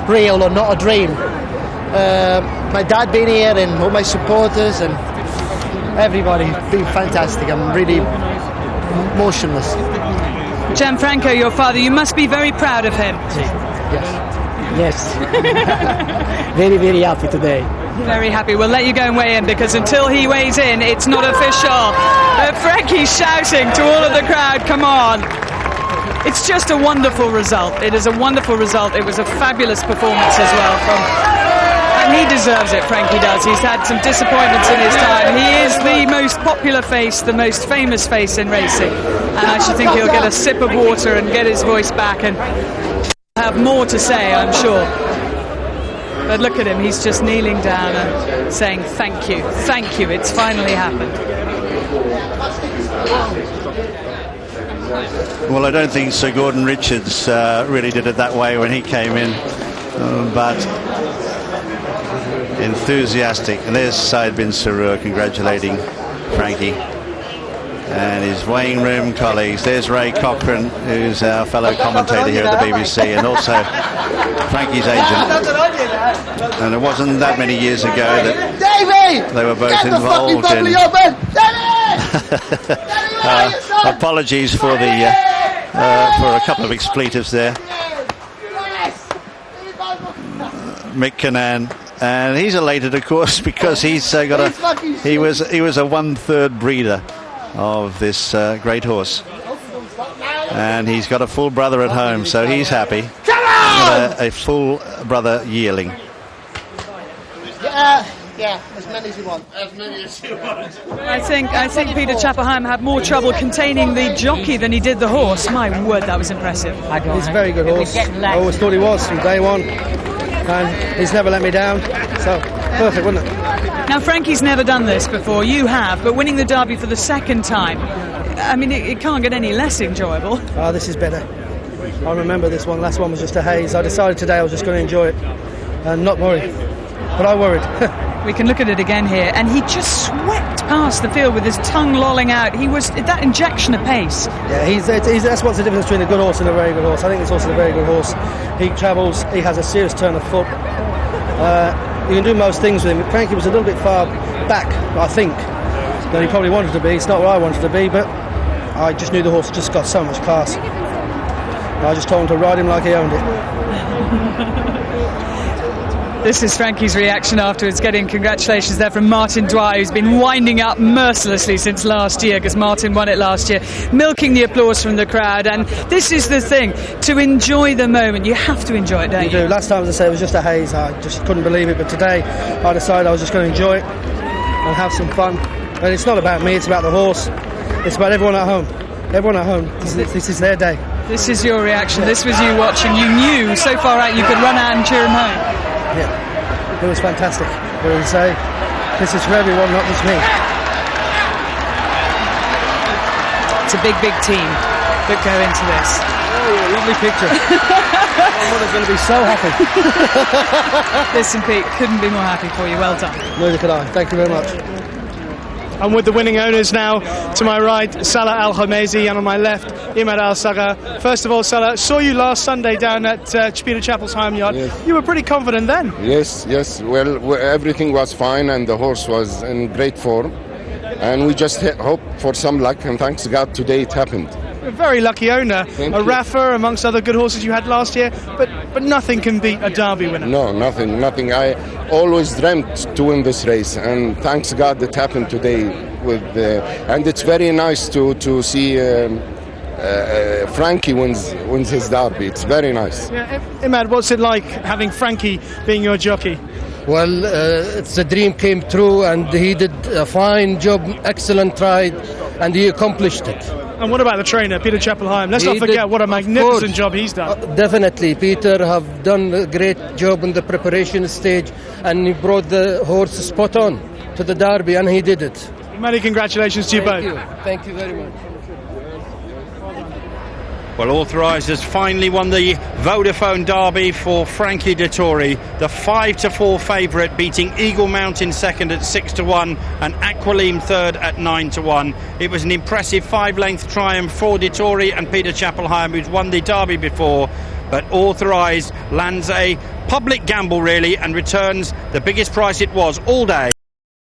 real or not a dream. My dad being here and all my supporters and everybody been fantastic. I'm really motionless. Gianfranco, your father, you must be very proud of him. Yes. Very, very happy today. Very happy. We'll let you go and weigh in, because until he weighs in, it's not official. Frankie's shouting to all of the crowd, come on. It's just a wonderful result. It is a wonderful result. It was a fabulous performance as well and he deserves it, Frankie does. He's had some disappointments in his time. He is the most popular face, the most famous face in racing. And I should think he'll get a sip of water and get his voice back and have more to say, I'm sure. But look at him, he's just kneeling down and saying thank you, it's finally happened. Well, I don't think Sir Gordon Richards really did it that way when he came in, but enthusiastic. And there's Said bin Sarur congratulating Frankie and his weighing room colleagues. There's Ray Cochran, who's our fellow commentator here at the BBC, and also Frankie's agent. And it wasn't that many years ago that they were both involved in apologies for the for a couple of expletives there. Mick Cannan, and he's elated, of course, because he's got he was a 1/3 breeder of this great horse, and he's got a full brother at home, so he's happy. A full brother yearling. Yeah, as many as you want. As many as you want. I think Peter Chapple had more trouble containing the jockey than he did the horse. My word, that was impressive. He's a very good horse. I always thought he was from day one, and he's never let me down. So perfect, wasn't it? Now Frankie's never done this before. You have, but winning the Derby for the second time, I mean, it can't get any less enjoyable. Oh, this is better. I remember this one. Last one was just a haze. I decided today I was just going to enjoy it and not worry. but I worried. We can look at it again here, and he just swept past the field with his tongue lolling out. He was that injection of pace. Yeah, that's what's the difference between a good horse and a very good horse. I think this horse is a very good horse. He travels, he has a serious turn of foot. You can do most things with him. Frankie was a little bit far back, I think, than he probably wanted to be. It's not where I wanted to be, but I just knew the horse just got so much class. I just told him to ride him like he owned it. This is Frankie's reaction afterwards, getting congratulations there from Martin Dwyer, who's been winding up mercilessly since last year, because Martin won it last year, milking the applause from the crowd. And this is the thing, to enjoy the moment, you have to enjoy it, don't you? You do. Last time, as I said, it was just a haze. I just couldn't believe it, but today I decided I was just going to enjoy it and have some fun. And it's not about me, it's about the horse. It's about everyone at home. Everyone at home. This is their day. This is your reaction. This was you watching. You knew so far out you could run out and cheer him home. Yeah, it was fantastic. But as I say, this is for everyone, not just me. It's a big, big team that go into this. Oh, lovely picture. My mother's going to be so happy. Listen, Pete, couldn't be more happy for you. Well done. Neither could I. Thank you very much. I'm with the winning owners now. To my right, Salah Al Hamezi, and on my left, Imad Al Saga. First of all, Salah, saw you last Sunday down at Peter Chapple's Hyam yard. Yes. You were pretty confident then. Yes. Well, everything was fine, and the horse was in great form. And we just hope for some luck, and thanks to God, today it happened. A very lucky owner. Thank a you. Rafa amongst other good horses you had last year, but nothing can beat a Derby winner. No, nothing. I always dreamt to win this race, and thanks to God it happened today. And it's very nice to see Frankie wins his Derby. It's very nice. Yeah, Imad, what's it like having Frankie being your jockey? Well, it's a dream came true, and he did a fine job, excellent ride, and he accomplished it. And what about the trainer, Peter Chapple Hyam? Let's He not forget did, what a of magnificent course. job he's done. Definitely, Peter have done a great job in the preparation stage, and he brought the horse spot on to the Derby, and he did it. Many congratulations to you both. Thank you very much. Well, Authorized has finally won the Vodafone Derby for Frankie Dettori, the 5-4 favourite, beating Eagle Mountain second at 6-1 and Aqualim third at 9-1. It was an impressive 5-length triumph for Dettori and Peter Chapple Hyam, who's won the Derby before. But Authorized lands a public gamble, really, and returns the biggest price it was all day.